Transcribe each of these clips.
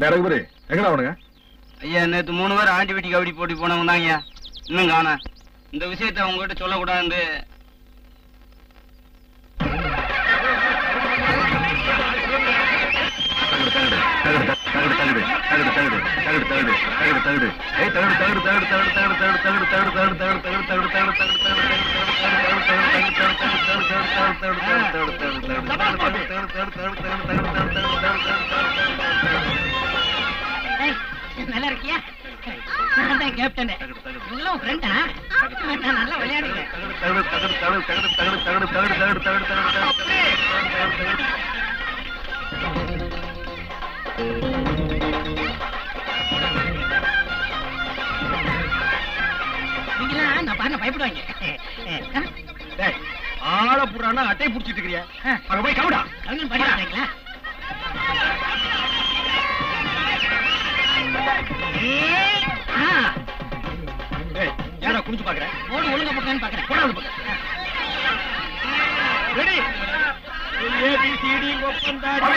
ரகுபதி எங்கடா அவனுங்க? ஐயா நேத்து 3 பேர் ஆண்டி வீட்டுக்கு கபடி போட்டி போனவங்க தான் ஐயா. இன்னும் காண. இந்த விஷயத்தை உங்ககிட்ட சொல்லக்கூடாது. நல்லா இருக்கியா? கேப்டன் ஃப்ரெண்டா? நல்லா விளையாடுங்க. நான் பாருங்க பயப்படுவாங்க. ஆள புறானா அட்டை புடிச்சிட்டு இருக்கிறியா? அங்க போய் கவுடா. கவுன் படிக்கிறீங்களா? ஏடா குடிச்சு பாக்குறேன். ஓடு ஒழுங்கா பக்கன்னு பாக்குறேன். போடாது பக்கம். ரெடி. ABCD ஒப்பந்தாடி.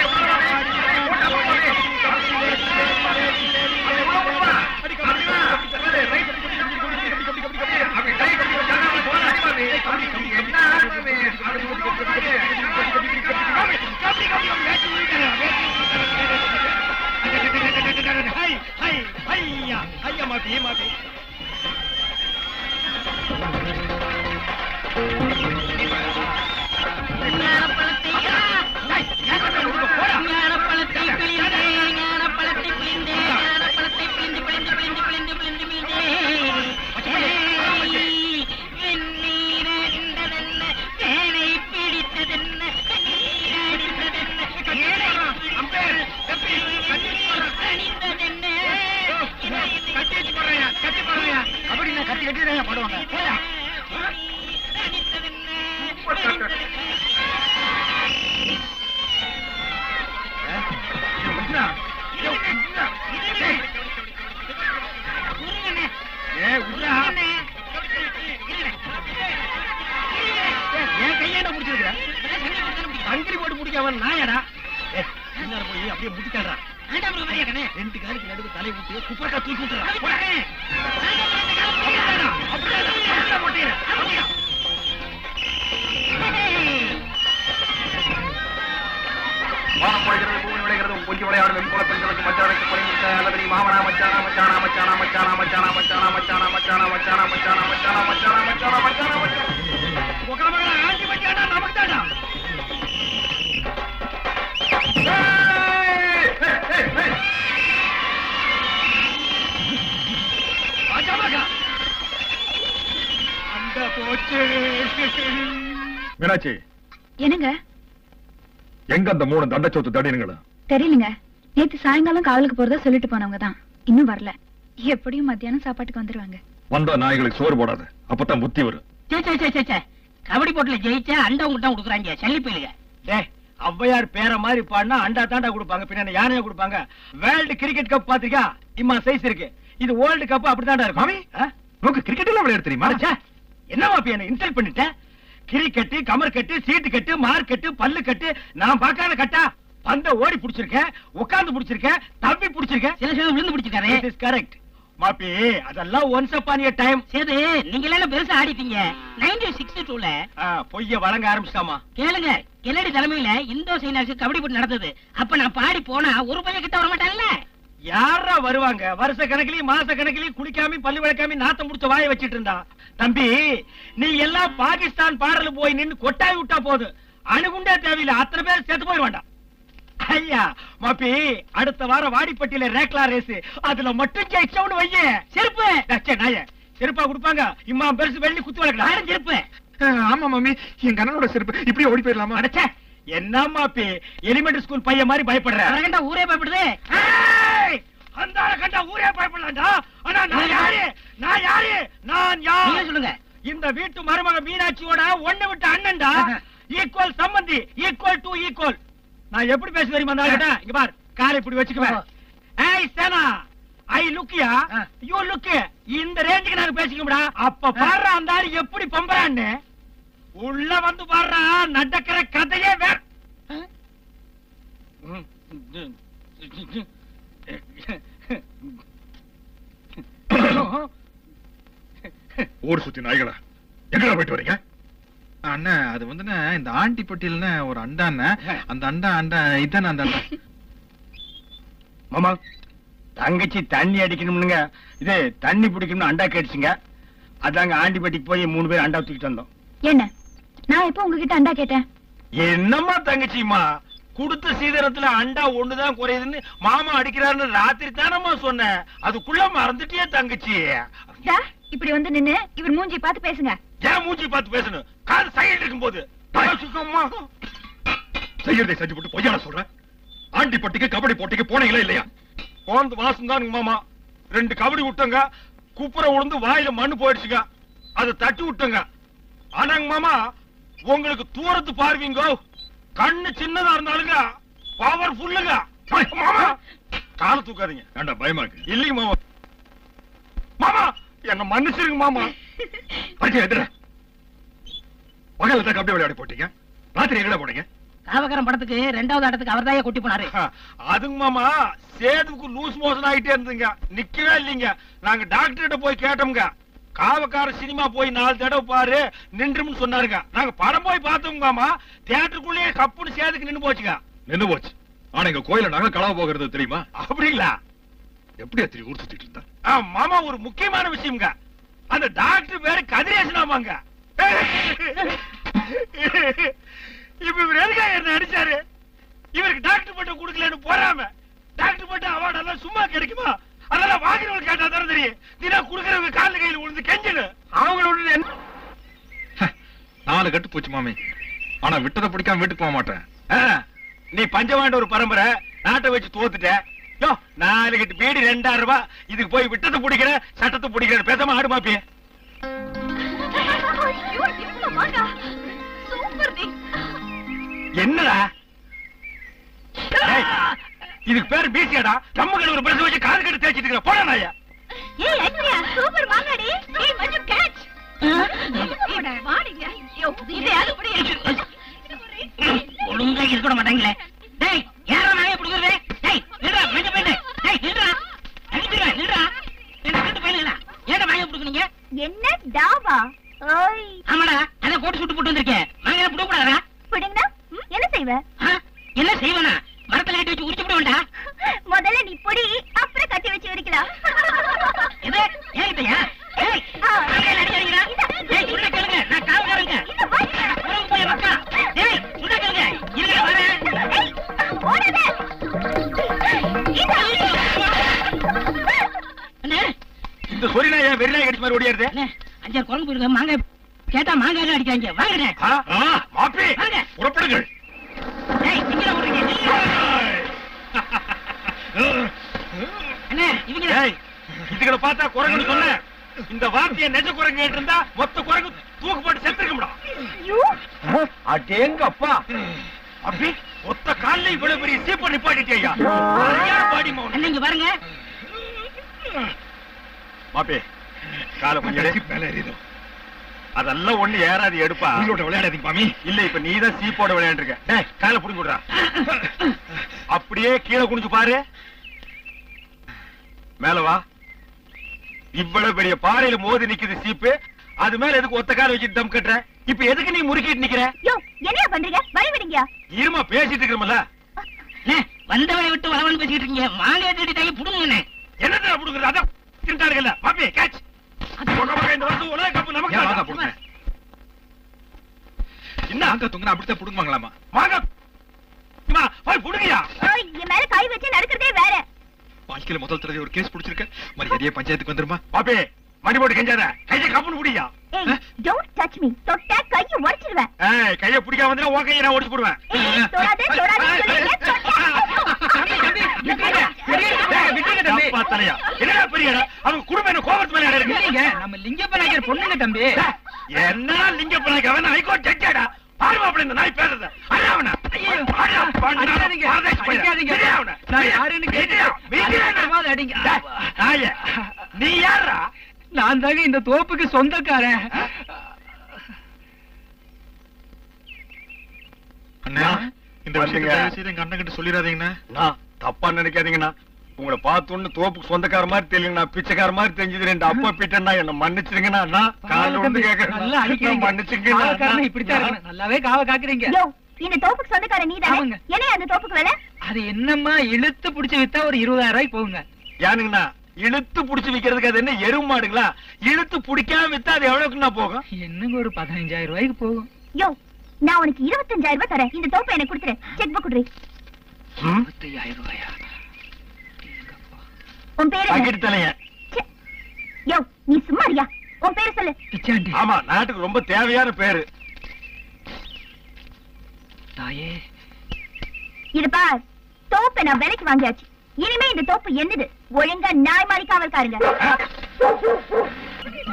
அங்கிரி போட்டு முடிக்காம நாயடா. போய் அப்படியே முடிக்காடுறா. ரெண்டு காலுக்கு நடுவு தலை விட்டு குப்பரக்கா தூக்கி விட்டுறா. கொஞ்சம் விளையாடும் வெண்போல பெண்களுக்கு மச்சானுக்கு பணிமுட்ட அல்லது மாமனா மச்சானா மச்சானா மச்சானா மச்சானா மச்சானா மச்சானா மச்சானா மச்சானா மச்சானா மச்சானா மச்சானா மச்சானா மச்சானா மச்சானா மச்சானா உக்காமடா ஆண்டி மச்சானா நமக்கு தாடா. அந்த போச்சு. மீனாட்சி என்னங்க? எங்க அந்த 3 தண்டச்சோத்து தடினுங்களா? தெரியலங்க. நேத்து சாயங்காலம் காவலுக்கு போறதா சொல்லிட்டு போனவங்க தான் இன்னும் வரல. எப்படியும் மத்தியானம் சாப்பாட்டுக்கு வந்துருவாங்க. வந்தா நாய்களுக்கு சோறு போடாது, அப்பதான் புத்தி வரும். கபடி போட்டில ஜெயிச்சா அண்டா உங்கள்கிட்ட கொடுக்குறாங்க. சல்லி போயிலுங்க. ஔவையார் பேர மாதிரி பாடினா அண்டா தாண்டா கொடுப்பாங்க, பின்ன யானையா கொடுப்பாங்க. வேர்ல்டு கிரிக்கெட் கப் பாத்திருக்கா? இம்மா சைஸ் இருக்கு. இது வேர்ல்டு கப் அப்படித்தாண்டா இருக்கும். உனக்கு கிரிக்கெட் எல்லாம் விளையாட தெரியுமா? என்னவா என்ன இன்சல்ட் பண்ணிட்ட? கிரிக்கெட்டு, கமர் கட்டு, சீட்டு கட்டு, மார்க் கட்டு, பல்லு கட்டு, நான் பார்க்காத கட்டா? பந்த ஓடி புடிச்சிருக்கேன், உட்கார்ந்து புடிச்சிருக்கேன், தப்பி புடிச்சிருக்கேன், சில சமயம் விழுந்து பிடிச்சிருக்காரு. இட் இஸ் கரெக்ட் மாப்பி. அதெல்லாம் once upon a time. Sethu நீங்க எல்லாம் பெருசா ஆடிட்டீங்க. 1962ல பொய்ய வழங்க ஆரம்பிச்சாமா. கேளுங்க, கென்னடி தலைமையில இந்தோ சைனாக்கு கபடி போட்டி நடந்தது. அப்ப நான் பாடி போனா ஒரு பையன் கிட்ட வர மாட்டாங்கல்ல. யாரா வருவாங்க? வருஷ கணக்கிலையும் மாச கணக்கிலையும் குளிக்காம பல்லு விளக்காம நாத்தம் முடிச்ச வாயை வச்சிட்டு இருந்தா. தம்பி, நீ எல்லாம் பாகிஸ்தான் பாடல போய் நின்னு கொட்டாய் விட்டா போது, அணுகுண்டே தேவையில்லை, அத்தனை பேர் சேர்த்து போய் வேண்டாம். ஐயா மாப்பி, அடுத்த வாரம் வாடிப்பட்டியில ரேக்லா ரேஸ், அதுல மட்டும் ஜெயிச்சவனு வைய செருப்பு நாய செருப்பா கொடுப்பாங்க. இம்மா பெருசு வெள்ளி குத்து வளர்க்கலாம் செருப்பு. ஆமா மாமி, என் கண்ணனோட செருப்பு. இப்படி ஓடி போயிடலாமா? அடச்சே, என்ன மாப்பி எலிமெண்டரி ஸ்கூல் பையன் மாதிரி பயப்படுற? ஊரே பயப்படுது. அந்த கண்டா ஊரே பயப்படலாம்டா. ஆனா நான் யாரு? நான் யார் சொல்லுங்க. இந்த வீட்டு மருமக மீனாட்சியோட ஒண்ணு விட்ட அண்ணன்டா. ஈக்குவல் சம்பந்தி, ஈக்குவல் டு ஈக்குவல். நான் எப்படி பேச தெரியுமா அந்த ஆளுகிட்ட? இங்க பார், காலை இப்படி வச்சுக்குவேன். ஏய் சேனா, ஐ லுக்கியா, யூ லுக். இந்த ரேஞ்சுக்கு நாங்க பேசிக்கோம்டா. அப்ப பாடுற அந்த ஆளு எப்படி பம்பறான்னு உள்ள வந்து பாடுறா. நடக்கிற கதையே வேற. ஊர் சுத்தி நாய்களா எங்கடா போயிட்டு வரீங்க? அண்ணா அது வந்துண்ணே இந்த ஆண்டி பட்டியல்னு ஒரு அண்டாண்ணே, அந்த அண்டா இதானே அந்த அண்டா. மாமா தங்கச்சி தண்ணி அடிக்கணும்னுங்க, இது தண்ணி பிடிக்கணும்னு அண்டா கேட்டுச்சுங்க. அதாங்க ஆண்டிப்பட்டிக்கு போய் 3 பேர் அண்டா தூக்கிட்டு வந்தோம். என்ன நான் எப்போ உங்ககிட்ட அண்டா கேட்டேன்? என்னம்மா தங்கச்சிமா, குடுத்த சீதனத்துல அண்டா ஒண்ணுதான் குறையுதுன்னு மாமா அடிக்கிறாருன்னு ராத்திரி தானம்மா சொன்னேன். அதுக்குள்ள மறந்துட்டியே தங்கச்சி. இப்படி வந்து நின்னு இவர் மூஞ்சி பார்த்து பேசுங்க. ஏன் மூஞ்சி பார்த்து பேசணும்? காது சைடு இருக்கும் போது செய்யறதை செஞ்சு போட்டு பொய்யால சொல்றேன். ஆண்டிப்பட்டிக்கு கபடி போட்டிக்கு போனீங்களா இல்லையா? போனது வாசம் தான் மாமா. 2 கபடி விட்டங்க, குப்புற உளுந்து வாயில மண்ணு போயிடுச்சுங்க. அதை தட்டி விட்டுங்க. ஆனாங்க மாமா, உங்களுக்கு தூரத்து பார்வீங்க, கண்ணு சின்னதா இருந்தாலுங்க பவர்ஃபுல்லுங்க. மாமா கால தூக்காதீங்க. ஏண்டா பயமா இருக்கு? இல்லைங்க மாமா. மாமா என்ன மன்னிச்சிருங்க மாமா. எதிர பகல தான் கபடி விளையாடி போட்டீங்க, ராத்திரி எங்கடா போனீங்க? காவகரம் படத்துக்கு 2வது ஆட்டத்துக்கு அவர்தான் கூட்டி போனாரு. அதுங்க மாமா, சேதுக்கு லூஸ் மோஷன் ஆயிட்டே இருந்துங்க, நிக்கவே இல்லைங்க. நாங்க டாக்டர்கிட்ட போய் கேட்டோம்ங்க. காவக்கார சினிமா போய் 4 தடவை பாரு நின்றும்னு சொன்னாருங்க. நாங்க படம் போய் பார்த்தோம் மாமா, தியேட்டருக்குள்ளேயே கப்புன்னு சேதுக்கு நின்னு போச்சுங்க. நின்னு போச்சு. ஆனா எங்க கோயில நாங்க களவு போகிறது தெரியுமா? அப்படிங்களா? எப்படியா தெரியும் ஊர் சுத்திட்டு இருந்தா? மாமா ஒரு முக்கியமான விஷயம்ங்க, அந்த டாக்டர் பேரு கதிரேசனாமாங்க. இப்ப இவர் எதுக்காக என்ன அடிச்சாரு? இவருக்கு டாக்டர் பட்டம் கொடுக்கலன்னு போறாம, டாக்டர் பட்டம் அவார்டு எல்லாம் சும்மா கிடைக்குமா? அதெல்லாம் வாங்குறவங்க கேட்டா தானே தெரியும். நீனா குடுக்கறவங்க கால கையில விழுந்து கெஞ்சனு அவங்களோட 4 கட்டு போச்சு மாமி. ஆனா விட்டதை பிடிக்காம வீட்டுக்கு போக மாட்டேன். நீ பஞ்சவாண்ட ஒரு பரம்பரை, நாட்டை வச்சு தோத்துட்ட. 4 கட்டு பீடி 2000 ரூபாய். இதுக்கு போய் விட்டத்தை பிடிக்கிற சட்டத்தை பிடிக்கிற பேசாம ஆடு மாப்பிய. என்னடா இதுக்கு பேரு பீசியாடா? நம்ம ஒரு பிரஸ் வச்சு காது கட்டு தேய்ச்சிட்டு இருக்கிற போடா நாயா. ஏய் ஐயா சூப்பர் வாங்கடி. ஏய் மஞ்சு கேட்ச். வாடிங்க. இது யாரு புடி? ஒழுங்கா இருக்க மாட்டாங்களே. டேய் யாரா நாயே புடிக்குறே? டேய் நில்றா மஞ்ச பேண்டே. டேய் நில்றா. நில்றா நில்றா. என்ன கட்டு பையலடா. ஏடா நாயே புடிக்குறீங்க? என்ன டாவா? ஓய் ஆமாடா, அத போட்டு சுட்டு போட்டு வந்திருக்கேன். நாங்க புடிக்க கூடாதா? புடிங்கனா என்ன செய்வ? என்ன செய்வனா? மரத்துல கட்டி வச்சு உரிச்சு போடுவேன்டா. முதல்ல நீ பொடி, அப்புறம் கட்டி வச்சு உரிக்கலாம். இது ஏறிட்டயா? ஏய் நாங்க அடிக்கிறீங்களா? ஏய் சுட கேளுங்க, நான் காவகாரங்க. போறோம் போய் மக்கா. ஏய் சுட கேளுங்க. இல்ல வரேன். ஏய் ஓடாத. அண்ணே இந்த சொரினா ஏன் வெறிநாய் அடிச்ச மாதிரி ஓடியாருது? அண்ணே 5 குரங்கு போயிருங்க. மாங்க கேட்டா மாங்காய் அடிக்காங்க. வாங்கண்ணே. மாப்பி வாங்க. புறப்படுங்கள். ஏய் சிங்கரா ஓடுறீங்க. அண்ணே இவங்க ஏய் இதுகளை பார்த்தா குரங்குன்னு சொன்னேன். இந்த வார்த்தையை நெஜ குரங்கு கேட்டு இருந்தா மொத்த குரங்கு தூக்கு போட்டு செத்துருக்க யூ அடேங்கப்பா. அப்படி ஒத்த கால்ல இவ்வளவு பெரிய சீப்ப நிப்பாட்டிட்டியா? பாடி மௌனம். அண்ணே இங்க பாருங்க. மாப்பி கால கொஞ்சம் மேல ஏறிடும். அதெல்லாம் ஒண்ணு ஏறாது, எடுப்பா. உங்களோட விளையாடாதீங்க மாமி. இல்ல இப்ப நீதான் சீப்போட விளையாண்டுருக்க. டேய் கால புடிங்க விடுறா. அப்படியே கீழே குனிஞ்சு பாரு. மேல வா. இவ்வளவு பெரிய பாறையில மோதி நிக்குது சீப்பு. அது மேல எதுக்கு ஒத்த கால வச்சுட்டு தம் கட்டுற? இப்ப எதுக்கு நீ முறுக்கிட்டு நிக்கிற? யோ என்னையா பண்றீங்க? வழி விடுங்க. இருமா பேசிட்டு இருக்கோம்ல. அண்ணே வந்தவளை விட்டு வளவன் பேசிட்டு இருக்கீங்க. மாங்காய் தேடி தாங்கி புடுங்கண்ணே. என்னடா புடுங்குற? அதான் திண்டாடுகல. மாப்பி கேட்ச். இந்த வருஷம் உலக கப்பு நமக்கு ஏன் வாங்க தான். போடுங்க. என்ன நாங்க தொங்குனா அப்படித்தான் புடுங்குவாங்களாமா? வாங்க போய் புடுங்கியா. ஓய் என் மேல கை வச்சு நடக்கிறதே வேற. வாழ்க்கையில முதல் தடவை ஒரு கேஸ் புடிச்சிருக்க. மரியாதையா பஞ்சாயத்துக்கு வந்துருமா? பாப்பி மணி போட்டு கெஞ்சாத. கையை கப்புன்னு புடியா. ஏய் டோன்ட் டச் மீ. தொட்டா கையை உடைச்சிடுவேன். ஏய் கையை பிடிக்காம வந்தா உன் கையை நான் ஒடிச்சு போடுவேன். ஏய் தொடாதே தொடாதே சொல்லுங்க. அப்பா தலையா. என்னடா பெரியடா? அவங்க குடும்பம் என்ன கோபத்து மேல இருக்கு. நம்ம லிங்கப்ப நாயக்கர் பொண்ணுங்க தம்பி. என்ன லிங்கப்ப நாயக்கர்? அவன் ஹைகோர்ட் ஜட்ஜாடா. பாருமா அப்படி இந்த நாய் பேசுறது. அண்ணாவனா நீ யாரா? நான் தாங்க இந்த தோப்புக்கு சொந்தக்காரன். அண்ணா இந்த விஷயத்தை தயவு செய்து எங்க அண்ணன் கிட்ட சொல்லிடாதீங்கண்ணா. தப்பா நினைக்காதீங்கண்ணா. உங்களை பார்த்தோன்னு தோப்புக்கு சொந்தக்கார மாதிரி தெரியல, நான் பிச்சைக்கார மாதிரி தெரிஞ்சது. ரெண்டு அப்பா பிட்டா என்ன மன்னிச்சிருங்கண்ணா. அண்ணா கால வந்து நல்லா அடிக்கிறீங்க. காவக்காரனை இப்படித்தான் இருக்கணும். நல்லாவே காவ காக்குறீங்க. யோ, இந்த தோப்புக்கு சொந்தக்கார நீ தானே? ஆமாங்க. என்ன அந்த தோப்புக்கு வேலை? அது என்னம்மா இழுத்து புடிச்சு வித்தா ஒரு 20,000 ரூபாய் போகுங்க. ஏனுங்கண்ணா இழுத்து புடிச்சு விக்கிறதுக்கு அது என்ன எருமாடுங்களா? இழுத்து புடிக்காம வித்தா அது எவ்வளவுக்குண்ணா போகும்? என்னங்க ஒரு 15,000 ரூபாய்க்கு போகும். யோ, நான் உனக்கு 25,000 ரூபாய் தரேன். இந்த தோப்பை எனக்கு கொடுத்துரு. Check book குடுறி. 25,000 ரூபாயா? உன் பேரு என்ன? பக்கெட் தலைய. ச்சே. யோ, நீ சும்மா இருயா. உன் பேரு சொல்லு. பிச்சாண்டி. ஆமா, நாட்டுக்கு ரொம்ப தேவையான பேரு. தாயே. இது பார், தோப்பை நான் விலைக்கு வாங்கியாச்சு. இனிமே இந்த தோப்பு என்னது? ஒழுங்கா நாய் மாதிரி காவல்காருங்க.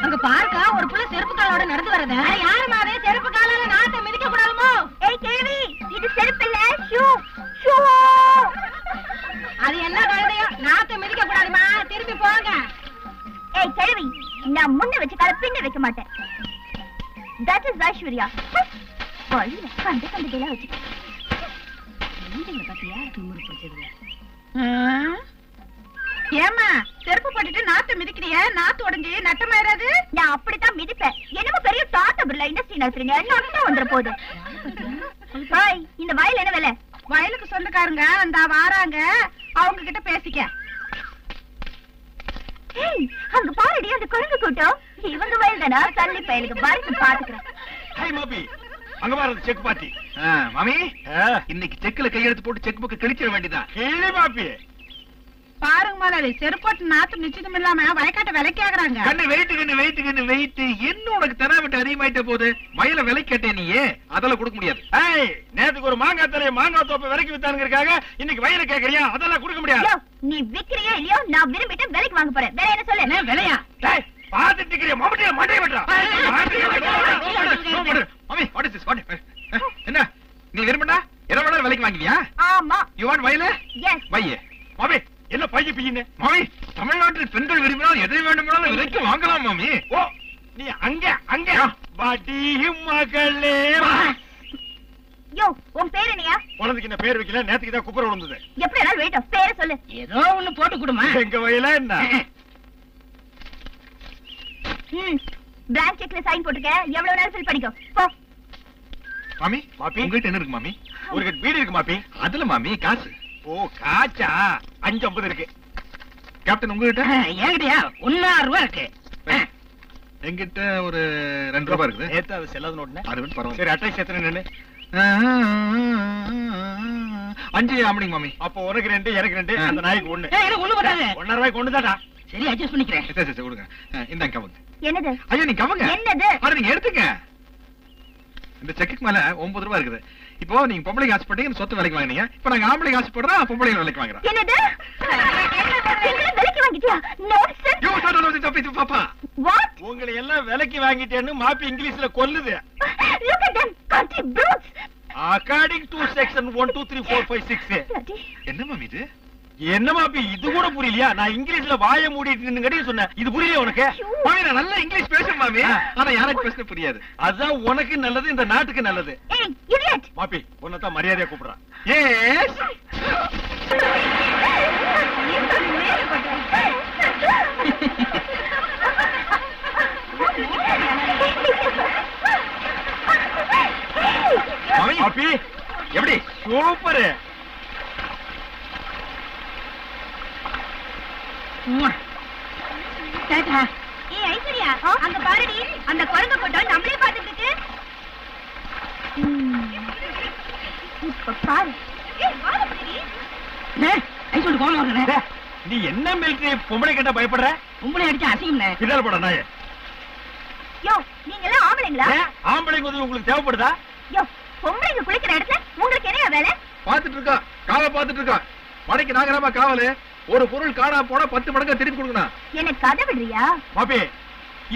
அங்க பார்க்கா ஒரு புள்ள செருப்பு காலோட நடந்து வரத. யாருமா அதே செருப்பு காலால நாட்டை மிதிக்க கூடாதுமோ? ஏய் கேள்வி, இது செருப்பு இல்ல, ஷூ. ஷூ. அது என்ன கழுதையோ, நாட்டை மிதிக்க கூடாதுமா. திருப்பி போங்க. ஏய் கேள்வி, நான் முன்ன வச்ச கால பின்ன வைக்க மாட்டேன். That is Aishwarya. வழியில கண்டு கண்டுதெல்லாம் வச்சு. நீங்க பாத்தியா தும்முறு பிடிச்சது. ஏமா செருப்பு போட்டுட்டு நாட்டை மிதிக்கிறிய? நாட்டு உடஞ்சி நட்டமாயிராது? நான் அப்படித்தான் மிதிப்பேன். என்னமோ பெரிய டாட்டா பிர்லா இண்டஸ்ட்ரி நடத்துறீங்க. நட்டம் வந்துற போகுது. ஹாய், இந்த வயல் என்ன வேலை? வயலுக்கு சொந்தக்காரங்க அந்த வாராங்க, அவங்க கிட்ட பேசிக்க. ஏய், அங்க பாருடி அந்த குரங்கு கூட்டம். இவங்க வயல் தானா? தள்ளி பயலுக்கு வரைக்கும் பாத்துக்கிறேன். ஹாய் மாபி, அங்க பாரு செக் பாட்டி. மாமி இன்னைக்கு செக்ல கையெழுத்து போட்டு செக் புக் கிழிச்சிட வேண்டியதான். கிளி மாப்பி. பாருங்க முதலாளி, செருப்போட்டு நாட்டு நிச்சயம் இல்லாம வயக்காட்ட விலைக்கு ஆகுறாங்க. கண்ணு வெயிட் என்ன உனக்கு தெனாவிட்டு அதிகமாயிட்ட போது வயல விலை கேட்டே நீயே அதெல்லாம் கொடுக்க முடியாது. ஏய், நேத்துக்கு ஒரு மாங்காய் தலைய மாங்காய் தோப்பை விலைக்கு வித்தானுங்கிறதுக்காக இன்னைக்கு வயல கேக்குறியா? அதெல்லாம் கொடுக்க முடியாது. யோ, நீ விக்கிறியோ இல்லையோ, நான் விரும்பிட்டு விலைக்கு வாங்க போறேன். வேற என்ன சொல்லு? என்ன விலையா? டேய், பாத்துட்டு இருக்கிறியா? மம்பட்டியா மண்டைய வெட்டறா. மாமி வாட் இஸ் திஸ்? என்ன நீ விரும்பனா எதை வேணாலும் விலைக்கு வாங்குவியா? ஆமா. யூ வாண்ட் வயல? எஸ். வையே. மாமி, என்ன பைய பையன்னு? மாமி தமிழ்நாட்டில் பெண்கள் விரும்பினால் எதை வேண்டுமானாலும் விலைக்கு வாங்கலாம் மாமி. ஓ, நீ அங்க பாட்டி மகளே. யோ, உன் பேர் என்னையா? உனக்கு என்ன பேர் வைக்கல, நேத்துக்கு தான் குப்புற விழுந்தது. எப்படி எல்லாம் வெயிட் ஆஃப் பேரை சொல்லு. ஏதோ ஒண்ணு போட்டு கொடுமா. எங்க வயல என்ன? பிளாங்க் செக்ல சைன் போட்டுக்க. எவ்வளவு நேரம் ஃபில் பண்ணிக்கோ. போ. மாமி மாப்பி, உங்ககிட்ட என்ன இருக்கு மாமி? ஒரு கட் வீடு இருக்கு மாப்பி. அதுல மாமி காசு. ஓ, காச்சா 550 இருக்கு. கேப்டன் உங்ககிட்ட? ஏங்கடியா 1,000 ரூபாய் இருக்கு. என்கிட்ட ஒரு 2 ரூபாய் இருக்குது. நேத்து அது செல்லாத நோட்டுனே. அது வந்து பரவாயில்ல. சரி, அட்ரஸ் எத்தனை நின்னு? 5 ஆம்பளைங்க மாமி. அப்போ உனக்கு 2, எனக்கு 2, அந்த நாய்க்கு 1. எனக்கு ஒண்ணு பண்றாங்க. 1,500 ரூபாய்க்கு ஒண்ணுதாடா. சரி, அட்ஜஸ்ட் பண்ணிக்கிறேன். சரி கொடுங்க. இந்தாங்க கவுங்க. என்னது? ஐயோ நீ கவுங்க. என்னது? அட நீங்க எடுத்துங்க. இந்த செக்குக்கு மேல 9 ரூபாய் இருக்குது. இப்போ நீங்க பொம்பளைக்கு ஆசைப்பட்டீங்க, சொத்து விலைக்கு வாங்குனீங்க. இப்போ நாங்க ஆம்பளைக்கு ஆசைப்படுறோம், பொம்பளை விலைக்கு வாங்குறோம். என்னது? எங்களை விலைக்கு வாங்கிட்டியா? நான்சென்ஸ். யூ சார் நோ தப்பி பாப்பா. வாட்? உங்களை எல்லாம் விலைக்கு வாங்கிட்டேன்னு மாப்பி இங்கிலீஷ்ல கொல்லுது. Look at them country brutes. According to section 1 2 3 4 5 6. என்ன மாமி இது? என்ன மாப்பி இது கூட புரியலையா? நான் இங்கிலீஷ்ல வாயை மூடிட்டு நின்னுங்கடி சொன்னேன். இது புரியல உனக்கு? மாமி நான் நல்லா இங்கிலீஷ் பேசுறேன் மாமி. ஆனா யாருக்கு பேச புரியாது. அதுதான் உனக்கு நல்லது, இந்த நாட்டுக்கு நல்லது. ஏய், idiot. மாப்பி, உன்னதான் மரியாதையா கூப்பிடுறான். எஸ். மாமி மாப்பி, எப்படி? சூப்பர். ஏய் ஐஸ்வர்யா, அங்க பாருடி, அந்த குரங்கு கூட்டம் நம்மளே பார்த்துட்டு இருக்கு. இப்ப பாரு. ஏய், வாடா பிடி. ஐசோடு கோவம் வருதுனே. நீ என்ன மிலிட்டரி பொம்பளை கிட்ட பயப்படுற? உங்களை அடிச்சா அசிங்கம்னே. பின்னால போட நாயே. யோ, நீங்க எல்லாம் ஆம்பளைங்களா? ஆம்பளைங்க உதவி உங்களுக்கு தேவைப்படுதா? யோ, பொம்பளைங்க குளிக்கிற இடத்துல உங்களுக்கு என்னையா வேலை? பாத்துட்டு இருக்கா, காவ பாத்துட்டு இருக்கா. மடைக்கு நாகராமா காவலு. ஒரு பொருள் காணாம போனா 10 மடங்கு திருப்பி கொடுக்கணும். என்ன கதை விடுறியா? மாப்பி,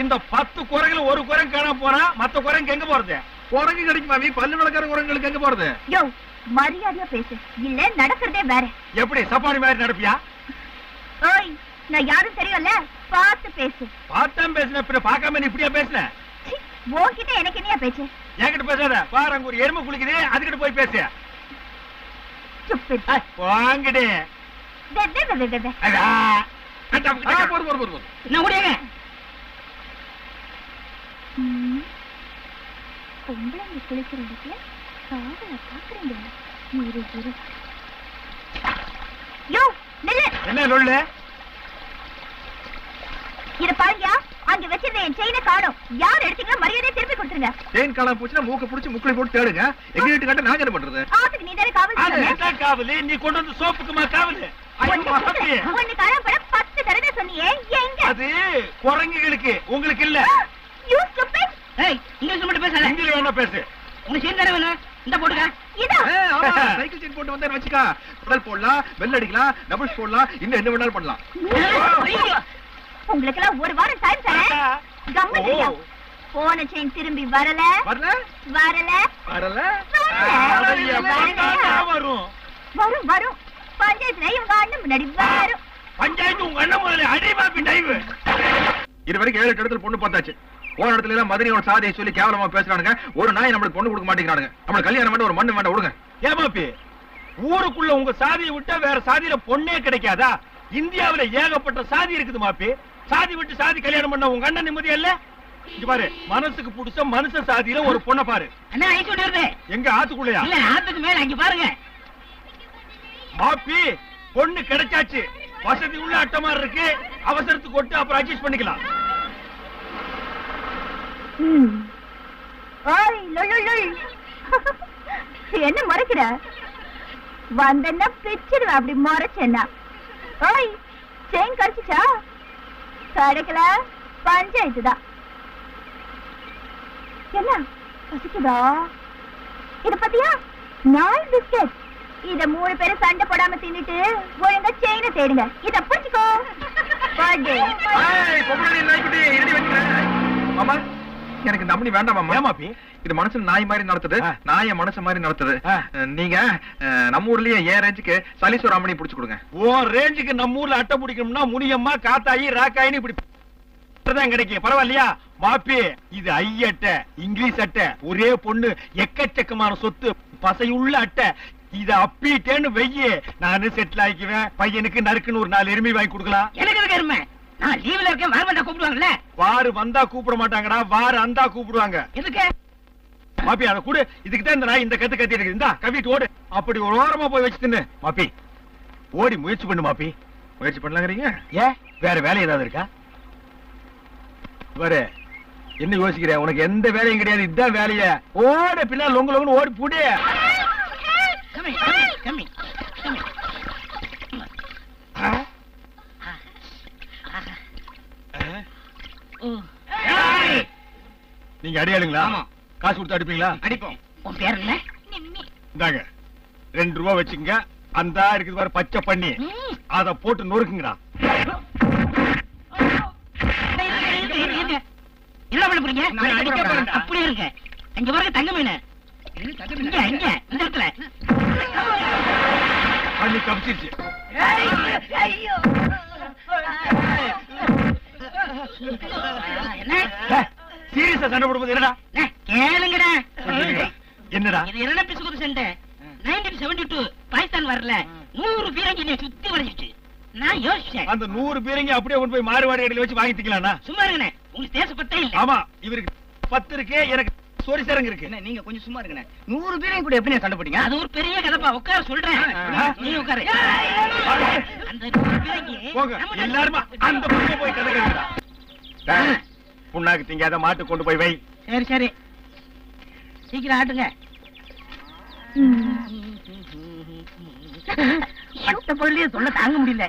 இந்த 10 குரங்குல ஒரு குரங்கு காணாம போனா மத்த குரங்கு எங்க போறது? குரங்கு கிடைக்கும் மாமி. பல்லு விளக்கார குரங்களுக்கு எங்க போறது? யோ, மரியாதையா பேசு, இல்ல நடக்கிறதே வேற. எப்படி சப்பானி மாதிரி நடப்பியா? ஓய், நான் யாரும் தெரியும்ல, பார்த்து பேசு. பார்த்தான் பேசுன, பின்ன பார்க்காம நீ இப்படியா பேசுன? சீ, உன்கிட்ட எனக்கு என்னையா பேச்சு? என்கிட்ட பேசாத. பாரு, அங்க ஒரு எருமை குளிக்குது, அதுகிட்ட போய் பேசு. Stupid. வாங்கிடு. போதும் போதும் போதும். என்ன முடியுங்க? பொம்பளைங்க குளிக்கிற இடத்துல காதல பாக்குறீங்க. இரு யோ நில்லு. என்ன லொல்லு? இத பாருங்க, அங்க வச்சிருந்த என் செயினை காணோம். யார் எடுத்தீங்களோ மரியாதையை திருப்பி கொடுத்துருங்க. செயின் காணாம போச்சுன்னா மூக்க புடிச்சு முக்குளி போட்டு தேடுங்க. எங்க வீட்டு கட்ட நாங்க என்ன பண்றது? ஆத்துக்கு நீ தானே காவல் அது சொன்ன. என்ன காவலு? நீ கொண்டு வந்து சோப்புக்குமா காவலு? ஐயோ, மகப்பே. ஒன்னு காணப்பட 10 தடவை சொன்னியே, எங்க? அது குரங்குகளுக்கு, உங்களுக்கு இல்ல. You stupid. ஏய், இங்கிலீஷ்ல மட்டும் பேசாத. ஹிந்தில வேணா பேசு. உங்க செயின் தானே வேணும்? இந்த போடுங்க. இதா. ஆமா, சைக்கிள் செயின் போட்டு வந்தேன்னு வச்சுக்கா. பெடல் போடலாம், பெல் அடிக்கலாம், டபுள்ஸ் போடலாம், இன்னும் என்ன வேணாலும் பண்ணலாம். ஐயோ. உங்களுக்கெல்லாம் ஒரு வாரம் டைம் தரேன். கம்முனியா. போன செயின் திரும்பி வரல. வரல வரல. வரல. அதைய பார்த்தா வரும். வரும் வரும். பஞ்சாயத்துல இவங்க அண்ணன் முன்னாடி வரும். பஞ்சாயத்து உங்க அண்ணன் முதல்ல அடிமாப்பி டைவு. இது வரைக்கும் 7 இடத்துல பொண்ணு பார்த்தாச்சு. போன இடத்துல எல்லாம் மதுரையோட சாதியை சொல்லி கேவலமா பேசுறானுங்க. ஒரு நாய் நம்மளுக்கு பொண்ணு கொடுக்க மாட்டேங்கிறானுங்க. நம்மளுக்கு கல்யாணம் வேண்டாம், ஒரு மண்ணு வேண்டாம், விடுங்க. ஏமாப்பி, ஊருக்குள்ள உங்க சாதியை விட்டா வேற சாதியில பொண்ணே கிடைக்காதா? இந்தியாவுல ஏகப்பட்ட சாதி இருக்குது மாப்பி. சாதி விட்டு சாதி கல்யாணம் பண்ண உங்க அண்ணன் நிம்மதியா இல்ல? இங்க பாரு, மனசுக்கு புடிச்ச மனுஷ சாதியில ஒரு பொண்ணை பாரு. அண்ணா ஐஸ் விட்டு வருது. எங்க ஆத்துக்குள்ளயா? இல்ல, ஆத்துக்கு மேல அங்க பாருங்க. மாப்பி, பொண்ணு கிடைச்சாச்சு. வசதி உள்ள அட்டமா இருக்கு. அவசரத்துக்கு கொட்டு அப்புறம் அட்ஜஸ்ட் பண்ணிக்கலாம். ஓய் லொய். என்ன மறைக்கிற? வந்தன்னா பிச்சிடுவேன் அப்படி மறைச்சேன்னா. ஓய், செயின் கடிச்சிச்சா? கிடைக்கல, பஞ்சாயத்து தான். என்ன பசிக்குதா? இத பத்தியா? 4 பிஸ்கட். இத 3 பேரும் சண்டை போடாம தின்னுட்டு ஒழுங்கா செயினை தேடுங்க. இத பிடிச்சுக்கோ. ஏய், பொம்பளை நாய்க்குட்டி, இருடி வைக்கிறேன். மாமா, எனக்கு இந்த அம்மனி வேண்டாம் மாமா. ஏமாப்பி, இது மனுஷன் நாய் மாதிரி நடத்துது, நாய மனுஷன் மாதிரி நடத்துது. ஆ. நீங்க நம்ம ஊர்லயே ஏன் ரேஞ்சுக்கு சலீஸ்வர அம்மனி புடிச்சு கொடுங்க. உன் ரேஞ்சுக்கு நம்ம ஊர்ல அட்டை பிடிக்கணும்னா முனியம்மா, காத்தாயி, ராக்காயின்னு இப்படி தான் கிடைக்கும். பரவாயில்லையா மாப்பி? இது ஐ அட்டை, இங்கிலீஷ் அட்டை, ஒரே பொண்ணு, எக்கச்சக்கமான சொத்து, பசையுள்ள அட்டை. இத அப்பிட்டேன்னு வெய்ய, நானு செட்டில் ஆயிக்குவேன். பையனுக்கு நறுக்குன்னு ஒரு 4 எருமை வாங்கி கொடுக்கலாம். எனக்கு எதுக்கு எருமை? நான் லீவ்ல இருக்கேன். வார வந்தா கூப்பிடுவாங்கல்ல? வாரு வந்தா கூப்பிட மாட்டாங்கடா, வாரு அந்தா கூப்பிடுவாங்க. எதுக்கு? மாப்பி, அத கூட இதுக்கு தான் இந்த நாய் இந்த கத்து கத்தி இருக்கு. இந்தா கவிட்டு ஓடு. அப்படி ஒரு ஓரமா போய் வச்சு தின்னு. மாப்பி, ஓடி முயற்சி பண்ணு மாப்பி. முயற்சி பண்ணலாங்கிறீங்க? ஏன் வேற வேலை ஏதாவது இருக்கா? பாரு, என்ன யோசிக்கிற? உனக்கு எந்த வேலையும் கிடையாது. இதுதான் வேலைய. ஓட பின்னா லொங்கு லொங்குன்னு ஓடி புடி. கம்மி கம்மி கம்மி. நீங்க அடியாளுங்களா? ஆமா. காசு கொடுத்து அடிப்பீங்களா? அடிப்போம். உன் பேர் என்ன? இந்தாங்க 2 ரூபா வச்சுக்கங்க. அந்த இருக்குது பாரு பச்சை பண்ணி, அத போட்டு நொறுக்குங்கடா. என்ன பண்ண போறீங்க? நான் அடிக்க போறேன்டா. அப்படி இருங்க. அங்க பாருங்க தங்க மீன். இங்க இங்க இந்த இடத்துல. பண்ணி தப்பிச்சிருச்சு. என்ன? சீரியஸா சண்டை போடும்போது என்னடா? கேளுங்கடா. என்னடா? இது என்ன பிசுகுது சண்டை? 1972 பாகிஸ்தான் வரல 100 பீரங்கி என்னை சுத்தி வளைஞ்சிச்சு. நான் யோசிச்சேன், அந்த 100 பேருங்க அப்படியே கொண்டு போய் மாறுவாடி கடையில வச்சு வாங்கிக்கலாம். சும்மா இருங்கண்ணே, உங்களுக்கு தேசப்பட்டே இல்ல. ஆமா, இவருக்கு 10 இருக்கு, எனக்கு சோரி சரங்க இருக்கு. நீங்க கொஞ்சம் சும்மா இருங்கண்ணே. 100 பீரங்கி கூட எப்படி சண்டை போட்டீங்க? அது ஒரு பெரிய கதைப்பா. உட்கார சொல்றேன். நீ உட்காரு. அந்த 100 பீரங்கி போங்க எல்லாரும் அந்த பக்கம் போய் கதை கேளுடா. புண்ணாக்கு திங்காத மாட்டு கொண்டு போய் வை. சரி சரி, சீக்கிரம் ஆட்டுங்க. பட்ட பொருளையே சொல்ல தாங்க முடியல.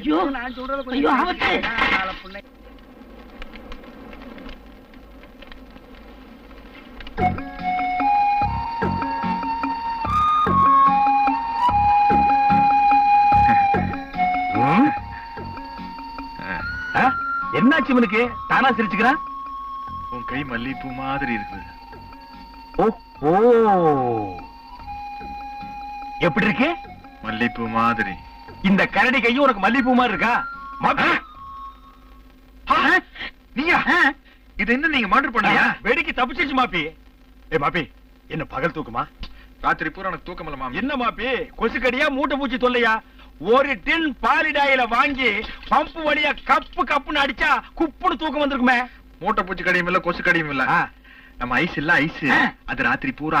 ஐயோ ஐயோ, ஆபத்து. என்னாச்சு இவனுக்கு? தானா சிரிச்சுக்கிறான். உன் கை மல்லிப்பூ மாதிரி இருக்குது. ஓ, எப்படி இருக்கு? மல்லிப்பூ மாதிரி. இந்த கரடி கையும் உனக்கு மல்லிப்பூ மாதிரி இருக்கா? நீயா? இது என்ன நீங்க மாடர் பண்ணலையா? வெடிக்கு தப்பிச்சிருச்சு மாப்பி. ஏ மாப்பி, என்ன பகல் தூக்குமா? ராத்திரி பூரா எனக்கு தூக்கம் இல்ல மாமி. என்ன மாப்பி, கொசுக்கடியா மூட்டை பூச்சி தொல்லையா? ஒரு டின் பாலிடாயில வாங்கி பம்பு வழியா கப்பு கப்புன்னு அடிச்சா குப்புன்னு தூக்கம் வந்திருக்குமே. மூட்டை பூச்சி கடியும் இல்ல, கொசு கடியும் இல்ல. நம்ம ஐஸ் இல்ல, ஐஸ் அது ராத்திரி பூரா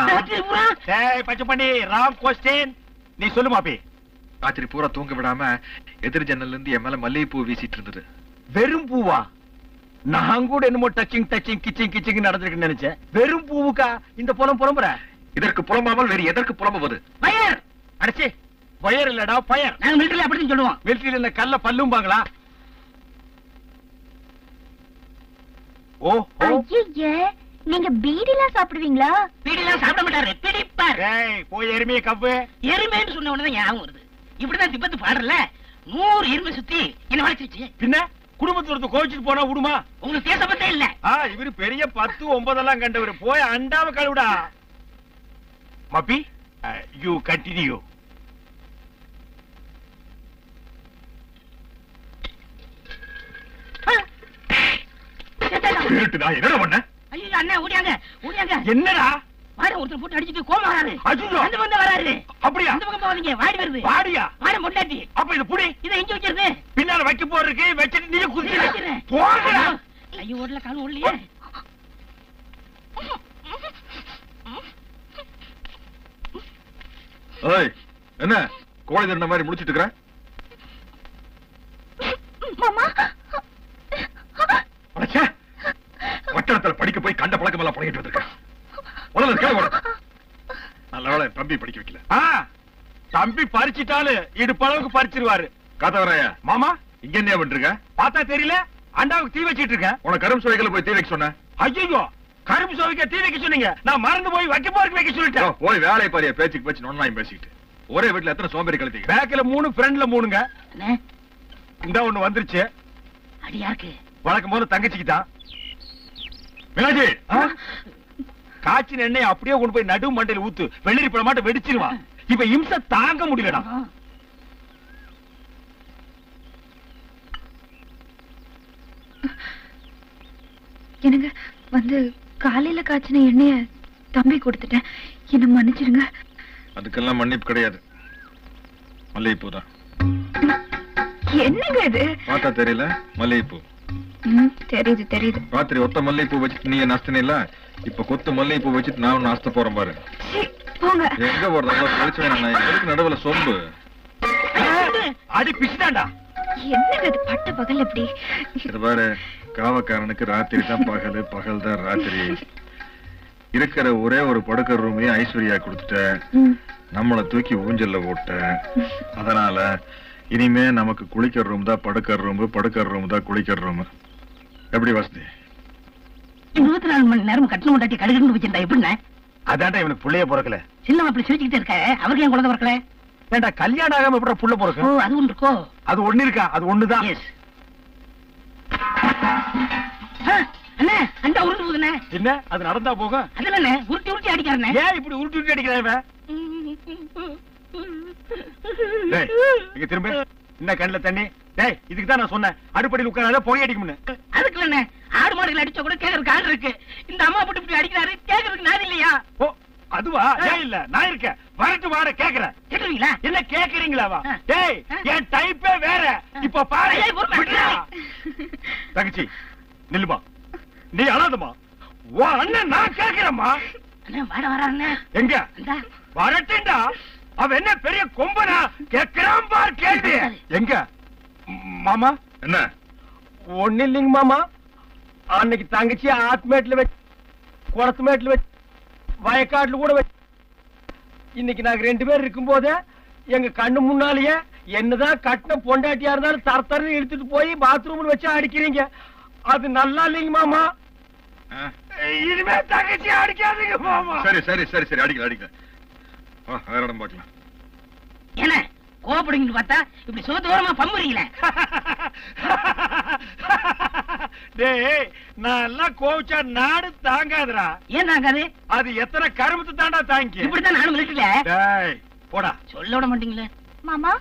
பச்சை பண்ணி ராங் கொஸ்டின். நீ சொல்லு மாப்பி. ராத்திரி பூரா தூங்க விடாம எதிர் ஜன்னல்ல இருந்து என் மேல மல்லிகை பூ வீசிட்டு இருந்தது. வெறும் பூவா? நான் கூட என்னமோ டச்சிங் டச்சிங் கிச்சிங் கிச்சிங் நடந்திருக்குன்னு நினைச்சேன். வெறும் பூவுக்கா இந்த புலம்புற? இதற்கு புலம்பாமல் வேறு எதற்கு புலம்புவது? பயர் அடச்சே, பயர் இல்லடா பயர். நாங்க மிலிட்டரியில அப்படிதான் சொல்லுவோம். மிலிட்டரியில இந்த கல்ல பல்லும்பாங்களா? ஓ ஐயே, நீங்க பீடிலாம் சாப்பிடுவீங்களா? பீடிலாம் சாப்பிட மாட்டாரு, பிடிப்பார். ஏய், போய் எருமையை கவ்வு. எருமைன்னு சொன்ன உடனே ஞாபகம் வருது. இப்படிதான் திப்பத்து பாடல 100 எருமை சுத்தி என்ன வளர்ச்சிச்சு. பின்ன குடும்பத்துல கோவிச்சுட்டு போனா விடுமா? உங்களுக்கு தேசப்பத்தே இல்ல. இவரு பெரிய 10, 9 எல்லாம் கண்டவரு. போய் அண்டாவ கழுவிடா. மாப்பி, யூ கண்டினியூ. என்னடா பண்ண? ஐயோ அண்ணா ஓடியாங்க ஓடியாங்க. என்னடா? வாட ஒருத்தர் போட்டு அடிச்சிட்டு கோமா வராரு. ஐயோ, அந்த பக்கம் வராரு. அப்படியா? அந்த பக்கம் போவீங்க, வாடி வருது. வாடியா? வாட முண்டாட்டி. அப்ப இது புடி. இத எங்க வச்சிருது? பின்னால வைக்க போறதுக்கு வச்சிட்டு நீ குதிச்சு வைக்கிறேன். போடா. ஐயோ ஓடல, கால் ஓடலையே. ஏய், என்ன கோழி தண்ட மாதிரி முடிச்சிட்டு இருக்கற? மாமா, அடச்சே, வட்டத்துல படிக்க போய் கண்ட பழக்கம் எல்லாம் பழகிட்டு வந்திருக்க. முதல்ல கேளு போட. நல்ல வேளை தம்பி படிக்க வைக்கல. தம்பி பறிச்சிட்டாலும் இடுப்பளவுக்கு பறிச்சிருவாரு. காத்தவராயா மாமா, இங்க என்ன பண்ணிருக்க? பார்த்தா தெரியல, அண்டாவுக்கு தீ வச்சிட்டு இருக்கேன். உனக்கு கரும் சுவைகளை போய் தீ வைக்க சொன்ன. ஐயோ, கரும்பு சுவைக்க தீ வைக்க சொன்னீங்க. நான் மறந்து போய் வைக்க போறதுக்கு வைக்க சொல்லிட்டேன். போய் வேலையை பாரியா, பேச்சுக்கு பேச்சு நொன்னாயும் பேசிக்கிட்டு. ஒரே வீட்டுல எத்தனை சோம்பேறி கழுத்தீங்க? பேக்ல 3, ஃப்ரண்ட்ல 3ங்க. அண்ணே, இந்த ஒண்ணு வந்துருச்சு. அடி யாருக்கு? வழக்கம் போல தங்கச்சிக்கு தான். மீனாட்சி, காய்ச்சின எண்ணெய் அப்படியே கொண்டு போய் நடு மண்டையில ஊத்து. வெள்ளரி பழ மாட்ட வெடிச்சிருவான். இப்ப இம்சை தாங்க முடியலடா. எனக்கு வந்து காலையில காய்ச்சின எண்ணெய தம்பி கொடுத்துட்டேன். என்ன மன்னிச்சிருங்க. அதுக்கெல்லாம் மன்னிப்பு கிடையாது. மல்லிகைப்பூ தான். என்னங்க இது? பார்த்தா தெரியல, மல்லிகைப்பூ. தெரியுது தெரியுது. ராத்திரி ஒத்த மல்லிகைப்பூ வச்சுட்டு நீ நஷ்டனே இல்ல. இப்ப கொத்து மல்லிகைப்பூ வச்சுட்டு நான் நஷ்ட போறேன் பாரு. போங்க. எங்க போறது? வெளிச்சம் நடுவுல சொம்பு. அடி பிச்சுதாண்டா. என்னங்க இது பட்ட பகல் எப்படி? இது பாரு, காவக்காரனுக்கு ராத்திரி தான் பகல், பகல் தான் ராத்திரி. இருக்கிற ஒரே ஒரு படுக்கை ரூமையும் ஐஸ்வர்யா கொடுத்துட்ட. நம்மள தூக்கி ஊஞ்சல்ல போட்ட. அதனால இனிமே நமக்கு குளிக்கிற ரூம் தான் படுக்கிற ரூம், படுக்கிற ரூம் தான் குளிக்கிற ரூம். எப்படி வசதி? 24 மணி நேரம் கட்டணம் கொண்டாட்டி கடுகுன்னு வச்சிருந்தா எப்படின்னா? அதான்டா இவனுக்கு புள்ளைய பிறக்கல. சின்ன அப்படி சிரிச்சுக்கிட்டே இருக்க, அவருக்கு ஏன் குழந்தை பிறக்கல? ஏண்டா கல்யாணம் ஆகாம எப்படி புள்ள ஓ, பிறக்கும்? அது ஒன்று இருக்கோ? அது ஒண்ணு இருக்கா? அது ஒண்ணுதான். எஸ். அண்ணே, அண்டா உருண்டு போகுதுண்ணே. என்ன அது நடந்தா போகும்? அதுல என்ன உருட்டி உருட்டி அடிக்காருண்ணே. ஏன் இப்படி உருட்டி உருட்டி அடிக்கிறான் இவன்? டேய், இங்க திரும்ப. என்ன கண்ணுல தண்ணி? டேய், இதுக்கு தான் நான் சொன்னேன் அடுப்படியில் உட்காராத, புகை அடிக்கும்னு. அதுக்கு இல்லண்ணே, ஆடு மாடுகள் அடிச்சா கூட கேக்குறதுக்கு ஆள் இருக்கு. இந்த அம்மா போட்டு இப்படி அடிக்கிறாரு, கேக்குறதுக்கு நான் இல்லையா? ஓ, அதுவா? ஏன் இல்ல, நான் இருக்கேன். வரட்டு வாட கேக்குறேன். கேக்குறீங்களா? என்ன கேக்குறீங்களாவா? ஆ. டேய், என் டைப்பே வேற. இப்ப பாரு. ஐயா, பொறுமை. விட்றா. தங்கச்சி, நில்லுமா. நீ அழாதமா. ஓ அண்ணன் நான் கேக்குறேம்மா. அண்ணே, வாட வராருண்ணே. எங்க இந்தா. வரட்டுண்டா. அவன் என்ன பெரிய கொம்பனா? கேக்குறான் பார் கேள்வி. எங்க மாமா? என்ன? ஒண்ணு இல்லைங்க மாமா. அன்னைக்கு தங்கச்சி ஆத்மேட்ல வச்சு, குளத்துமேட்ல வச்சு, வயக்காட்டுல கூட வச்சு, இன்னைக்கு நாங்க 2 பேர் இருக்கும் போதே எங்க கண்ணு முன்னாலேயே என்னதான் கட்டின பொண்டாட்டியா இருந்தாலும் தரத்தரன்னு இழுத்துட்டு போய் பாத்ரூம்ல வச்சு அடிக்கிறீங்க. அது நல்லா இல்லைங்க மாமா. இனிமே தங்கச்சி அடிக்காதீங்க மாமா. சரி சரி சரி சரி, அடிக்கல அடிக்கல. வேற இடம் பார்க்கலாம். என்ன கோபப்படுங்கன்னு பார்த்தா இப்படி சோதோரமா பம்புறீங்களே. டேய், நான் எல்லாம் கோவிச்சா நாடு தாங்காதுடா. ஏன் தாங்காது? அது எத்தனை கருமத்து தாண்டா தாங்கி. இப்படித்தான் நானும் மிலிட்டரியில. டேய், போடா. சொல்ல விட மாட்டீங்களே. மாமா,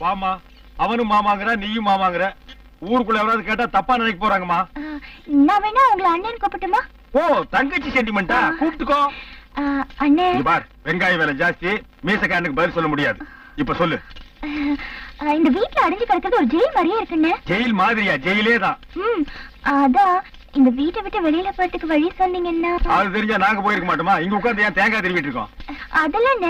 வாமா. அவனும் மாமாங்கற, நீயும் மாமாங்கற. ஊருக்குள்ள எவராவது கேட்டா தப்பா நினைக்க போறாங்கம்மா. நான் வேணா உங்களை அண்ணன் கூப்பிட்டுமா? ஓ, தங்கச்சி சென்டிமெண்டா? கூப்பிட்டுக்கோ. அண்ணே இங்க பார், வெங்காய விலை ஜாஸ்தி, மீசக்காரனுக்கு பதில் சொல்ல முடியாது. இப்ப சொல்லு. இந்த வீட்ல அடைஞ்சு கிடக்கிறது ஒரு ஜெயில் மாதிரியே இருக்குண்ணே. ஜெயில் மாதிரியா? ஜெயிலே தான். அதான் இந்த வீட்டை விட்டு வெளியில போறதுக்கு வழி சொன்னீங்கன்னா. அது தெரிஞ்சா நாங்க போயிருக்க மாட்டோமா? இங்க உட்கார்ந்து ஏன் தேங்காய் திருவிட்டு இருக்கோம்? அதெல்லாம்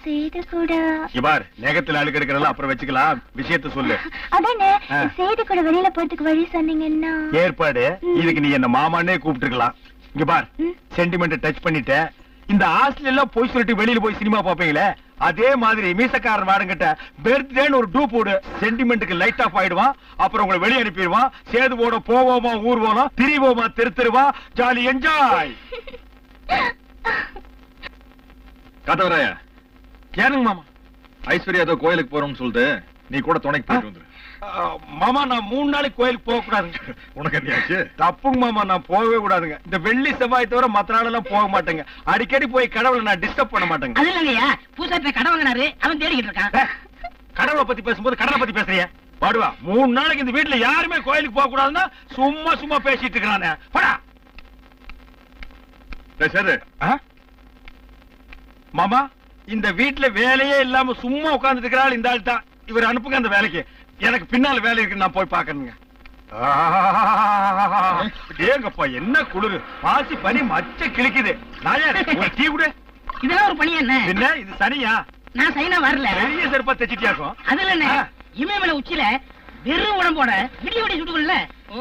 சேது கூட. இங்க பார், நெகத்துல அழுக்கு எடுக்கிறதெல்லாம் அப்புறம் வச்சுக்கலாம், விஷயத்த சொல்லு. அதானே சேது கூட வெளியில போறதுக்கு வழி சொன்னீங்கன்னா. ஏற்பாடு. இதுக்கு நீ என்ன மாமானே கூப்பிட்டுருக்கலாம். இங்க பார், சென்டிமெண்ட் டச் பண்ணிட்ட. இந்த ஹாஸ்டல்ல போய் சொல்லிட்டு வெளியில போய் சினிமா பாப்பீங்களே, அதே மாதிரி மீசக்காரன் வாடங்கிட்ட பர்த்டேன்னு ஒரு டூ போடு. சென்டிமெண்ட்டுக்கு லைட் ஆஃப் ஆயிடுவான். அப்புறம் உங்களை வெளியே அனுப்பிடுவான். சேதுவோட போவோமா ஊர்வோமா திரிவோமா தெருவா, ஜாலி என்ஜாய். கதவராயா, ஏனுங்க மாமா? ஐஸ்வர்யா ஏதோ கோயிலுக்கு போறோம்னு சொல்லிட்டு நீ கூட துணைக்கு போயிட்டு வந்துரு. மாமா, நான் 3 நாளைக்கு கோயிலுக்கு போக கூடாதுங்க. உனக்கு என்னையாச்சு? தப்புங்க மாமா, நான் போகவே கூடாதுங்க. இந்த வெள்ளி செவ்வாய் தவிர மத்த நாளெல்லாம் போக மாட்டேங்க. அடிக்கடி போய் கடவுளை நான் டிஸ்டர்ப் பண்ண மாட்டேங்க. அது இல்லையா, பூசாட்ட கடை வாங்கினாரு, அவன் தேடிக்கிட்டு இருக்கான். கடவுளை பத்தி பேசும்போது கடலை பத்தி பேசுறிய? பாடுவா, 3 நாளைக்கு இந்த வீட்டுல யாருமே கோயிலுக்கு போக கூடாதுன்னா சும்மா பேசிட்டு இருக்கிறானே. போடா. சரி மாமா, இந்த வீட்டுல வேலையே இல்லாம சும்மா உட்கார்ந்துட்டு இருக்கிறாள் இந்த ஆள் தான். இவர் அனுப்புங்க அந்த வேலைக்கு. எனக்கு பின்னால வேலை இருக்கு, நான் போய் பாக்கணுங்க. ஏங்கப்பா, என்ன குளிரு, பாசி பனி மச்ச கிழிக்குது. நாயா, ஒரு டீ கூட. இதெல்லாம் ஒரு பணியா என்ன? என்ன இது சனியா? நான் சைனா வரல. பெரிய செருப்பா தைச்சிட்டியாக்கும். அதுல என்ன, இமயமலை உச்சியில வெறும் உடம்போட விடிய சுடுகள்ல. ஓ,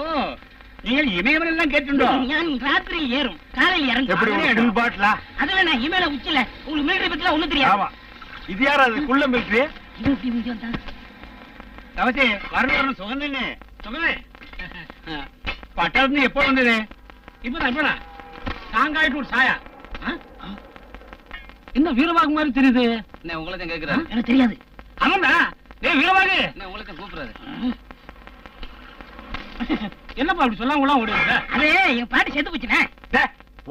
நீங்கள் இமயமலை எல்லாம் கேட்டுண்டோம். நான் ராத்திரி ஏறும், காலையில் எப்படி இறங்கும். ஃபுல் பாட்டிலா? அதுல என்ன, இமயமலை உச்சியில உங்களுக்கு மிலிட்டரி பத்தி ஒண்ணும் தெரியாது. ஆமா. இது யாரா? அது குள்ள மிலிட்டரி. இது எப்படி முந்தி வந்தா? தவசி, வரணும் சுகந்தண்ணே. சுகமே, பட்டாளத்து எப்போ வந்தது? இப்பதான் சாங்காயிட்டு ஒரு சாயா. இன்னும் வீரவாகு மாதிரி தெரியுது. உங்களை தான் கேக்குறாரு. எனக்கு தெரியாது. ஆமாண்டா, வீரவாகு உங்களை தான் கூப்பிடுறாரு. என்னப்பா அப்படி சொல்லாம ஓடுங்க? அதே என் பாட்டி செத்து போச்சுனே.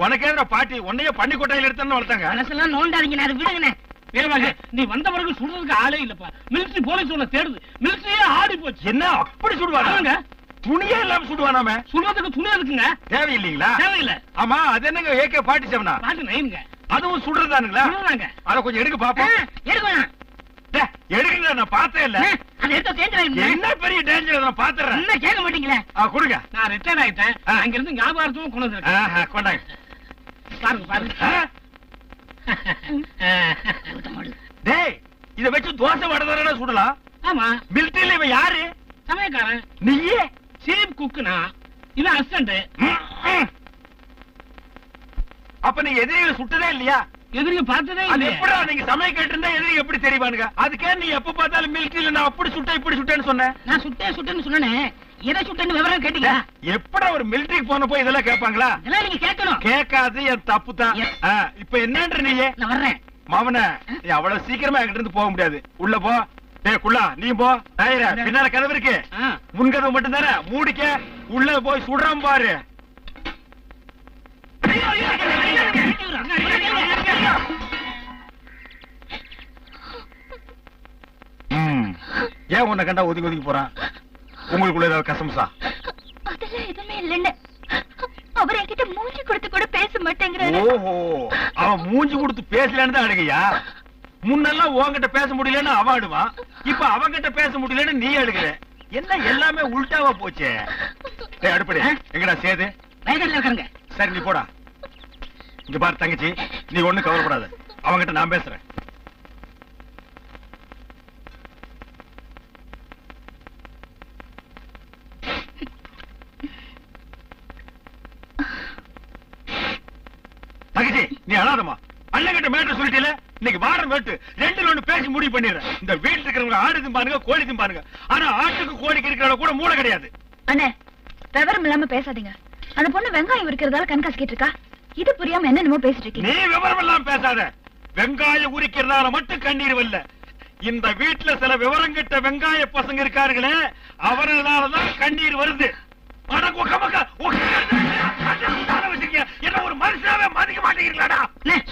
உனக்கு ஏதா பாட்டி உன்னைய பண்ணி கொட்டையில எடுத்தான்னு வளர்த்தாங்க. மனசெல்லாம் நோண்டாதீங்க, அதை விடுங்கண்ணே. வீரவாகு, நீ வந்த பிறகு சுடுறதுக்கு ஆளே இல்லப்பா. மிலிட்டரி போலீஸ் உன்னை தேடுது. மிலிட்டரியே ஆடி போச்சு. என்ன அப்படி சுடுவாங்க? துணியே இல்லாம சுடுவானாமே. சுடுறதுக்கு துணி எதுக்குங்க? தேவையில்லைங்களா? தேவையில்லை. ஆமா, அது என்னங்க AK-47? பாட்டு நைனுங்க. அதுவும் சுடுறதானுங்களா? சுடுறாங்க. அத கொஞ்சம் எடுக்க பாப்போம். எடுக்கணும். எடுங்க, நான் பார்த்தே இல்ல. அதை எடுத்த தேஞ்சு என்ன பெரிய டேஞ்சர், நான் பாத்துறேன். என்ன கேட்க மாட்டீங்களே. கொடுங்க. நான் ரிட்டையர் ஆயிட்டேன். அங்க இருந்து ஞாபகத்தும் கொண்டு வந்திருக்கேன். கொண்டாங்க. பாருங்க. டேய், இத வச்சு தோசை வடை சுடலாம். ஆமா, மிலிட்டரியில இவன் யாரு? சமயக்காரன். நீயே? சீப் குக்குனா இவன் அசிஸ்டன்ட். அப்ப நீங்க எதிரிகளை சுட்டதே இல்லையா? எதிரிங்க பார்த்ததே அது இல்லையே. எப்படா நீங்க சமயம் கேட்டிருந்தா எதிரி எப்படி தெரியுமானுங்க? அதுக்கே நீ எப்ப பார்த்தாலும் மிலிட்டரியில நான் அப்படி சுட்டேன் இப்படி சுட்டேன்னு சொன்னேன். நான் சுட்டேன்னு சொன்னேன். எதை சுட்டேன்னு விவரம் கேட்டீங்க? எப்படா ஒரு மிலிட்டரிக்கு போன போய் இதெல்லாம் கேட்பாங்களா? இதெல்லாம் நீங்க கேட்கணும். கேட்காது, என் தப்பு தான். இப்ப என்னன்ற நீயே? நான் வர்றேன். மவன, நீ அவ்வளவு சீக்கிரமா என்கிட்ட இருந்து போக முடியாது. உள்ள போ. டேய் குள்ளா, நீ போ. பின்னால கதவு இருக்கு, முன்கதவு மட்டும் தானே, மூடிக்க. உள்ள போய் சுடுறான் பாரு. ஏன் உன்னை கண்டா ஒதுங்கி ஒதுங்கி போறான்? உங்களுக்குள்ள ஏதாவது கசம்சா? அதெல்லாம் எதுவுமே இல்லைன்னு. அவர் என்கிட்ட மூஞ்சி கொடுத்து கூட பேச மாட்டேங்கிறாரு. ஓஹோ, அவன் மூஞ்சி கொடுத்து பேசலன்னு தான் அழுகையா? முன்னெல்லாம் உன்கிட்ட பேச முடியலன்னு அவன் ஆடுவான், இப்ப அவன்கிட்ட பேச முடியலன்னு நீ அழுகுற. என்ன எல்லாமே உள்டாவா போச்சே. அடுப்படி எங்கடா சேது? வயகல்ல இருக்காங்க. சரி, நீ போடா. இங்க பாரு தங்கச்சி, நீ ஒண்ணு கவலைப்படாத, அவன்கிட்ட நான் பேசுறேன். தங்கச்சி, நீ அழாதமா. அண்ணன் கிட்ட மேட்டர் சொல்லிட்டீல, இன்னைக்கு வாரம் வேட்டு 2ல 1 பேசி முடிவு பண்ணிடுறேன். இந்த வீட்டுல இருக்கிறவங்க ஆடு திம்பானுங்க, கோழி திம்பானுங்க. ஆனா ஆட்டுக்கு கோழிக்கு இருக்கிறவங்க கூட மூளை கிடையாது. அண்ணே, விவரம் இல்லாம பேசாதீங்க. அந்த பொண்ணு வெங்காயம் இருக்கிறதால கண்காசிக்கிட்டு இருக்கா. இது புரியாம என்னென்னமோ பேசிட்டு இருக்கீங்க. நீ விவரம் எல்லாம் பேசாத. வெங்காயம் உரிக்கிறதால மட்டும் கண்ணீர் வரல. இந்த வீட்டுல சில விவரம் கிட்ட வெங்காய பசங்க இருக்காருங்களே, அவர்களாலதான் கண்ணீர் வருது. என்ன ஒரு மனுஷனாவே மதிக்க மாட்டேங்கிறீங்களாடா?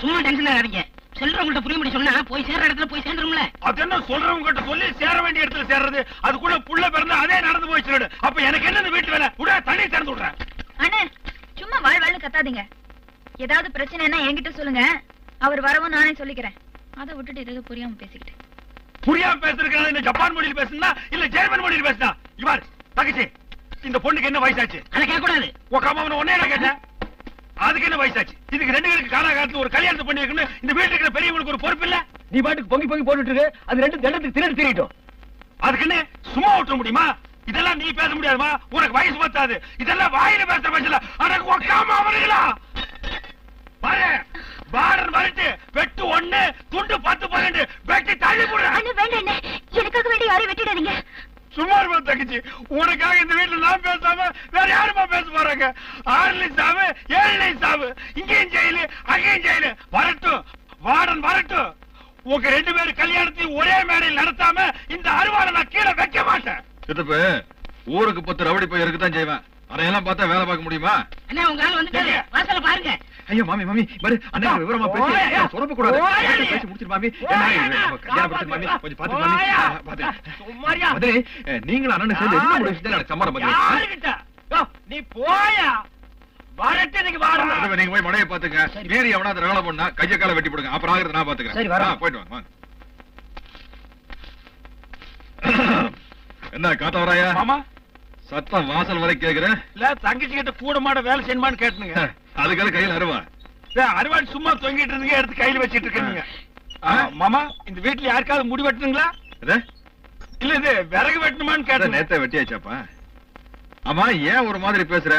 சும்மா டென்ஷன் ஆகாதீங்க. சொல்றவங்கள்ட்ட புரியும்படி சொன்னா போய் சேர்ற இடத்துல போய் சேர்ந்துரும்ல. அது என்ன சொல்றவங்க கிட்ட சொல்லி சேர வேண்டிய இடத்துல சேர்றது? அதுக்குள்ள புள்ள பிறந்து அதே நடந்து போய் சொல்லிடு. அப்ப எனக்கு என்ன வீட்டு வேலை? உடனே தண்ணி திறந்து விடுறேன். அண்ணே, சும்மா வாழ் வாழ்னு கத்தாதீங்க. ஏதாவது பிரச்சனைன்னா என்கிட்ட சொல்லுங்க, அவர் வரவும் நானே சொல்லிக்கிறேன். அதை விட்டுட்டு ஏதாவது புரியாம பேசிக்கிட்டு. புரியாம பேசுறதுக்கு என்ன ஜப்பான் மொழியில் பேசுனா இல்ல ஜெர்மன் மொழியில் பேசுனா? இவர் தங்கச்சி, இந்த பொண்ணுக்கு என்ன வயசாச்சு? அதை கேட்க கூடாது. உங்க அம்மா ஒன்னே நான் கேட்டேன், அதுக்கு என்ன வயசாச்சு? இதுக்கு ரெண்டு பேருக்கு காலகாலத்துல ஒரு கல்யாணத்தை பண்ணி வைக்கணும். இந்த வீட்டுல இருக்கிற பெரியவங்களுக்கு ஒரு பொறுப்பு இல்ல? நீ பாட்டுக்கு பொங்கி பொங்கி போட்டுட்டு இருக்கு, அது ரெண்டு தண்டத்துக்கு திருட்டு திரிட்டோம். அதுக்குன்னு சும்மா விட்டுற முடியுமா? இதெல்லாம் நீ பேச முடியாதுமா, உனக்கு வயசு பத்தாது. இதெல்லாம் வாயில பேசுற பட்சல அடக்கு உக்காம அவனுங்களா பாரு. பாரன் வரட்டு வெட்டு 1 துண்டு 10 12 வெட்டி தள்ளி போடுற. வேண்டாம், எனக்காக வேண்டி யாரையும் வெட்டிடாதீங்க. சும்மா இருப்பா தங்கச்சி, உனக்காக இந்த வீட்டுல நான் பேசாம வேற யாருமா பேச போறாங்க? 6 சாவு 7 சாவு, இங்கேயும் ஜெயிலு அங்கேயும் ஜெயிலு. வரட்டும், வார்டன் வரட்டும். உங்க 2 பேரும் கல்யாணத்தையும் ஒரே மேடையில் நடத்தாம இந்த அருவாளை நான் கீழே வைக்க மாட்டேன். சித்தப்பு, ஊருக்கு 10 ரவுடி போய் இருக்குதான் செய்வேன். அதையெல்லாம் பார்த்தா வேலை பார்க்க முடியுமா? அண்ணா உங்க ஆள் வந்துட்டாரு, வாசல்ல பாருங்க. ஐயோ மாமி மாமி பாரு, அண்ணா விவரமா பேசி சொரப்ப கூடாது. பேசி முடிச்சிரு மாமி. கல்யாணம் பத்தி மாமி கொஞ்சம் பாத்து மாமி. சும்மாரியா மதுரை, நீங்களும் அண்ணன் சேர்ந்து என்ன முடிவு செஞ்சா சம்மரம் பண்ணுவீங்க? யாருகிட்ட? நீ போயா வரட்டு. நீங்க வாடணும். நீங்க போய் மழையை பாத்துங்க. மீறி எவனாவது வேலை பண்ணா கைய கால வெட்டி போடுங்க. அப்புறம் ஆகிறது நான் பாத்துக்கிறேன். போயிட்டு வாங்க. என்ன காத்த வராயா மாமா? சத்தம் வாசல் வரை கேக்குறேன். இல்ல தங்கச்சி கிட்ட கூட மாட வேலை செய்யணுமான்னு கேட்டுனுங்க. அதுக்காக கையில அருவா அருவாள் சும்மா தொங்கிட்டு இருந்தீங்க, எடுத்து கையில வச்சிட்டு இருக்கீங்க. மாமா, இந்த வீட்டுல யாருக்காவது முடி வெட்டணுங்களா? இல்ல இது விறகு வெட்டணுமான்னு கேட்டேன். நேத்த வெட்டியாச்சாப்பா. ஆமா, ஏன் ஒரு மாதிரி பேசுற?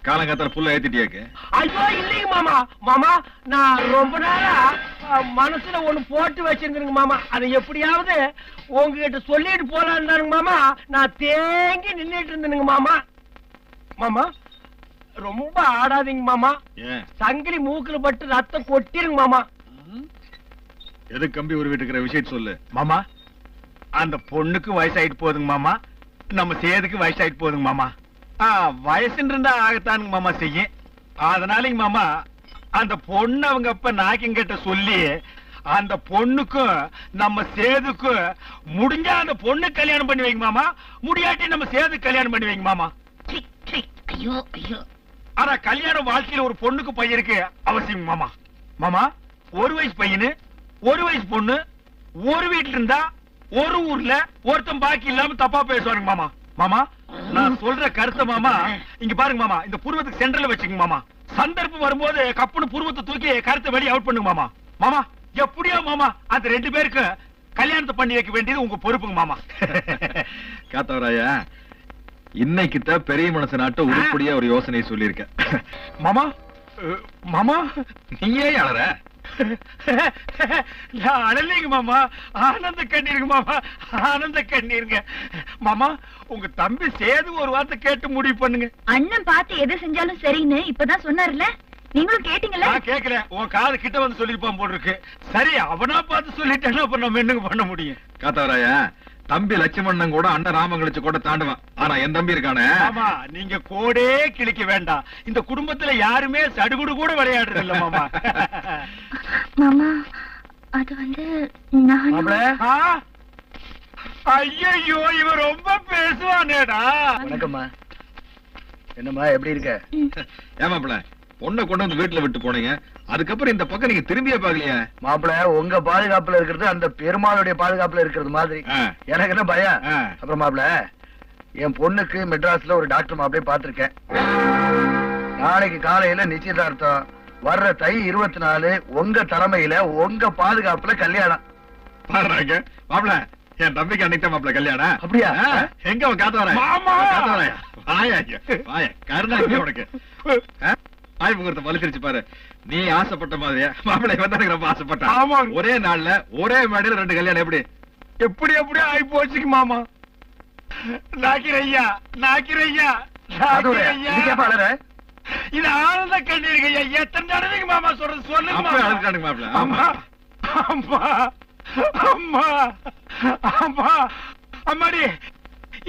காலங்காத்தால புல்ல ஏத்திட்டியாக்கு? ஐயோ இல்லைங்க மாமா. மாமா, நான் ரொம்ப நாளா மனசுல ஒண்ணு போட்டு வச்சிருந்தேங்க மாமா. அதை எப்படியாவது உங்ககிட்ட சொல்லிட்டு போலான்னு மாமா நான் தேங்கி நின்னுட்டு இருந்தேனுங்க மாமா. மாமா ரொம்ப ஆடாதீங்க மாமா. சங்கிலி மூக்குல பட்டு ரத்தம் கொட்டிருங்க மாமா. எது கம்பி ஒரு வீட்டுக்கிற விஷயம் சொல்லு மாமா. அந்த பொண்ணுக்கு வயசாயிட்டு போதுங்க மாமா, நம்ம சேதுக்கு வயசாயிட்டு போதுங்க மாமா. வயசுன்னு இருந்தா ஆகத்தானுங்க மாமா செய்யும். அதனாலங்க மாமா அந்த பொண்ணு அவங்க அப்ப நாக்கிங்கிட்ட சொல்லி அந்த பொண்ணுக்கும் நம்ம சேதுக்கும் முடிஞ்சா அந்த பொண்ணு கல்யாணம் பண்ணி வைங்க மாமா, முடியாட்டி நம்ம சேது கல்யாணம் பண்ணி வைங்க மாமா. ஐயோ ஐயோ. ஆனா கல்யாணம் வாழ்க்கையில ஒரு பொண்ணுக்கு பையனுக்கு அவசியம் மாமா. மாமா, 1 வயசு பையனு 1 வயசு பொண்ணு ஒரு வீட்டுல இருந்தா ஒரு ஊர்ல ஒருத்தன் பாக்கி இல்லாம தப்பா பேசுவாருங்க மாமா. மாமா, நான் சொல்ற கருத்தை மாமா இங்க பாருங்க மாமா, இந்த புருவத்துக்கு சென்டர்ல வச்சுங்க மாமா. சந்தர்ப்பம் வரும்போது கப்புன்னு புருவத்தை தூக்கி கருத்தை வெளியே அவுட் பண்ணுங்க மாமா. மாமா எப்படியோ மாமா அந்த 2 பேருக்கு கல்யாணத்தை பண்ணி வைக்க வேண்டியது உங்க பொறுப்புங்க மாமா. காத்தவராயா, இன்னைக்குத்தான் பெரிய மனசு நாட்ட உருப்படியா ஒரு யோசனை சொல்லியிருக்க. மாமா மாமா, நீயே அழற? அழலைங்க மாமா, ஆனந்த கண்ணீருங்க மாமா, ஆனந்த கண்ணீருங்க மாமா. உங்க தம்பி சேது ஒரு வார்த்தை கேட்டு முடிவு பண்ணுங்க. அண்ணன் பார்த்து எதை செஞ்சாலும் சரின்னு இப்பதான் சொன்னார்ல, நீங்களும் கேட்டீங்கல்ல? நான் கேட்கிறேன், உன் காது கிட்ட வந்து சொல்லிருப்பான் போல் இருக்கு. சரி, அவனா பார்த்து சொல்லிட்டேன்னா அப்ப நம்ம என்னங்க பண்ண முடியும்? காத்தவராயா, தம்பி லட்சுமணன் கூட அண்ணன் ராமங்களிச்சு கூட தாண்டுவான். ஆனா என் தம்பி இருக்கானே. ஆமா, நீங்க கோடே கிழிக்க வேண்டாம். இந்த குடும்பத்துல யாருமே சடுகுடு கூட விளையாடுறது இல்ல மாமா. மாமா, அது வந்து ஐயோ, இவன் ரொம்ப பேசுவானேடா. வணக்கம்மா. என்னம்மா, எப்படி இருக்க? ஏமாப்ல, பொண்ணை கொண்டு வந்து வீட்டுல விட்டு போனீங்க, அதுக்கப்புறம் இந்த பக்கம் நீங்க திரும்பியே பாக்கலையா? மாப்பிள, உங்க பாதுகாப்புல இருக்கிறது அந்த பெருமாளுடைய பாதுகாப்புல இருக்கிறது மாதிரி எனக்கு என்ன பயம்? அப்புறம் மாப்பிள, என் பொண்ணுக்கு மெட்ராஸ்ல ஒரு டாக்டர் மாப்பிளைய பாத்திருக்கேன். நாளைக்கு காலையில நிச்சயதார்த்தம். வர்ற தை 24 உங்க தலைமையில உங்க பாதுகாப்புல கல்யாணம். பாருங்க மாப்பிள, என் தம்பிக்கு அன்னைக்கு தான் மாப்பிள கல்யாணம். அப்படியா? எங்க அவன் காத்தவராயா? மாமா! காத்தவராயா, வாயா வாயா, கருணா உனக்கு ஆய் முகூர்த்தம் வலிச்சிருச்சு பாரு. நீ ஆசைப்பட்ட மாதிரியா மாப்பிள்ளை வந்து ரொம்ப ஆசைப்பட்டான். ஒரே நாள்ல ஒரே மேடையில 2 கல்யாணம். எப்படி எப்படி எப்படி ஆகி போச்சுக்கு மாமா. நாக்கிரையா, நாக்கிரையா, இது ஆனந்த கண்ணீருங்க ஐயா. எத்தனை தடவைங்க மாமா சொல்றது சொல்லுங்க மாப்பிள்ள. அம்மா அம்மா அம்மா அம்மா அம்மாடி,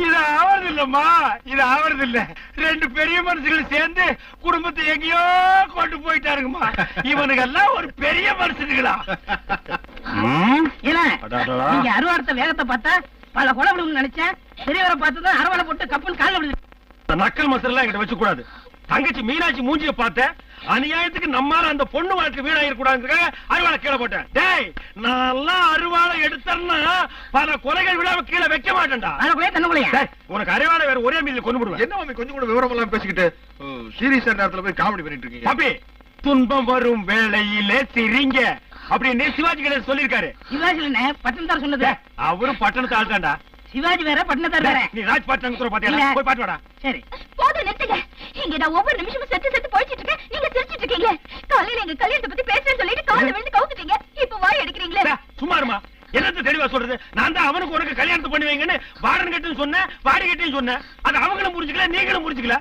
இது ஆவறது இல்லம்மா, இது ஆவறது இல்ல. 2 பெரிய மனுஷங்களும் சேர்ந்து குடும்பத்தை எங்கேயோ கொண்டு போயிட்டாருங்கம்மா. இவனுக்கு எல்லாம் ஒரு பெரிய மனுஷனுங்களா? நீங்க அருவாரத்தை வேகத்தை பார்த்தா பல கொலை விடுன்னு நினைச்சேன். பெரியவரை பார்த்தா அறுவடை போட்டு கப்பல் கால விடுது. நக்கல் மசரெல்லாம் என்கிட்ட வச்சு கூடாது. தங்கச்சி மீனாட்சி மூஞ்சிய பார்த்த அநியாயத்துக்கு நம்மால அந்த பொண்ணு வாழ்க்கை வீணாயிருக்கூடாதுக்காக அருவாளை கீழே போட்டேன். டேய் நான் அருவாளை எடுத்தேன்னா பல கொலைகள் விழாவை கீழே வைக்க மாட்டேன்டா. உனக்கு அருவாளை வேற ஒரே மீதில் கொண்டு விடுவேன். என்ன மாமி கொஞ்சம் கூட விவரம் எல்லாம் பேசிக்கிட்டு சீரியஸா நேரத்துல போய் காமெடி பண்ணிட்டு இருக்கீங்க? பாப்பி, துன்பம் வரும் வேளையிலே சிரிங்க அப்படின்னு சிவாஜி கணேசன் சொல்லிருக்காரு. சிவாஜி பட்டணத்தார் சொன்னது. அவரும் பட்டணத்தை ஆள்தாண்டா. சிவாஜி வேற பட்டணத்தார் வேற. நீ ராஜ் பட்டணம் பாத்தியா? போய் பாட்டு வாடா. சரி போதும் நிறுத்துங்க. இங்க நான் ஒவ்வொரு நிமிஷமும் செத்து போயிட்டு இருக்கேன், நீங்க சிரிச்சிட்டு இருக்கீங்க. காலையில எங்க கல்யாணத்தை பத்தி பேசுறேன்னு சொல்லிட்டு காலையில விழுந்து கவுத்துட்டீங்க, இப்ப வாய் அடிக்கிறீங்களே. சும்மா இருமா. என்னத்த தெளிவா சொல்றது? நான் தான் அவனுக்கு உனக்கு கல்யாணத்தை பண்ணுவீங்கன்னு வாடன் கட்டுன்னு சொன்னேன், வாடி கட்டின்னு சொன்னேன். அது அவங்களும் புரிஞ்சுக்கல, நீங்களும் புரிஞ்சுக்கல.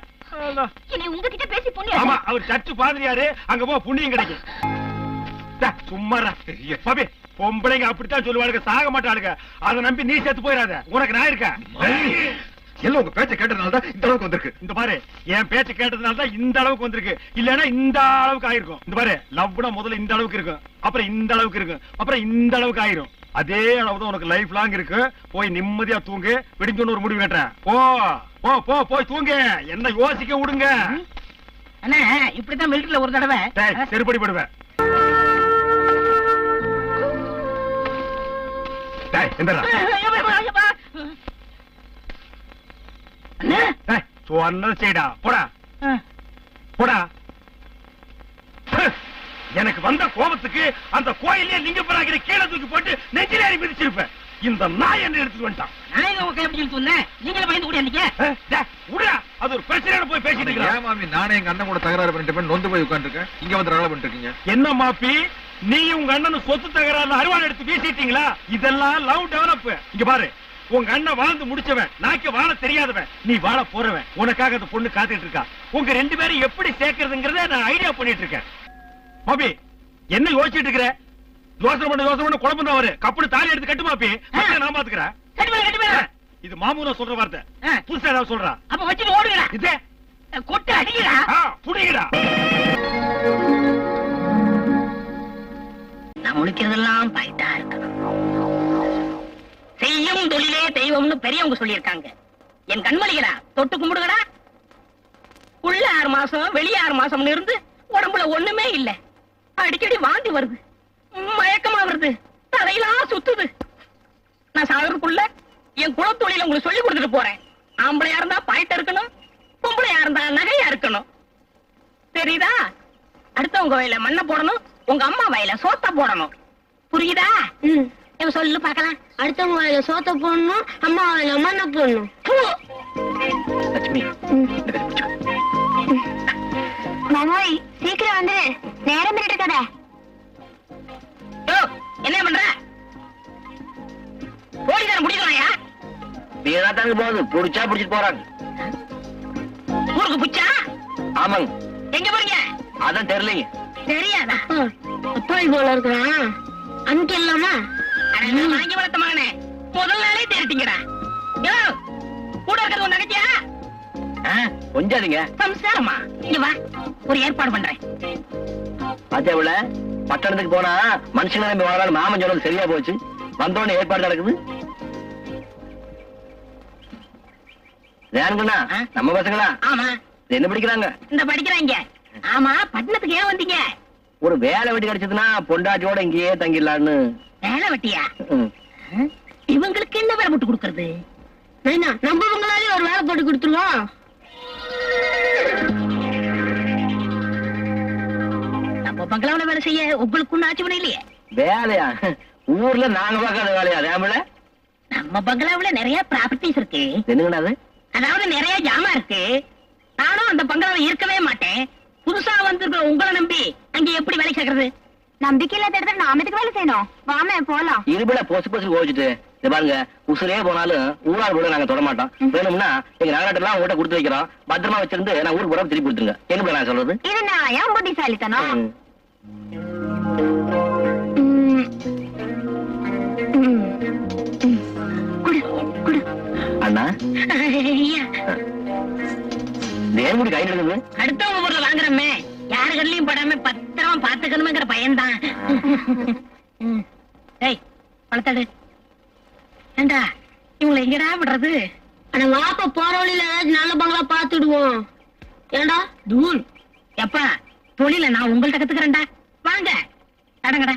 இனி உங்ககிட்ட பேசி புண்ணியம். ஆமா, அவர் சர்ச்சு பாதிரியாரு, அங்க போ புண்ணியம் கிடைக்கும். சும்மாரா பாபி, பொம்பளைங்க அப்படித்தான் சொல்லுவாளுங்க, சாக மாட்டாளுங்க. அதை நம்பி நீ செத்து போயிடாத, உனக்கு நான் இருக்கேன். எல்லாம் உங்க பேச்ச கேட்டதுனால தான் இந்த அளவுக்கு வந்திருக்கு. இந்த பாரு, என் பேச்சு கேட்டதுனால தான் இந்த அளவுக்கு வந்திருக்கு. இல்லன்னா இந்த அளவுக்கு ஆயிருக்கும். இந்த பாரு, லவ்னா முதல்ல இந்த அளவுக்கு இருக்கும், அப்புறம் இந்த அளவுக்கு இருக்கும், அப்புறம் இந்த அளவுக்கு ஆயிரும். அதே அளவுதான் உனக்கு லைஃப் லாங் இருக்கு. போய் நிம்மதியா தூங்கு. விடிஞ்சோன்னு ஒரு முடிவு கேட்டேன். போ போ போ போய் தூங்கு, என்ன யோசிக்க விடுங்க. அண்ணா இப்படித்தான் மிலிட்டரியில ஒரு தடவை செருப்படி படுவேன். சொன்னது செய்டா, போடா போடா. எனக்கு வந்த கோபத்துக்கு அந்த கோயிலே லிங்க பராகிற கீழே தூக்கி போட்டு நெஞ்சிலேறி மிதிச்சிருப்பேன். இந்த நாய் என்ன எடுத்துட்டு வந்துட்டான். நீங்களே பயந்து கூடிய அது ஒரு பிரச்சனை போய் பேசிட்டு இருக்கேன். மாமி, நானே எங்க அண்ணன் கூட தகராறு பண்ணிட்டு நொந்து போய் உட்காந்துருக்கேன். இங்க வந்து ரகலை பண்ணிட்டு இருக்கீங்க. என்ன மாப்பி, நீ உங்க அண்ணன் சொத்து தகராறு அருவாள் எடுத்து வீசிட்டீங்களா? இதெல்லாம் லவ் டெவலப். இங்க பாரு, உங்க அண்ணன் வாழ்ந்து முடிச்சவன், நாக்கு வாழ தெரியாதவன், நீ வாழ போறவன். உனக்காக அந்த பொண்ணு காத்துட்டு இருக்கா. உங்க ரெண்டு பேரும் எப்படி சேர்க்கறதுங்கிறத நான் ஐடியா பண்ணிட்டு இருக்கேன். மாப்பி, என்ன யோசிச்சுட்டு இருக்கிற? யோசனை பண்ண குழம்பு தான் வரு. கப்புனு தாலி எடுத்து கட்டு மாப்பி, நான் பாத்துக்கிறேன். இது மாமூனா சொல்ற வார்த்தை. புதுசா ஏதாவது சொல்றா? அப்ப வச்சுட்டு ஓடுகிறா. இதே கொட்டு அடிக்கிறா, புடிக்கிறா. நான் முழிக்கிறதெல்லாம் பயட்டா இருக்கணும். செய்யும் தொழிலே தெய்வம்னு பெரியவங்க சொல்லியிருக்காங்க. என் கண்மணிகளா, தொட்டு கும்பிடுங்கடா. உள்ள 6 மாசம் வெளியே 6 மாசம்னு இருந்து உடம்புல ஒண்ணுமே இல்ல. அடிக்கடி வாந்தி வருது, மயக்கமா வருது, தலையெல்லாம் சுத்துது. நான் சாகறதுக்குள்ள என் குலத்தொழில உங்களுக்கு சொல்லி கொடுத்துட்டு போறேன். ஆம்பளையா இருந்தா பாயிட்ட இருக்கணும், பொம்பளையா இருந்தா நகையா இருக்கணும். தெரியுதா? அடுத்தவங்க வயல மண்ணை போடணும், உங்க அம்மா வயல சோத்த போடணும். புரியுதா? சொல்லு பாக்கலாம். அடுத்தவங்க வாயில சோத்த போடணும், அம்மா வாயில மண்ணை போடணும். மாமாய் சீக்கிரம் வந்து நேரம் இருக்காத. என்ன பண்ற? போலீசார முடிக்கலாயா? வீராத்தானுக்கு போகுது, புடிச்சா புடிச்சிட்டு போறாங்க. ஊருக்கு புச்சா? ஆமாங்க. எங்க போறீங்க? அதான் தெரியலீங்க. தெரியாதா? அப்பாய் போல இருக்கிறான், அங்க இல்லாமா? வாங்கி வளர்த்த மகனே, முதல் நாளே தேடிட்டீங்கடா. கூட இருக்கிறது உன் நினைக்கியா? கொஞ்சாதீங்க. சம்சாரமா? இங்க வா, ஒரு ஏற்பாடு பண்றேன். அதே போல பட்டணத்துக்கு போனா மனுஷங்க நம்பி வாழாலும் மாமன் சொன்னது சரியா போச்சு. வந்தோடனே ஏற்பாடு நடக்குது. ஏனுங்கண்ணா, நம்ம பசங்களா? ஆமா. என்ன படிக்கிறாங்க? இந்த படிக்கிறாங்க. ஆமா, பட்டணத்துக்கு ஏன் வந்தீங்க? ஒரு வேலை வெட்டி கிடைச்சதுன்னா பொண்டாட்டியோட இங்கேயே தங்கிடலான்னு. வேலை வெட்டியா? இவங்களுக்கு என்ன வேலை போட்டு கொடுக்கறது? நம்ம பங்களாலே ஒரு வேலை போட்டு கொடுத்துருவோம். நம்ம பங்களாவில வேலை செய்ய உங்களுக்கு ஒண்ணு ஆட்சி பண்ண இல்லையே. வேலையா? ஊர்ல நாங்க பார்க்காத வேலையா? அதேமல நம்ம பங்களாவில நிறைய ப்ராப்பர்ட்டிஸ் இருக்கு. என்னங்கண்ணா அது? அதாவது நிறைய ஜாமான் இருக்கு. நானும் அந்த பங்களாவில இருக்கவே மாட்டேன். புதுசா வந்திருக்கிற உங்களை நம்பி அங்க எப்படி வேலை சேர்க்கறது? நம்பிக்கை இல்லாத இடத்துல நாம எதுக்கு வேலை செய்யணும்? வாமே போலாம். இருபல பொசு பொசு ஓடிச்சுட்டு இத பாருங்க, உசுரே போனாலும் ஊரால் கூட நாங்க தொட மாட்டோம். வேணும்னா எங்க நகராட்டெல்லாம் உங்கள்கிட்ட கொடுத்து வைக்கிறோம். பத்திரமா வச்சிருந்து நான் ஊருக்கு போற திருப்பி கொடுத்துருங்க. என்ன நான் சொல்றது? இது நான் ஏன் புத்திசாலித்தனம்? அண்ணா, நேர்முடி கை நடக்குது. அடுத்தவங்க ஊர்ல வாங்குறமே, யாரு கண்ணிலையும் படாம பத்திரமா பாத்துக்கணுமேங்கிற பயன்தான். பழத்தாடு ஏண்டா, இவங்களை எங்கடா விடுறது? ஆனா வாப்ப போற வழியில நல்ல பங்களா பாத்துடுவோம். ஏண்டா தூள் எப்பா தொழில நான் உங்கள்ட்ட கத்துக்கிறேன்டா வாங்க அடங்கடா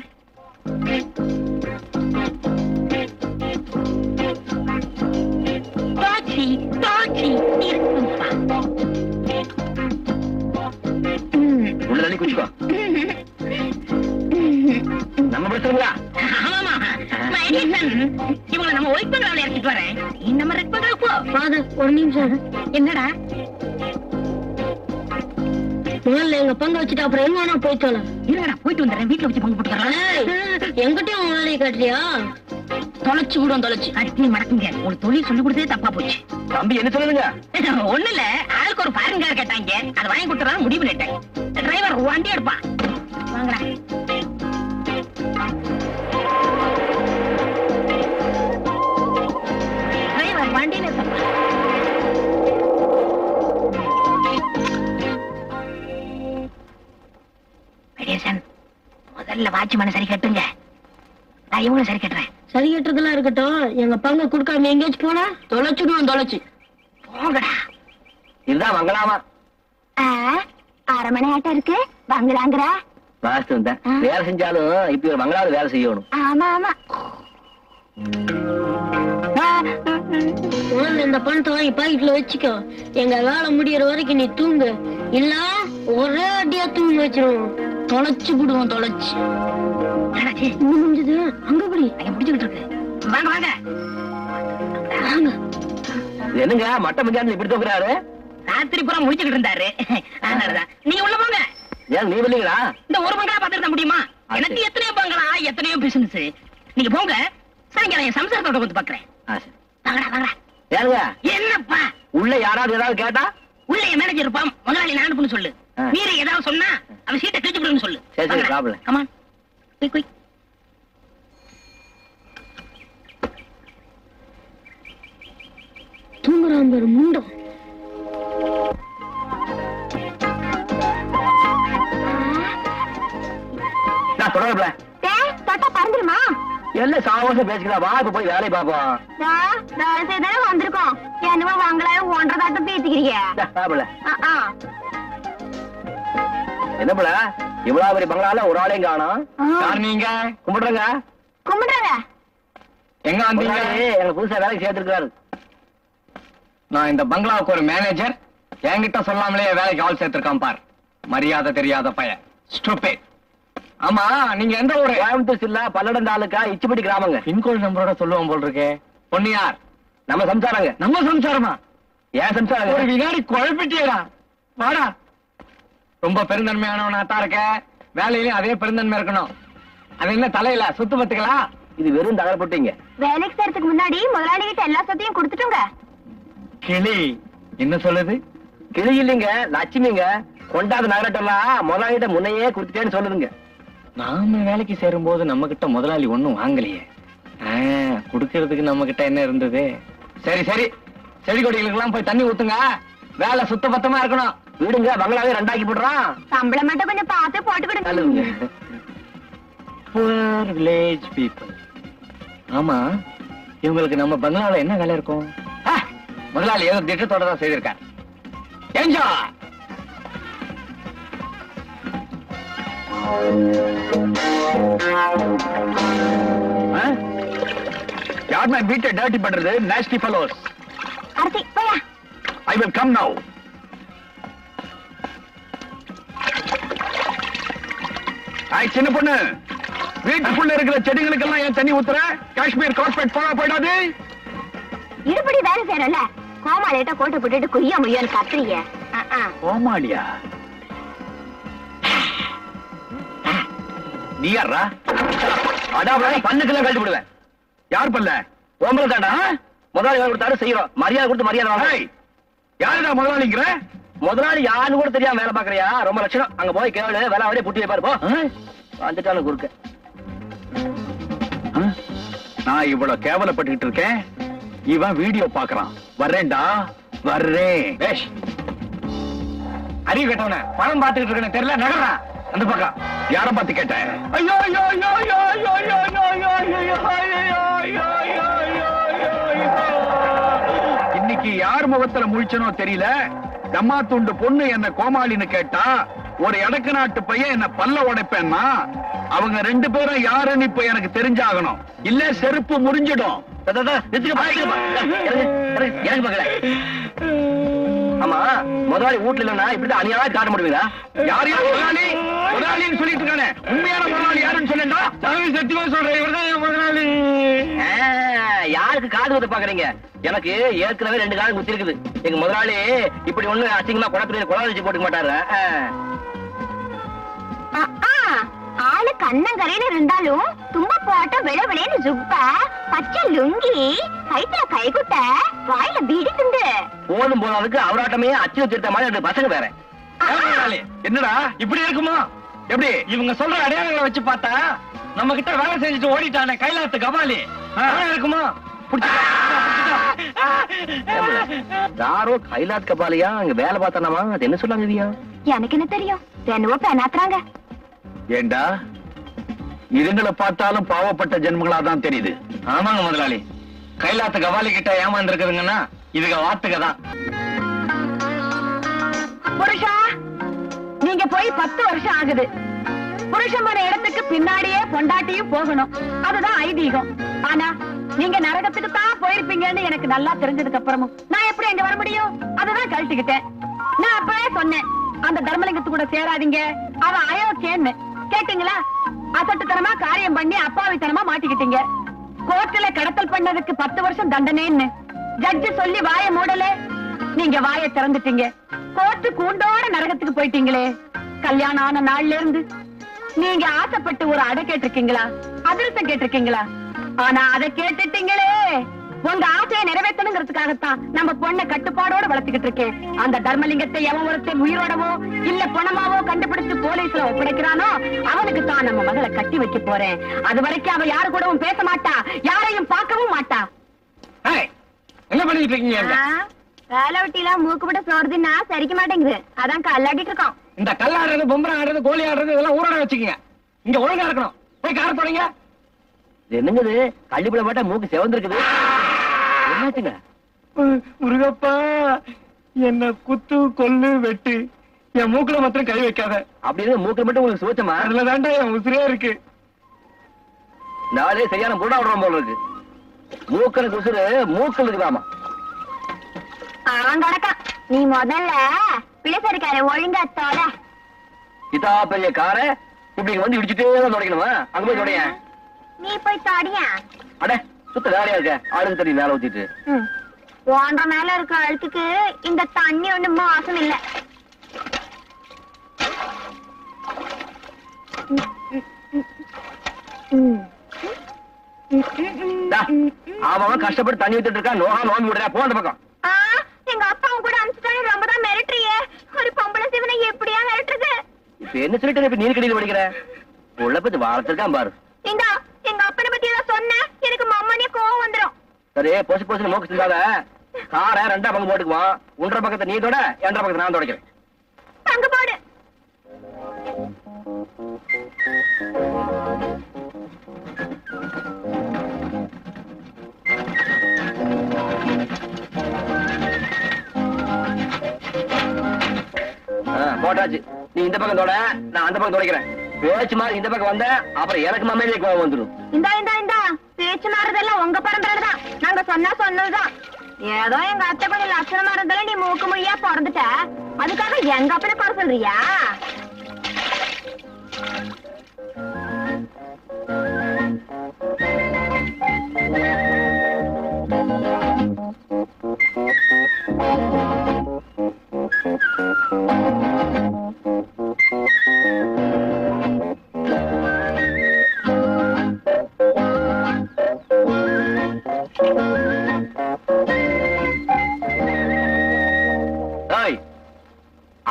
தோச்சி தோச்சி இருக்குப்பா உள்ள தள்ளி குச்சிக்கோ. நம்ம பிரச்சனைங்களா? ஆமாமா இவங்களை நம்ம ஒயிட் பங்களாவில இறக்கிட்டு வரேன். நம்ம ரெட் பங்களா போ. ஒரு நிமிஷம். என்னடா முதல்ல எங்க பங்கு வச்சுட்டு அப்புறம் எங்க வேணா போயிட்டு இருங்கடா. போயிட்டு வந்துடுறேன். வீட்டுல வச்சு பங்கு போட்டுக்கலாம். எங்கிட்டயும் உங்க வேலையை காட்டலையா? தொலைச்சு விடும் தொலைச்சு அட்டி மடக்குங்க. ஒரு தொழில் சொல்லி கொடுத்ததே தப்பா போச்சு. தம்பி என்ன சொல்லுங்க? ஒண்ணு இல்ல, ஆளுக்கு ஒரு பாருங்க கேட்டாங்க. அதை வாங்கி கொடுத்துறா முடிவு பண்ணிட்டேன். டிரைவர் வண்டி எடுப்பான். வாங்கடா. டிரைவர் வண்டியில இருப்பா. முதல்ல வாட்ச்மேன் சரி கட்டுங்க. நான் இவங்களும் சரி கட்டுறேன். சரி கட்டுறதெல்லாம் இருக்கட்டும். எங்க பங்கு கொடுக்காம எங்கேயாச்சும் போனா தொலைச்சுடுவோம். தொலைச்சு போங்கடா. இதுதான் மங்களாமா. அரமனை ஆட்டம் இருக்கு பங்களாங்கிற வாஸ்து வந்தேன். வேலை செஞ்சாலும் இப்ப ஒரு மங்களாவது வேலை செய்யணும். ஆமா ஆமா. இந்த பணத்தை வாங்கி பாக்கெட்ல வச்சுக்கோ. எங்க வேலை முடியற வரைக்கும் நீ தூங்கு. இல்ல ஒரே அடியா தூங்கி வச்சிருவோம். தொலைச்சு விடுவோம். தொலைச்சு முடிஞ்சது. அங்க படி பிடிச்சுக்கிட்டு இருக்கு. வாங்க வாங்க வாங்க. என்னங்க மட்ட மஞ்சாந்து இப்படி தூக்குறாரு? ராத்திரி பூரா முடிச்சுக்கிட்டு இருந்தாரு. அதனாலதான் நீங்க உள்ள போங்க. ஏன் நீ இல்லீங்களா? இந்த ஒரு பங்களா பாத்துருந்த முடியுமா? எனக்கு எத்தனையோ பங்களா எத்தனையோ பிசினஸ். நீங்க போங்க. சாயங்காலம் என் சம்சாரத்தோட வந்து பாக்குறேன். வாங்கடா வாங்கடா. ஏங்க என்னப்பா உள்ள யாராவது ஏதாவது கேட்டா? உள்ள என் மேனேஜர் இருப்பான். முதலாளி நான் அனுப்புன்னு சொல்லு. மீறி ஏதாவது சொன்னா அவன் சீட்டை கிழிச்சு விடுன்னு சொல்லு. சரி சரி ப்ராப்ளம். Come on quick quick. தூங்குறான் பாரு முண்டம். நான் தொடரல. தொட்டா பறந்துருமா? என்ன சாவசம் பேசிக்கலாம். வா இப்ப போய் வேலையை பாப்போம். வேலை செய்தானே வந்திருக்கோம். என்னவோ வாங்கலாம் ஒன்றரை தாட்டம் பேசிக்கிறீங்க. என்ன போல இவ்வளவு பெரிய பங்களால ஒரு ஆளையும் காணோம். யார் நீங்க? கும்பிடுறங்க. கும்பிடுறாங்க. எங்க வந்தீங்க? எங்க புதுசா வேலைக்கு சேர்த்திருக்காரு. நான் இந்த பங்களாவுக்கு ஒரு மேனேஜர். என்கிட்ட சொல்லாமலே வேலைக்கு ஆள் சேர்த்திருக்கான் பார். மரியாதை தெரியாத பையன். ஸ்டூபிட். ஆமா நீங்க எந்த ஊரு? கோயம்புத்தூர் ஜில்லா பல்லடம் தாலுக்கா இச்சிப்பட்டி கிராமங்க. பின்கோடு நம்பரோட சொல்லுவோம் போல் இருக்கே. பொண்ணு யார்? நம்ம சம்சாரங்க. நம்ம சம்சாரமா? ஏன் சம்சாரங்க? ஒரு வினாடி குழப்பிட்டியடா. வாடா. ரொம்ப பெருந்தன்மையானவனாத்தான் இருக்க. வேலையிலயும் அதே பெருந்தன்மை இருக்கணும். அது என்ன தலையில சுத்து பத்துங்களா? இது வெறும் தகரப்பட்டீங்க. வேலைக்கு சேர்த்துக்கு முன்னாடி முதலாளி கிட்ட எல்லா சொத்தையும் கொடுத்துட்டுங்க. கிளி என்ன சொல்லுது? கிளி இல்லைங்க, லட்சுமிங்க. கொண்டாத நகரட்டெல்லாம் முதலாளிகிட்ட முன்னையே கொடுத்துட்டேன்னு சொல்லுதுங்க. நாம வேலைக்கு சேரும் போது நம்ம கிட்ட முதலாளி ஒண்ணும் வாங்கலையே. குடுக்கறதுக்கு நம்ம கிட்ட என்ன இருந்தது? சரி சரி, செடி கொடிகளுக்கு எல்லாம் போய் தண்ணி ஊத்துங்க. வேலை சுத்த பத்தமா இருக்கணும். வீடுங்க பங்களாவே ரெண்டாக்கி போடுறான். சம்பளம் மட்டும் கொஞ்சம் பார்த்து போட்டு நல்லதுங்க. விடுங்க. Poor village people. ஆமா இவங்களுக்கு நம்ம பங்களாவில என்ன வேலை இருக்கும்? முதலாளி ஏதோ திட்டத்தோட தான் செய்திருக்கார். என்ஜாய். யார் நான் வீட்டை டர்ட்டி பண்றது? nasty fellows. அர்த்தி போயா. I will come now. சின்ன பொண்ணு, வீட்டுக்குள்ள இருக்கிற செடிகளுக்கெல்லாம் ஏன் தண்ணி ஊத்துற? காஷ்மீர் கார்பெட் போனா போயிடாது. இருபடி வேலை செய்யறல கோமாளிட்ட கோட்டை போட்டுட்டு குய்யா முய்யான்னு கத்துறீங்க. கோமாளியா? நீ யாரா? அடாவடா பல்லுக்கெல்லாம் கழட்டி விடுவேன். யார் பல்ல? ஓம்பல தாண்டா. முதலாளி வேலை கொடுத்தாரு செய்யறோம். மரியாதை கொடுத்து மரியாதை வாங்க. யாருடா முதலாளிங்கிற? முதலாளி யாருன்னு கூட தெரியாம வேலை பாக்குறியா? ரொம்ப லட்சணம். அங்க போய் கேளு. வேலை அவரே புட்டி வைப்பாரு. போ வந்துட்டாலும் குறுக்க. நான் இவ்வளவு கேவலப்பட்டுக்கிட்டு இருக்கேன். இவன் வீடியோ பாக்குறான். வர்றேன்டா வர்றேன். அறிவு கேட்டவன பணம் பார்த்துக்கிட்டு இருக்கேன்னு தெரியல. நகரா அந்த பக்கம். யார பார்த்து கேட்டேன்? ஐயோ ஐயோ ஐயோ ஐயோ ஐயோ ஐயோ ஐயோ ஐயோ ஐயோ ஐயோ. இன்னைக்கு யார் முகத்துல முழிச்சனோ தெரியல. தம்மா துண்டு பொண்ணு என்ன கோமாளின்னு கேட்டா ஒரு எடக்கு நாட்டு பையன் என்ன பல்ல உடைப்பேன்னா அவங்க 2 பேரும் யாருன்னு இப்ப எனக்கு தெரிஞ்சாகணும், இல்ல செருப்பு முறிஞ்சிடும். எனக்கு மகள ஆமா முதலாளி வீட்டுல இல்லன்னா இப்படிதான் அநியாயமா காட்ட முடியுங்களா? யார் யார் முதலாளி முதலாளின்னு சொல்லிட்டு இருக்கானே, உண்மையான முதலாளி யாருன்னு சொல்லேன்டா. சத்தியமா சொல்றேன், இவர்தான் என் முதலாளி. யாருக்கு காது வந்து பாக்குறீங்க? எனக்கு ஏற்கனவே 2 காது குத்தி இருக்குது. எங்க முதலாளி இப்படி ஒண்ணு அசிங்கமா குழப்பத்தில் குழா வச்சு போட்டுக்க மாட்டாரு. ஆளு கண்ணங்கரையில இருந்தாலும் தும்ப போட்ட விளவிளேன்னு ஜுப்ப பச்சை லுங்கி கைத்துல கைகுட்ட வாயில பீடி துண்டு போதும் போனதுக்கு அவராட்டமே அச்சு திருத்த மாதிரி 2 பசங்க வேற. என்னடா இப்படி இருக்குமா? எப்படி இவங்க சொல்ற அடையாளங்களை வச்சு பார்த்தா நம்ம கிட்ட வேலை செஞ்சுட்டு ஓடிட்டானே கைலாத்து கபாலி இருக்குமா? யாரோ கைலாத் கபாலியா அங்க வேலை பார்த்தானாமா? அது என்ன சொல்லாங்க? எனக்கு என்ன தெரியும், என்னவோ பேனாத்துறாங்க. ஏண்டா இதுங்களை பார்த்தாலும் பாவப்பட்ட ஜென்மங்களா தான் தெரியுது. ஆமாங்க முதலாளி, கைலாத்து கபாலி கிட்ட ஏமாந்து இருக்குதுங்கன்னா இதுக்கு வாத்துக்க தான். புருஷா, நீங்க போய் 10 வருஷம் ஆகுது. புருஷமான இடத்துக்கு பின்னாடியே பொண்டாட்டியும் போகணும், அதுதான் ஐதீகம். ஆனா நீங்க நரகத்துக்கு தான் போயிருப்பீங்கன்னு எனக்கு நல்லா தெரிஞ்சதுக்கு அப்புறமும் நான் எப்படி அங்க வர முடியும்? அதுதான் கழட்டிக்கிட்டேன். நான் அப்பவே சொன்னேன், அந்த தர்மலிங்கத்து கூட சேராதீங்க, அவன் அயோக்கியன்னு. கேட்டீங்களா? அசட்டுத்தனமா காரியம் பண்ணி அப்பாவித்தனமா மாட்டிக்கிட்டீங்க. கோர்ட்டுல கடத்தல் பண்ணதுக்கு 10 வருஷம் தண்டனைன்னு ஜட்ஜு சொல்லி வாயை மூடல, நீங்க வாயை திறந்துட்டீங்க. கோர்ட்டு கூண்டோட நரகத்துக்கு போயிட்டீங்களே. கல்யாணம் ஆன நாள்ல இருந்து நீங்க ஆசைப்பட்டு ஒரு அடை கேட்டிருக்கீங்களா? அதிர்ஷ்டம் கேட்டிருக்கீங்களா? ஆனா அதை கேட்டுட்டீங்களே. உங்க ஆசையை நிறைவேற்றணுங்கிறதுக்காகத்தான் நம்ம பொண்ணை கட்டுப்பாடோட வளர்த்துக்கிட்டு இருக்கேன். அந்த தர்மலிங்கத்தை எவன் ஒருத்தன் உயிரோடவோ இல்ல பணமாவோ கண்டுபிடிச்சு போலீஸ்ல ஒப்படைக்கிறானோ அவனுக்கு தான் நம்ம மகளை கட்டி வைக்க போறேன். அது வரைக்கும் அவ யாரு கூடவும் பேச மாட்டா, யாரையும் பார்க்கவும் மாட்டா. என்ன பண்ணிட்டு இருக்கீங்க? வேலை வெட்டிலாம் மூக்குப்பட்ட சோறுதுன்னா சரிக்க மாட்டேங்குது, அதான் கல்லாடிட்டு இருக்கோம். இந்த கல்லாடுறது, பொம்பரை ஆடுறது, கோழி ஆடுறது இதெல்லாம் ஊரோட வச்சுக்கீங்க. இங்க ஒழுங்கா இருக்கணும். போய் கார போறீங்க. என்னங்குது? கள்ளிப்புல மாட்டா மூக்கு செவந்திருக்குது. என்னாச்சுங்க? முருகப்பா, என்ன குத்து கொல்லு வெட்டு, என் மூக்குல மாத்திரம் கை வைக்காத. அப்படின்னு மூக்குல மட்டும் உங்களுக்கு சோச்சமா? அதுல தாண்டா என் உசிரே இருக்கு. நாளே சரியான புடா விடுறோம் போல இருக்கு. மூக்கனுக்கு உசுறு மூக்கல் இருக்குதாமா. அவன் கிடக்கா, நீ முதல்ல பிள்ளைசரிக்கார ஒழுங்கா தோட. இதா பெரிய கார இப்படி வந்து இடிச்சுட்டே தான் தொடக்கணுமா? அங்க போய் தொடைய. நீ போய் தாடியா? அட சுத்த வேலையா இருக்க, ஆளுக்கு தண்ணி மேல ஊத்திட்டு. ஓன்ற மேல இருக்க அழுத்துக்கு இந்த தண்ணி ஒண்ணு மாசம் இல்ல. அவன் கஷ்டப்பட்டு தண்ணி ஊத்திட்டு இருக்கா, நோகா நோம்பி விடுறா. போ அந்த பக்கம். எங்க அப்பாவும் கூட அனுப்பிச்சுட்டாலும் ரொம்ப தான் மிரட்டுறியே. ஒரு பொம்பளை சிவனை எப்படியா மிரட்டுறது? இப்ப என்ன சொல்லிட்டு இப்ப நீர் கடியில் படிக்கிற உள்ள பத்தி வாழத்திருக்கான் பாரு. இந்தா எங்க அப்பனை பத்தி ஏதாவது சொன்ன எனக்கு மம்மனே கோவம் வந்துடும். சரி, பொசு பொசுன்னு மூக்கு செஞ்சாத. காரை 2 பங்கு போட்டுக்குவான். 1.5 பக்கத்தை நீ தொட, 2.5 பக்கத்தை நான் தொடக்கிறேன். பங்கு போடு. போட்டாச்சு. நீ இந்த பக்கம் தொட, நான் அந்த பக்கம் தொடக்கிறேன். பேச்சு மாதிரி இந்த பக்கம் வந்த அப்புறம் எனக்கு மம்மையிலே கோவம் வந்துடும். இந்தா இந்தா இந்தா பேச்சு மாறுதெல்லாம் உங்க பரம்பரைதான். நாங்க சொன்னதுதான். ஏதோ எங்க அத்தை கொஞ்சம் லட்சணமா இருந்தாலும் நீ மூக்கு மொழியா பிறந்துட்ட, அதுக்காக எங்க அப்பனை குறை சொல்றியா?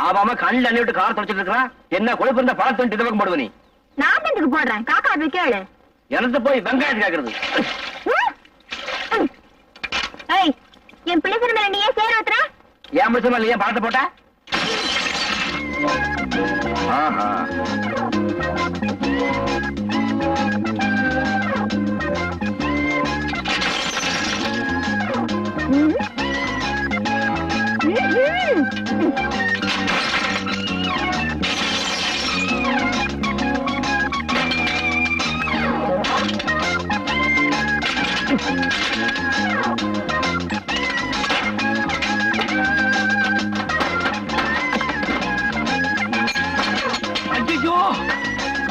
ஆமாமா, கண்ணில் அண்ணி விட்டு கார் தொடச்சிட்டு இருக்கிறான். என்ன கொழுப்பு இருந்தா பார்த்து இந்த பக்கம் போடுவ நீ. நான் எதுக்கு போடுறேன்? காக்கா போய் கேளு. எனக்கு போய் வெங்காயம் கேக்குறது. என் பிள்ளை மேல நீ ஏன் சேர ஊத்துற? என் முடிச்ச மேல ஏன் பழத்தை போட்ட? ஆஹா,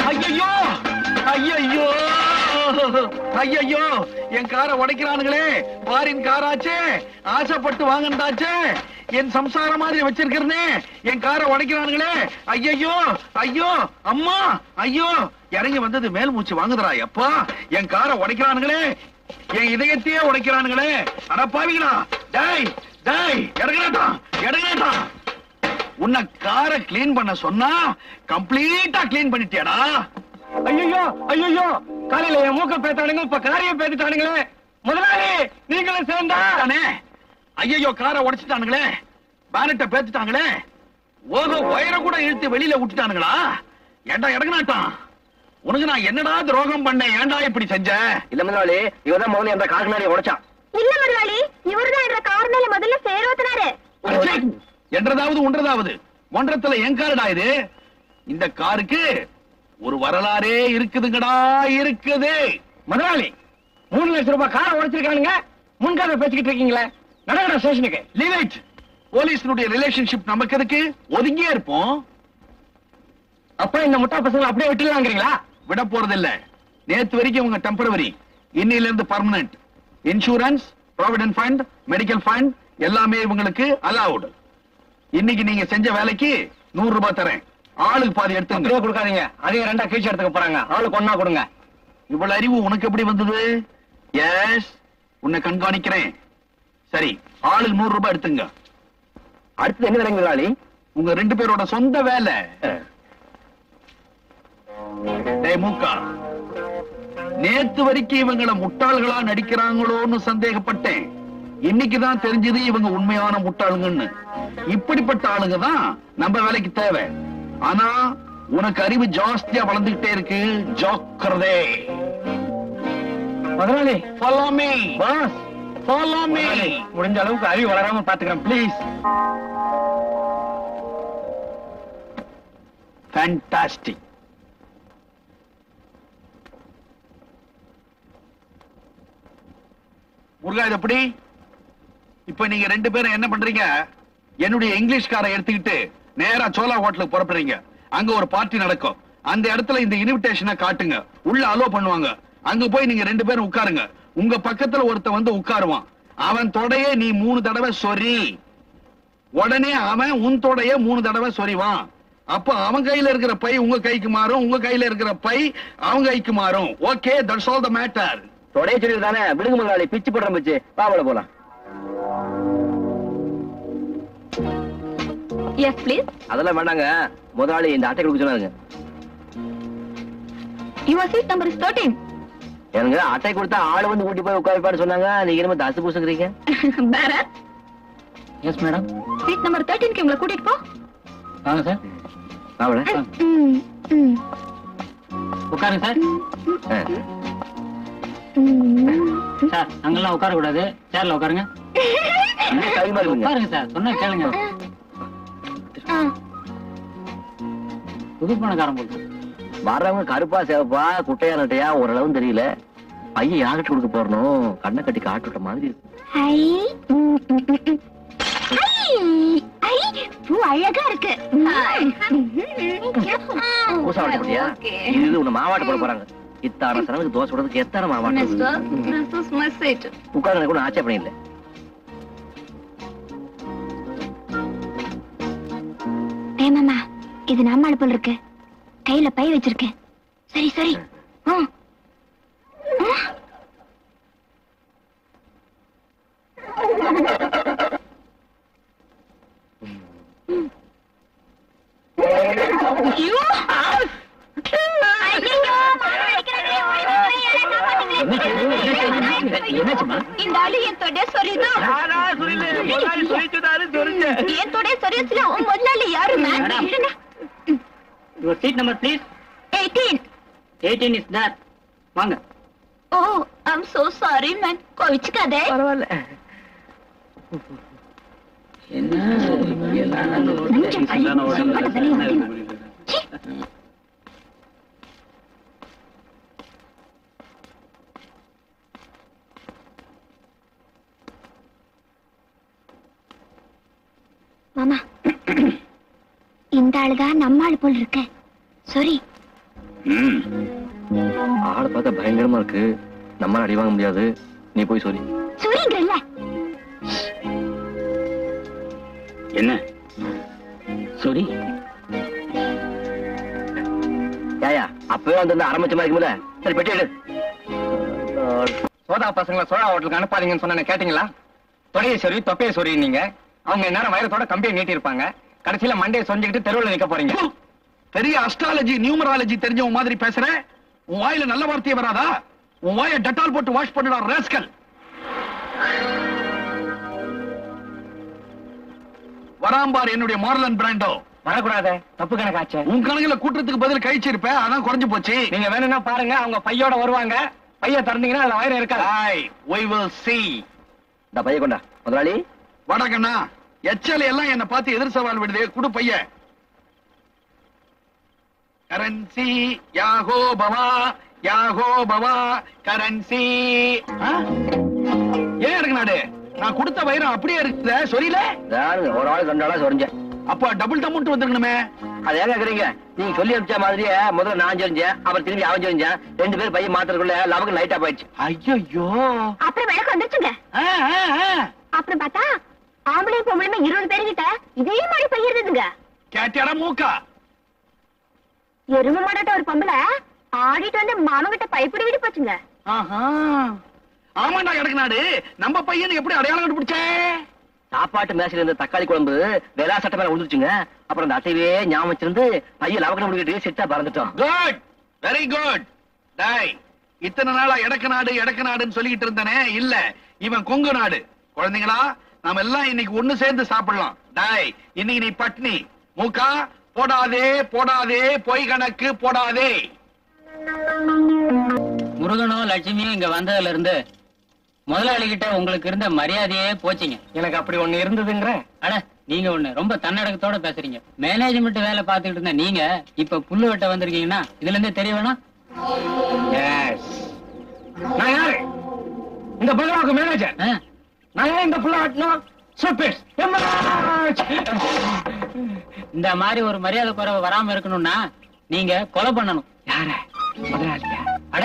ஐயோ ஐயோ ஐயோ என் காரை உடைக்கிறானுங்களே. பாரின் காராச்சே, ஆசைப்பட்டு வாங்கினாச்சே, என் சம்சாரம் மாதிரி வச்சிருக்கிறனே, என் காரை உடைக்கிறானுங்களே. ஐயோ ஐயோ அம்மா ஐயோ, இறங்கி வந்தது மேல் மூச்சு வாங்குதுடா. எப்பா என் காரை உடைக்கிறானுங்களே, என் இதயத்தையே உடைக்கிறானுங்களே. அடப்பாவீங்களா, டேய் டேய் இறங்குறா இறங்குறா. உன்னை காரை கிளீன் பண்ண சொன்னா கம்ப்ளீட்டா கிளீன் பண்ணிட்டியாடா. ஐயோ ஐயோ, காலையில என் மூக்க பேத்தானுங்க, இப்ப காரையை பேத்துட்டானுங்களே. முதலாளி நீங்களும் சேர்ந்தா? ஐயோ காரை உடைச்சிட்டானுங்களே, பேனட்டை பேத்துட்டாங்களே, ஓஹோ ஒயரை கூட இழுத்து வெளியில விட்டுட்டானுங்களா. ஏண்டா இறங்குனாட்டான், உனக்கு நான் என்னடா துரோகம் பண்ணேன், ஏண்டா இப்படி செஞ்ச? இல்ல முதலாளி, இவதான் முதல்ல அந்த காருக்கு மேலே உடைச்சான். இல்ல முதலாளி, இவருதான் என்ற கார் மேல முதல்ல சேரோத்தினாரு. என்றதாவது ஒன்றதாவது ஒன்றத்துல என் காருடா இது. இந்த காருக்கு ஒரு வரலாறே இருக்குதுங்கடா, இருக்குது. முதலாளி 3 லட்சம் ரூபாய் காரை உடைச்சிருக்கானுங்க, முன்கார பேசிக்கிட்டு இருக்கீங்களே, நடக்கடா ஸ்டேஷனுக்கு. Leave it. போலீஸினுடைய ரிலேஷன்ஷிப் நமக்கு எதுக்கு, ஒதுங்கியே இருப்போம். அப்ப இந்த முட்டா பசங்களை அப்படியே விட்டுலாங்கிறீங்களா? விட போறதில்ல. நேத்து வரைக்கும் உங்க டெம்பரவரி, இன்னில இருந்து permanent. Insurance, provident fund, medical fund எல்லாமே இவங்களுக்கு அலவுட். இன்னைக்கு நீங்க செஞ்ச வேலைக்கு 100 ரூபாய் தரேன். ஆளுக்கு பாதி எடுத்து கொடுக்காதீங்க, அதையும் 2 கீழ்ச்சி எடுத்துக்க போறாங்க. ஆளுக்கு ஒண்ணா கொடுங்க. இவ்வளவு அறிவு உனக்கு எப்படி வந்தது? எஸ், உன்னை கண்காணிக்கிறேன். சரி, ஆளுக்கு 100 ரூபாய் எடுத்துங்க. அடுத்தது என்ன வேலைங்க முதலாளி? உங்க 2 பேரோட சொந்த வேலை. டேய் மூக்கா, நேத்து வரைக்கும் இவங்களை முட்டாள்களா நடிக்கிறாங்களோன்னு சந்தேகப்பட்டேன். இன்னைக்குதான் தெரிஞ்சது இவங்க உண்மையான முட்டாளுங்கன்னு. இப்படிப்பட்ட ஆளுங்க தான் நம்ம வேலைக்கு தேவை. ஆனா உனக்கு அறிவு ஜாஸ்தியா வளர்ந்துகிட்டே இருக்கு, ஜாக்கிரதை. முதலாளி Follow me. Boss, Follow me. முடிஞ்ச அளவுக்கு அறிவு வளராம பாத்துக்கிறேன் ப்ளீஸ். Fantastic. முருகா, இது எப்படி? இப்ப நீங்க 2 பேரும் என்ன பண்றீங்க? என்னுடைய இங்கிலீஷ் காரை எடுத்துக்கிட்டு நேரா சோலா ஹோட்டலுக்கு புறப்படுறீங்க. அங்க ஒரு பார்ட்டி நடக்கும். அந்த இடத்துல இந்த இன்விடேஷனை காட்டுங்க, உள்ள அலோ பண்ணுவாங்க. அங்க போய் நீங்க 2 பேரும் உட்காருங்க. உங்க பக்கத்துல ஒருத்த வந்து உட்காருவான். அவன் தொடைய நீ 3 தடவை சொறி. உடனே அவன் உன் தொடைய 3 தடவை சொறிவான். அப்ப அவன் கையில இருக்கிற பை உங்க கைக்கு மாறும், உங்க கையில இருக்கிற பை அவங்க கைக்கு மாறும். Okay, that's all the matter. தொடைய சொல்லி தானே, விடுங்க முதலாளி, பிச்சு போடுறோம் பிச்சு. பாவல போலாம். Yes please. அதெல்லாம் வேண்டாங்க முதலாளி, இந்த அட்டை கொடுக்க சொன்னாருங்க. Your seat number is 13. எனக்கு அட்டை கொடுத்தா ஆளு வந்து கூட்டி போய் உட்கார்ப்பாரு சொன்னாங்க. நீங்க என்ன தசு பூசுங்கிறீங்க? Bharath, yes madam. Seat number 13க்கு உங்களை கூட்டிட்டு போ. வாங்க சார். அவள உட்காருங்க சார். சார் அங்கெல்லாம் உட்கார கூடாது, சேர்ல உட்காருங்க. உட்காருங்க சார், சொன்னா கேளுங்க. புது பணக்காரன் போட்டு வர்றவங்க கருப்பா சேவப்பா குட்டையா நட்டையா ஓரளவு தெரியல. பையன் யார்கிட்ட கொடுக்க போறணும், கண்ணை கட்டி காட்டுற மாதிரி இருக்கு. அழகா இருக்கு. பூசாவட்டி போட்டியா? இது உன்னை மாவாட்ட போட போறாங்க. இத்தான சனலுக்கு தோசை போடுறதுக்கு எத்தனை மாவாட்டம். உட்கார்ந்து கூட ஆட்சேபணம் இல்லை. மாமா, இது நம்ம அடுப்புல இருக்கு. கையில பை வச்சிருக்கேன். சரி சரி. இந்த ஆளு என் தொடைய சொல்லிதான். என் தொடைய சொல்லிச்சுல உன் முதலாளி யாரு? Your seat number please. 18. 18 is there. வாங்க. Oh, I am so sorry man. கோவிச்சுக்காதே. பரவாயில்ல. என்ன நெஞ்சம் பழி, சம்பட தலையை விடணும். சீ. மாமா, இந்த ஆளுதான் நம்ம ஆளு போல் இருக்க. சாரி. ஆளை பார்த்தா பயங்கரமா இருக்கு, நம்மளால அடி வாங்க முடியாது. நீ போய் சொல்லி. சாரிங்கறல்ல. என்ன சொல்லி? யாயா அப்பவே வந்து ஆரம்பிச்சமா இருக்கும்ல. சரி பெட்டி எடு. சோதா பசங்களை சோழா ஹோட்டலுக்கு அனுப்பாதீங்கன்னு சொன்ன கேட்டீங்களா? தொடையை சொறி தொப்பையை சொறி நீங்க அவங்க நேரம் வைரத்தோட கம்பியை நீட்டி இருப்பாங்க. கடைசியில மண்டையை சொஞ்சுக்கிட்டு தெருவில் நிக்க போறீங்க. பெரிய அஸ்ட்ராலஜி நியூமராலஜி தெரிஞ்சவன் மாதிரி பேசுற. உன் வாயில நல்ல வார்த்தையே வராதா? உன் வாயை டெட்டால் போட்டு வாஷ் பண்ணிடா ரேஸ்கல். வராம்பார் என்னுடைய மார்லன் பிராண்டோ. வரக்கூடாது, தப்பு கணக்காச்சு. உன் கணக்குல கூட்டத்துக்கு பதில் கழிச்சிருப்ப, அதான் குறைஞ்சு போச்சு. நீங்க வேணும்னா பாருங்க, அவங்க பையோட வருவாங்க. பைய திறந்தீங்கன்னா அதுல வைரம் இருக்காது. We will see. இந்த பைய கொண்டா முதலாளி. வடகண்ணா, எச்சல் எல்லாம் என்ன பார்த்து எதிர் சவால் விடுதே. குடு பைய. கரன்சி யாகோ பவா கரன்சி. ஏன் இருக்கு நாடு? நான் கொடுத்த வைரம் அப்படியே இருக்குதே, சொரியல. ஒரு ஆள் 2 ஆளா சொரிஞ்சேன். அப்ப டபுள் அமௌண்ட் வந்துருக்கணுமே. அது ஏங்க கேக்குறீங்க? நீங்க சொல்லி அனுப்பிச்ச மாதிரியே முதல்ல நான் சொரிஞ்சேன், அப்புறம் திரும்பி அவன் சொரிஞ்சேன். 2 பேர் பையன் மாத்திரக்குள்ள லவக்கு லைட்டா போயிடுச்சு. ஐயோ. அப்புறம் விளக்கு வந்துருச்சுங்க. அப்புறம் பார்த்தா ஆம்பளை பொம்பளைமே 20 பேருகிட்ட இதே மாதிரி பையிருதுங்க. கேட்டியாடா மூக்கா? எரும மாடாட்ட ஒரு பொம்பளை ஆடிட்டு வந்து மாமங்கிட்ட பைப்பிடி விட்டு போச்சுங்க. ஆமாண்டா எனக்கு நாடு. நம்ம பையன் எப்படி அடையாளம் கண்டுபிடிச்சே? சாப்பாட்டு மேசையில இருந்த தக்காளி குழம்பு வெளா சட்ட மேல விழுந்துச்சுங்க. அப்புறம் அந்த அசைவே ஞாபகம் வச்சிருந்து பையன் லவக்கணம் முடிக்கிட்டு செட்டா பறந்துட்டோம். Good, very good. டேய், இத்தனை நாளா எடக்க நாடுன்னு சொல்லிட்டு இருந்தனே, இல்ல இவன் கொங்கு நாடு. குழந்தைங்களா, நாம எல்லாம் இன்னைக்கு ஒண்ணு சேர்ந்து சாப்பிடலாம். டேய், இன்னைக்கு நீ பட்னி. மூக்கா, போடாதே பொய் கணக்கு போடாதே. முருகனும் லட்சுமியும் இங்க வந்ததுல இருந்து முதலாளிகிட்ட உங்களுக்கு இருந்த மரியாதையே போச்சுங்க. எனக்கு அப்படி ஒண்ணு இருந்ததுங்கிற. அட, நீங்க ஒண்ணு ரொம்ப தன்னடக்கத்தோட பேசுறீங்க. மேனேஜ்மெண்ட் வேலை பார்த்துக்கிட்டு இருந்த நீங்க இப்ப புல்லு வெட்ட வந்திருக்கீங்கன்னா இதுல இருந்தே தெரிய வேணாம். நான் யாரு? இந்த பங்களாவுக்கு மேனேஜர். நான் ஏன் இந்த புள்ள வெட்டணும்? இந்த மாதிரி ஒரு மரியாதை குறைவு வராம இருக்கணும்னா நீங்க கொலை பண்ணணும். யார? முதலாளியா? அட,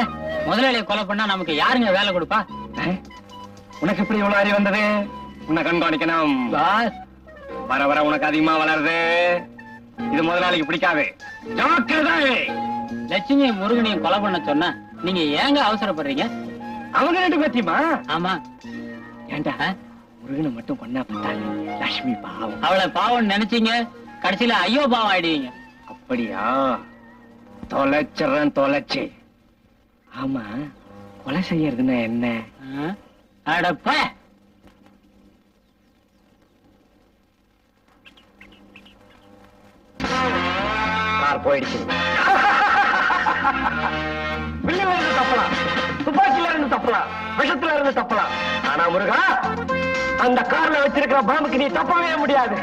முதலாளியை கொலை பண்ணா நமக்கு யாருங்க வேலை கொடுப்பா? உனக்கு இப்படி இவ்வளவு அறிவு வந்தது? உன்னை கண்காணிக்கணும். வர வர உனக்கு அதிகமா வளருது. இது முதலாளிக்கு பிடிக்காது. லட்சுமி முருகனையும் கொலை பண்ண சொன்னா நீங்க ஏங்க அவசரப்படுறீங்க? அவங்க 2 பேத்தியுமா? ஆமா. ஏண்டா முருகனை மட்டும் கொண்டா பார்த்தாங்க. லட்சுமி பாவம். அவளை பாவம் நினைச்சீங்க, கடைசியில ஐயோ பாவம் ஆயிடுவீங்க. அப்படியா? தொலைச்சு. ஆமா, கொலை செய்யறதுன்னா என்ன? அடப்ப, கார் போயிடுச்சு. பிள்ளைல இருந்து தப்பலாம், துப்பாக்கில இருந்து தப்பலாம், விஷத்துல இருந்து தப்பலாம். ஆனா முருகா, அந்த கார்ல வச்சிருக்கிற பாம்புக்கு நீ தப்பவே முடியாது.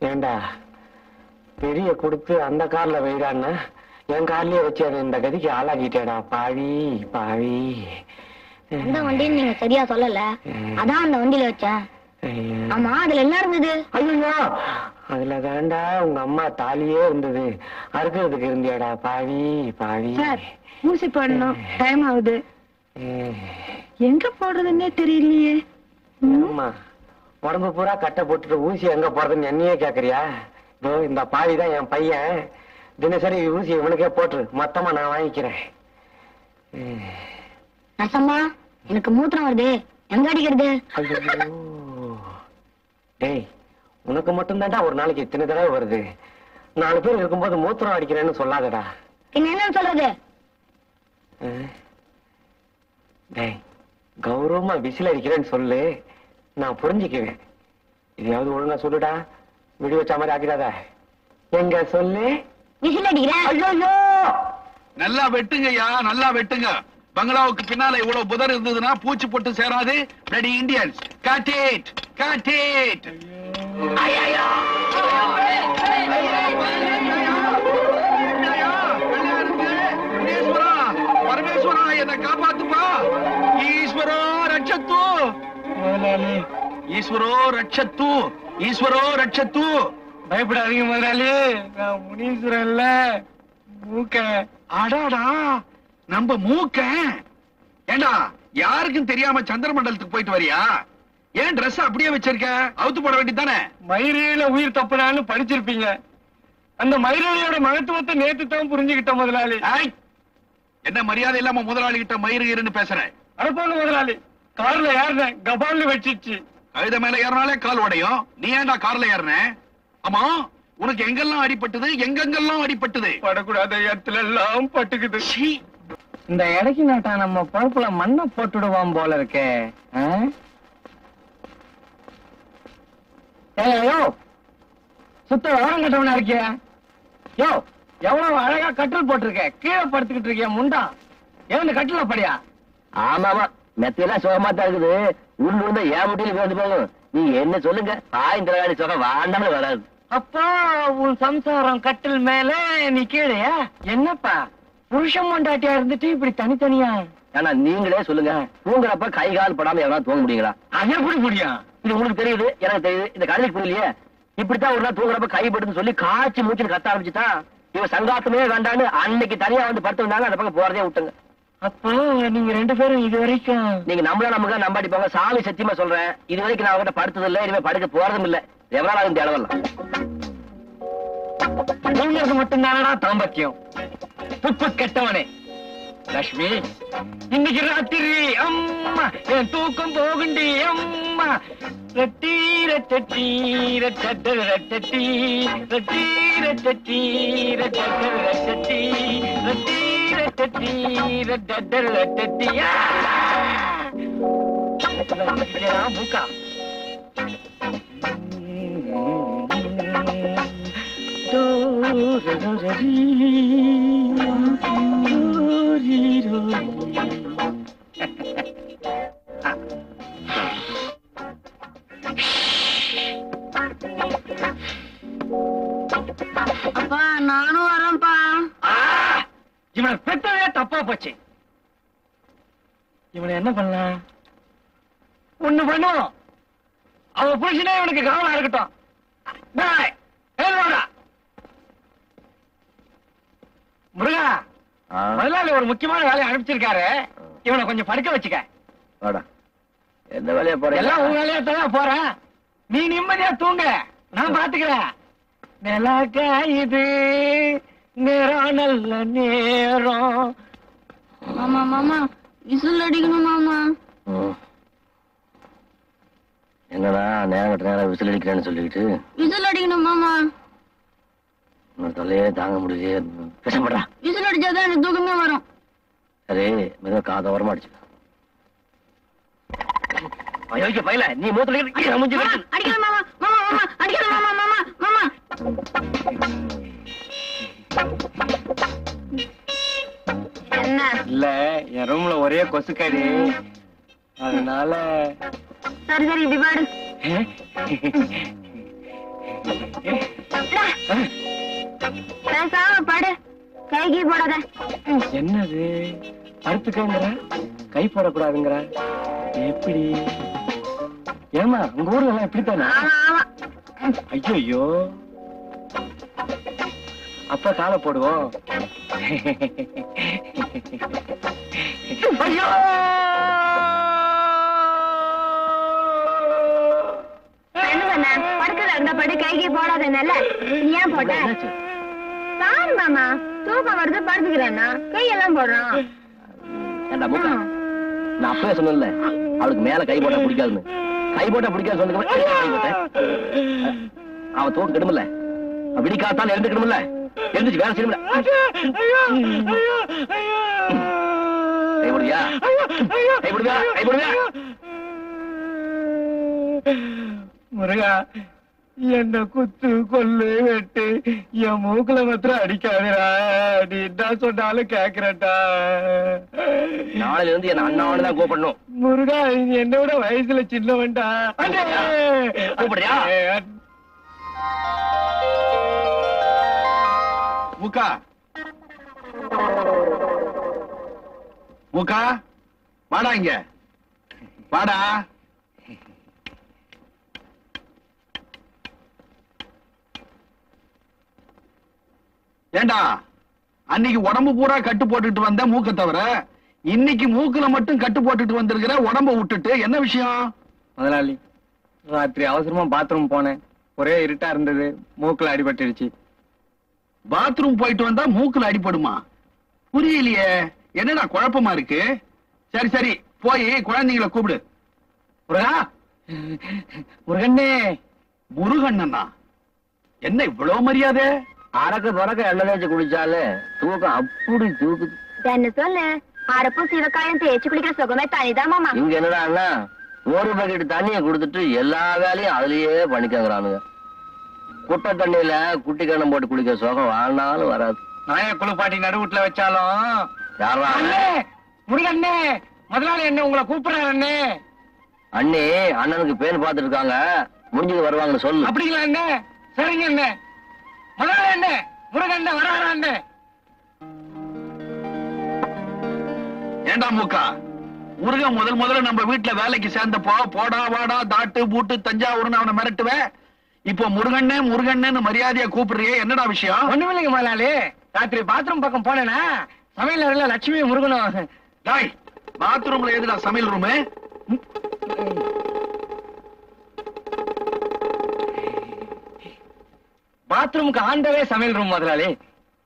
ஏண்டா பெரிய கொடுத்து அந்த கார்ல வைடான்னு என் கார்லயே வச்சு அதை இந்த கதிக்கு ஆளாக்கிட்டேடா பாவி. அந்த வண்டின்னு நீங்க சரியா சொல்லல, அதான் அந்த வண்டியில வச்சேன். ஆமா, அதுல என்ன இருந்தது? ஐயோ, அதுல தாண்டா உங்க அம்மா தாலியே இருந்தது. அறுக்கிறதுக்கு இருந்தியாடா பாவி. ஊசி போடணும், டைம் ஆகுது. எங்க போடுறதுன்னே தெரியலையே. அம்மா, உடம்பு பூரா கட்டை போட்டுட்டு ஊசி எங்க போறதுன்னு என்னையே கேக்குறியா? இதோ இந்த பாவிதான் என் பையன். தினசரி ஊசி இவனுக்கே போட்டு மொத்தமா நான் வாங்கிக்கிறேன். நசம்மா, எனக்கு மூத்திரம் வருது, எங்க அடிக்கிறது? டேய், உனக்கு மட்டும் தான்டா ஒரு நாளைக்கு இத்தனை தடவை வருது. 4 பேர் இருக்கும்போது மூத்திரம் அடிக்கிறேன்னு சொல்லாதடா. என்ன சொல்றது? டேய், கௌரவமா விசில் அடிக்கிறேன்னு சொல்லு, நான் புரிஞ்சுக்குவேன். இதையாவது ஒழுங்கா சொல்லுடா, விடி வச்ச மாதிரி ஆக்கிடாத. எங்க சொல்லு. விசில் அடிக்கிறேன். ஐயோ, நல்லா வெட்டுங்கய்யா, நல்லா வெட்டுங்க. பங்களாவுக்கு பின்னால இவ்வளவு புதர் இருந்ததுன்னா பூச்சி போட்டு சேராது. Ready Indians, cut it, cut it. Parameswara, என்னை காப்பாத்துப்பா. ஈஸ்வரோ ரட்சத்து, ஈஸ்வரோ ரட்சத்து, ஈஸ்வரோ ரட்சத்து. பயப்படாதீங்க முதலாளி, நான் முனீஸ்வரன் இல்ல, மூக்க. அடாடா, நம்ம மூக்க. ஏண்டா, யாருக்கும் தெரியாம சந்திரமண்டலத்துக்கு போயிட்டு வரியா? ஏன் Dress அப்படியே வச்சிருக்க? அவுத்து போட வேண்டியதானே? மயிரில உயிர் தப்புறான்னு படிச்சிருப்பீங்க. அந்த மயிரியோட மகத்துவத்தை நேத்து தான் புரிஞ்சுக்கிட்டேன் முதலாளி. என்ன மரியாதை இல்லாம முதலாளி கிட்ட மயிறுன்னு பேசுறேன்? அனுப்பாங்க முதலாளி, கார்ல ஏறினேன், கபால்னு வச்சிச்சு. கழுத மேல ஏறினாலே கால் உடையும். நீ ஏன்டா கார்ல ஏறின? ஆமா, உனக்கு எங்கெல்லாம் அடிபட்டது? எங்கெங்கெல்லாம் அடிபட்டது? படக்கூடாத இடத்துல எல்லாம் பட்டுக்குது. இந்த இடைக்கு நாட்டா நம்ம பழப்புல மண்ணை போட்டுடுவான் போல இருக்கே. யோ, சுத்த விவரம் கட்டவனா இருக்கிய? யோ, எவ்வளவு அழகா கட்டில் போட்டிருக்க, கீழே படுத்துக்கிட்டு இருக்கிய முண்டா. ஏன் கட்டில படியா? ஆமாமா, மெத்தையெல்லாம் சுகமா தான் இருக்குது. உள்ள வந்து ஏன் முட்டியில் வந்து போகும். நீ என்ன சொல்லுங்க, ஆயிரத்தி சுகம் வாண்டாலும் வராது. அப்பா, உன் சம்சாரம் கட்டில் மேல நீ கீழையா? என்னப்பா புருஷன் மண்டாட்டியா இருந்துட்டு இப்படி தனித்தனியா? ஆனா நீங்களே சொல்லுங்க, தூங்குறப்ப கை கால் படாம எவனா தூங்க முடியுங்களா? அது எப்படி முடியும்? இது உங்களுக்கு தெரியுது, எனக்கு தெரியுது, இந்த கதைக்கு புரியலையே. இப்படித்தான் ஒரு நாள் தூங்குறப்ப கைப்பட்டுன்னு சொல்லி காய்ச்சி மூச்சுன்னு கத்த ஆரம்பிச்சுட்டா இவன் சங்காத்தமே வேண்டான்னு அன்னைக்கு தனியா வந்து படுத்து வந்தாங்க. அந்த பக்கம் போறதே விட்டுங்க. அப்போ நீங்க ரெண்டு பேரும் இது வரைக்கும் நீங்க நம்மள நமக்கு நம்பாடிப்பாங்க. சாமி சத்தியமா சொல்றேன், இது வரைக்கும் நான் அவங்ககிட்ட படுத்தது இல்ல, இனிமே படுக்க போறதும் இல்ல. எவ்வளவு ஆகும் தேடவல்லாம் தூங்குறது மட்டும்தானடா தாம்பத்தியம். துப்பு கெட்டவனே. லட்சுமி, இன்னைக்கு ராத்திரி அம்மா என் தூக்கம் போகுண்டி அம்மா. ரட்டி ரட்டி ரட்டி ரட்டி ரட்டி ரட்டி ரட்டி ரட்டி ரட்டி ரட்டி மூக்கா. அப்பா, நானும் வரேன்ப்பா. இவனை பெற்றதே தப்பா போச்சு. இவனை என்ன பண்ணலாம்? ஒண்ணு பண்ணும், அவ புருஷனே இவனுக்கு கவனம் இருக்கட்டும். முருகா, முதலாளி ஒரு முக்கியமான வேலையை அனுப்பிச்சிருக்காரு, இவனை கொஞ்சம் படுக்க வச்சுக்க. எந்த வேலையா போற? எல்லாம் உங்க வேலையா தான் போறேன். நீ நிம்மதியா தூங்க, நான் பாத்துக்கிறேன். நிலக்கா இது நேரம், நல்ல நேரம். மாமா மாமா, விசில் அடிக்கணும் மாமா. என்னடா நேரம் கட்ட நேரம் விசில் அடிக்கிறேன்னு சொல்லிக்கிட்டு விசில் அடிக்கணும் மாமா. தொல்லையே தாங்க முடியலையே. கஷ்டப்படுறா. விசில் அடிச்சாதான் எனக்கு தூக்கமே வரும். சரி, மெதுவா காத ஓரமா அடிச்சு. அயோக்கிய பையல, நீ மூத்துல அடிக்கணும் மாமா. மாமா மாமா, அடிக்கணும் மாமா. மாமா மாமா. என்ன இல்ல, என் ரூம்ல ஒரே கொசுக்காடி, அதனால. சரி சரி, இப்படி பாடு. பேசாம பாடு, கைகி போடாத. என்னது படுத்துக்கங்கிற, கை போடக்கூடாதுங்கிற? எப்படி? ஏமா உங்க ஊர்ல எல்லாம் எப்படித்தானே? ஐயோ, அப்ப காலை போடுவோம். ஐயோ, என்ன பண்ண? படுக்கிறதா இருந்தா படு, கைகி போடாத. நல்ல ஏன் போட்ட? பாரு மாமா, தூக்கம் வருது, படுத்துக்கிறேன்னா கையெல்லாம் போடுறான். ஏண்டா மூக்கா, நான் அப்பவே சொன்னேன்ல அவளுக்கு மேல கை போட்டா பிடிக்காதுன்னு. கை போட்டா பிடிக்காது சொன்னதுக்கு அவன் தூக்கம் கெடுமல்ல, விடிக்காத்தால் எழுந்துக்கணும்ல. எழுந்துச்சு வேலை செய்யல. முருகா, என்ன குத்து கொல்லு வெட்டு என் மூக்குல மாத்திரம் அடிக்காதடா. நீ என்ன சொன்னாலும் கேக்குறட்டா. நாளையில இருந்து என்ன அண்ணாவோட தான் கூப்பிடணும். முருகா, நீ என்னோட வயசுல சின்னவன்டா. கூப்பிடுறியா? மூக்கா, மூக்கா, வாடா இங்க வாடா. ஏண்டா, அன்னைக்கு உடம்பு பூரா கட்டு போட்டுட்டு வந்த மூக்க தவிர இன்னைக்கு மூக்குல மட்டும் கட்டு போட்டுட்டு வந்திருக்கிற, உடம்ப விட்டுட்டு என்ன விஷயம்? முதலாளி, ராத்திரி அவசரமா பாத்ரூம் போனேன். ஒரே இருட்டா இருந்தது, மூக்குல அடிபட்டுடுச்சு. பாத்ரூம் போயிட்டு வந்தா மூக்குல அடிபடுமா? புரியலையே, என்னடா குழப்பமா இருக்கு? சரி சரி, போய் குழந்தைங்களை கூப்பிடு. முருகா, முருகண்ணே. முருகண்ணா? என்ன இவ்வளவு மரியாதை? அரக்க பறக்க எண்ணெய் தேய்ச்சி குளிச்சாலே தூக்கம் அப்படி தூக்குது. என்ன சொல்லு, அரப்பும் சிவக்காயும் தேய்ச்சி குளிக்கிற சுகமே தனிதான் மாமா. இங்க என்னடா ஒரு பக்கெட் தண்ணியை கொடுத்துட்டு எல்லா வேலையும் அதுலயே பண்ணிக்கங்கிறானுங்க. குட்டை தண்ணியில குட்டி கண்ணம் போட்டு குளிக்கிற சுகம் வாழ்நாளும் வராது. நாய குளிப்பாட்டி நடுவுட்ல வச்சாலும் யாரா? முருகண்ணே, முதலாளி என்ன உங்களை கூப்பிடுறாரு அண்ணே. அண்ணே, அண்ணனுக்கு பேர் பார்த்துட்டு இருக்காங்க, முடிஞ்சது வருவாங்கன்னு சொல்லு. அப்படிங்களா அண்ணே? சரிங்க அண்ணே. முதலாளி அண்ணே, முருகண்ணே வராரா அண்ணே? ஏண்டா மூக்கா, முருகன் முதல்ல நம்ம வீட்டுல வேலைக்கு சேர்ந்தப்போ போடா வாடா தாட்டு பூட்டு தஞ்சாவூர்னு அவனை மிரட்டுவேன். இப்போ முருகண்ணே முருகண்ணேன்னு மரியாதையா கூப்பிடுறியே, என்னடா விஷயம்? ஒண்ணுமில்லைங்க முதலாளி, ராத்திரி பாத்ரூம் பக்கம் போனேன்னா சமையல் அறையில லட்சுமி முருகனும். டாய், பாத்ரூம்ல எதுடா சமையல் ரூமு? பாத்ரூமுக்கு ஆண்டவே சமையல் ரூம் முதலாளி.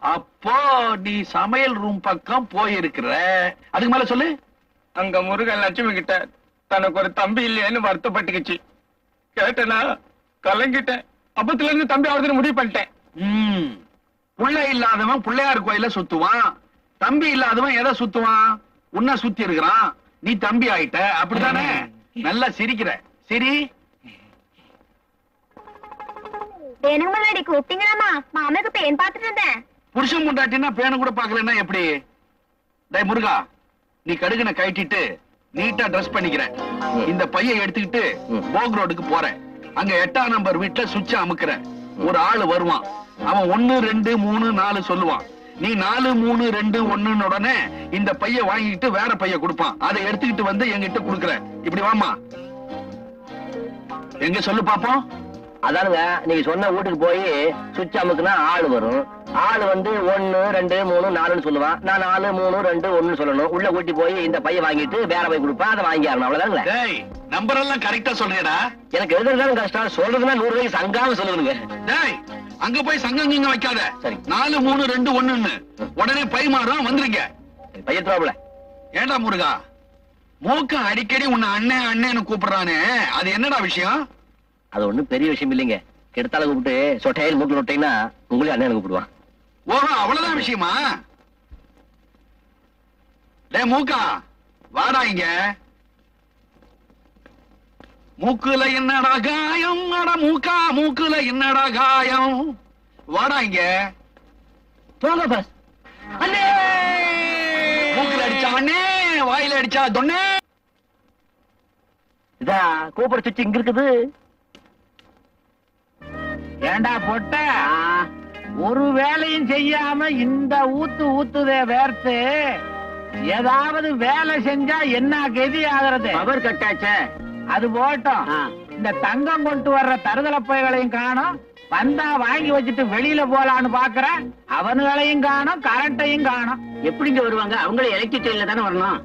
அப்போ நீ சமையல் ரூம் பக்கம் போயிருக்கிற, அதுக்கு மேல சொல்லு. அங்க முருகன் லட்சுமி கிட்ட தனக்கு ஒரு தம்பி இல்லையேன்னு வருத்தப்பட்டுக்குச்சு. கேட்டனா கலங்கிட்டேன். அப்பத்துல இருந்து தம்பி ஆகுதுன்னு முடிவு பண்ணிட்டேன். புள்ள இல்லாதவன் பிள்ளையார் கோயில சுத்துவான், தம்பி இல்லாதவன் எதை சுத்துவான்? உன்ன சுத்தி இருக்கிறான், நீ தம்பி ஆயிட்ட, அப்படித்தானே? நல்லா சிரிக்கிற, சரி. எனக்கு முன்னாடி கூப்பிட்டீங்களாமா? மாமனுக்கு பேன் பார்த்துட்டு இருந்தேன். புருஷன் முண்டாட்டினா பேனை கூட பாக்கலன்னா எப்படி? டேய் முருகா, நீ கடுகனை கட்டிட்டு நீட்டா ட்ரெஸ் பண்ணிக்கிற, இந்த பையை எடுத்துக்கிட்டு போக் ரோடுக்கு போற. அங்க 8ஆம் நம்பர் வீட்டுல சுவிட்ச அமுக்குற. ஒரு ஆளு வருவான், அவன் 1 2 3 4 சொல்லுவான். நீ 4 3 2 1 உடனே இந்த பைய வாங்கிட்டு வேற பைய கொடுப்பான். அதை எடுத்துக்கிட்டு வந்து எங்கிட்ட குடுக்குற. இப்படி வாமா, எங்க சொல்லு பாப்போம். அதானுங்க, நீங்க சொன்ன வீட்டுக்கு போய் சுவிட்ச் அமுக்குனா ஆளு வரும். ஆளு வந்து 1 2 3 4ன்னு சொல்லுவான். நான் 4 3 2 1 சொல்லணும். உள்ள கூட்டி போய் இந்த பைய வாங்கிட்டு வேற பை கொடுப்பேன், அதை வாங்கிடணும். அவ்வளவுதானுங்களே. டேய், நம்பர் எல்லாம் கரெக்டா சொல்றியடா? எனக்கு எழுதுறதுதான் கஷ்டம், சொல்றதுன்னா 100 ரூபாய்க்கு சங்காம சொல்லுங்க. டேய், அங்க போய் சங்கங்க வைக்காத. சரி. 4 3 2 1ன்னு உடனே பை மாறும், வந்துருங்க. பையத்ராப்ல. ஏண்டா முருகா, மூக்க அடிக்கடி உன்னை அண்ணே அண்ணேன்னு கூப்பிடுறானே, அது என்னடா விஷயம்? அது ஒண்ணும் பெரிய விஷயம் இல்லைங்க. கெடுத்தால கூப்பிட்டு சொட்டையில் மூக்கில் விட்டீங்கன்னா உங்களே அண்ணன் கூப்பிடுவான். ஓஹோ, அவ்வளவுதான் விஷயமா? டே மூக்கா, வாடா இங்க. மூக்குல என்னடா காயம்? அட மூக்கா, மூக்குல என்னடா காயம்? வாடா இங்க. போங்க பஸ். அண்ணே, மூக்குல அடிச்சா அண்ணே, வாயில அடிச்சா தொண்ணே. இதா கூப்பிட சுவிட்ச் இங்க இருக்குது. ஏண்டா பொட்ட, ஒரு வேலையும் செய்யாம இந்த ஊத்துதே வேர்த்து, ஏதாவது வேலை செஞ்சா என்ன கதி ஆகிறது? பவர் கட்டாச்சே. அது போட்டோம், இந்த தங்கம் கொண்டு வர்ற தருதல பைகளையும் காணும். வந்தா வாங்கி வச்சுட்டு வெளியில போலான்னு பாக்குறேன், அவனுகளையும் காணும், கரண்டையும் காணும். எப்படிங்க வருவாங்க? அவங்களே எலக்ட்ரிக் ட்ரெயின்ல தானே வரணும்.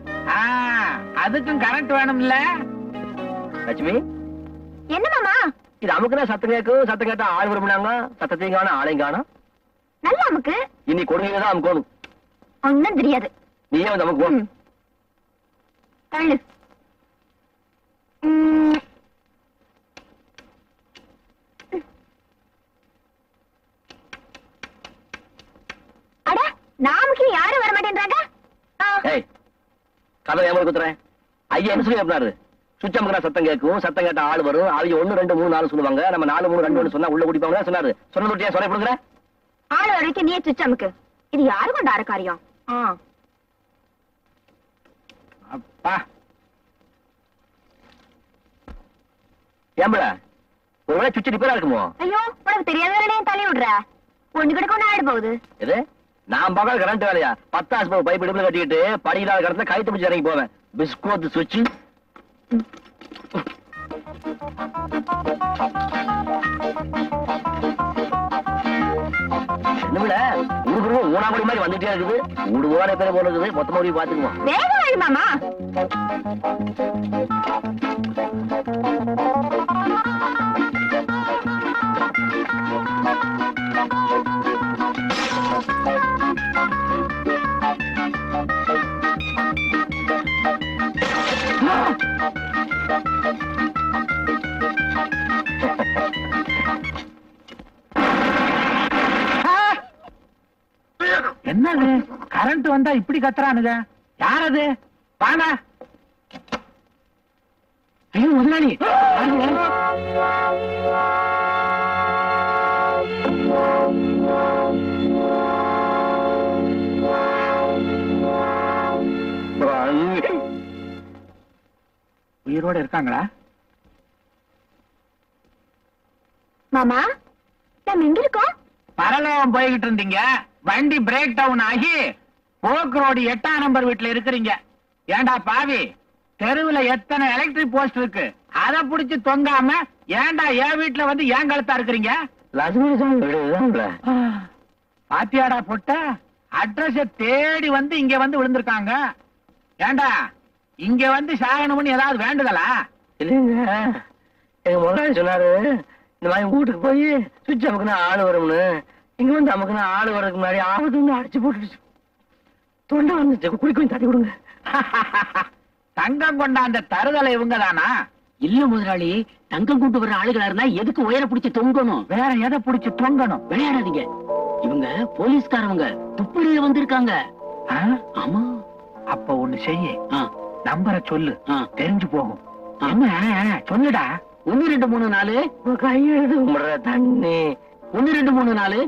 அதுக்கும் கரண்ட் வேணும்ல. லட்சுமி, என்ன மாமா? இது அமுக்குனா சத்தம் கேட்கும், சத்தம் கேட்டா ஆள் விரும்பினாங்க, சத்தத்தையும் காணும், ஆளையும் காணும். நல்ல அமுக்கு. இனி கொடுங்க தான் அமுக்கணும். ஒண்ணும் தெரியாது. நீயே வந்து அமுக்குவோம். தள்ளு. நாமுக்கு யாரும் வர மாட்டேன்றாங்க. கதை ஏமாறு குத்துறேன். ஐயா என்ன சொல்லி அப்படின்னாரு? சுவிட்ச் அமுக்குனா சத்தம் கேட்கும், சத்தம் கேட்ட ஆள் வரும், அவங்க 1 2 3 4 சொல்லுவாங்க. நம்ம 4 3 2 1 சொன்னா உள்ள குடிப்பாங்க சொன்னாரு. சொன்ன தொட்டியா சொல்ல கொடுக்குற ஆளு வரைக்கும் நீயே சுவிட்ச் அமுக்கு. இது யாரு கொண்டாட காரியம்? அப்பா ஏம்பள ஒருவேளை சுவிட்ச் ரிப்பேரா இருக்குமோ? ஐயோ, உனக்கு தெரியாத தள்ளி விடுற. ஒண்ணு கூட கொண்டு ஆயிடு போகுது. இது நான் பார்க்காத கரண்ட் வேலையா? 10 பைப் இடுப்புல கட்டிக்கிட்டு படியில்லாத கடத்துல கைத்து பிடிச்சி இறங்கி போவேன். பிஸ்கோத் சுவிட்ச் என்னவிட ஊருக்கு ஊனாமொழி மாதிரி வந்துட்டே இருக்குது. ஊடு போன பேர போல இருக்குது. மொத்தமா போய் பாத்துக்குவோம். வேகம் வேணுமாமா? என்னது கரண்ட் வந்தா இப்படி கத்துறானுங்க? யாரது? வாங்க. ஐயோ முதலாளி, உயிரோட இருக்காங்களா? மாமா, நம்ம எங்க இருக்கோம்? பரலோகம் போய்கிட்டு இருந்தீங்க. வண்டி பிரேக் டவுன் ஆகி போக் ரோடு 8ஆம் நம்பர் வீட்டுல இருக்கிறீங்க. ஏண்டா பாவி, தெருவுல எத்தனை எலக்ட்ரிக் போஸ்ட் இருக்கு, அத புடிச்சு தொங்காம ஏண்டா என் வீட்டுல வந்து ஏன் கழுத்தா இருக்கிறீங்க? பாத்தியாடா பொட்ட, அட்ரஸ் தேடி வந்து இங்க வந்து விழுந்திருக்காங்க. ஏண்டா இங்க வந்து சாகணும்னு ஏதாவது வேண்டுதலா? இல்லைங்க, எங்க முதலாளி சொன்னாரு இந்த மாதிரி வீட்டுக்கு போய் சுவிட்ச் அமுக்குனா ஆளு வரும்னு. இங்க வந்து அமுக்குனா ஆளு வர்றதுக்கு முன்னாடி ஆளுது அடிச்சு போட்டுடுச்சு. தொண்டை வந்துச்சு, குடிக்கும் தட்டி கொடுங்க. தங்கம் கொண்ட அந்த தருதலை இவங்க தானா? இல்ல முதலாளி, தங்கம் கூட்டு வர்ற ஆளுகளா இருந்தா எதுக்கு உயர பிடிச்சு தொங்கணும்? வேற எதை பிடிச்சு தொங்கணும்? விளையாடாதீங்க. இவங்க போலீஸ்காரவங்க துப்பறிய வந்திருக்காங்க. ஆமா. அப்ப ஒண்ணு செய்ய, நம்பரை சொல்லு, தெரிஞ்சு போகும். சொல்லுடா. 1 2 3 4 கையெழுது தண்ணி 1 2 3 4.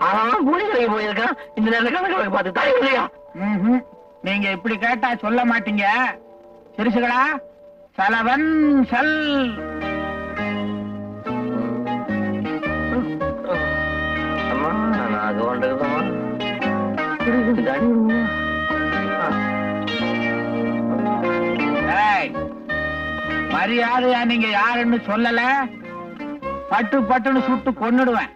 அவன் போலீஸ் போயிருக்கான். இந்த நேரத்துல கணக்கு பார்த்து தாய் இல்லையா? நீங்க இப்படி கேட்டா சொல்ல மாட்டீங்க. சிரிசுகளா, சலவன் சல். அம்மா நான் கொண்டிருக்கோமா மரியாதையா நீங்க யாருன்னு சொல்லல, பட்டு பட்டுன்னு சுட்டு கொன்னுடுவேன்.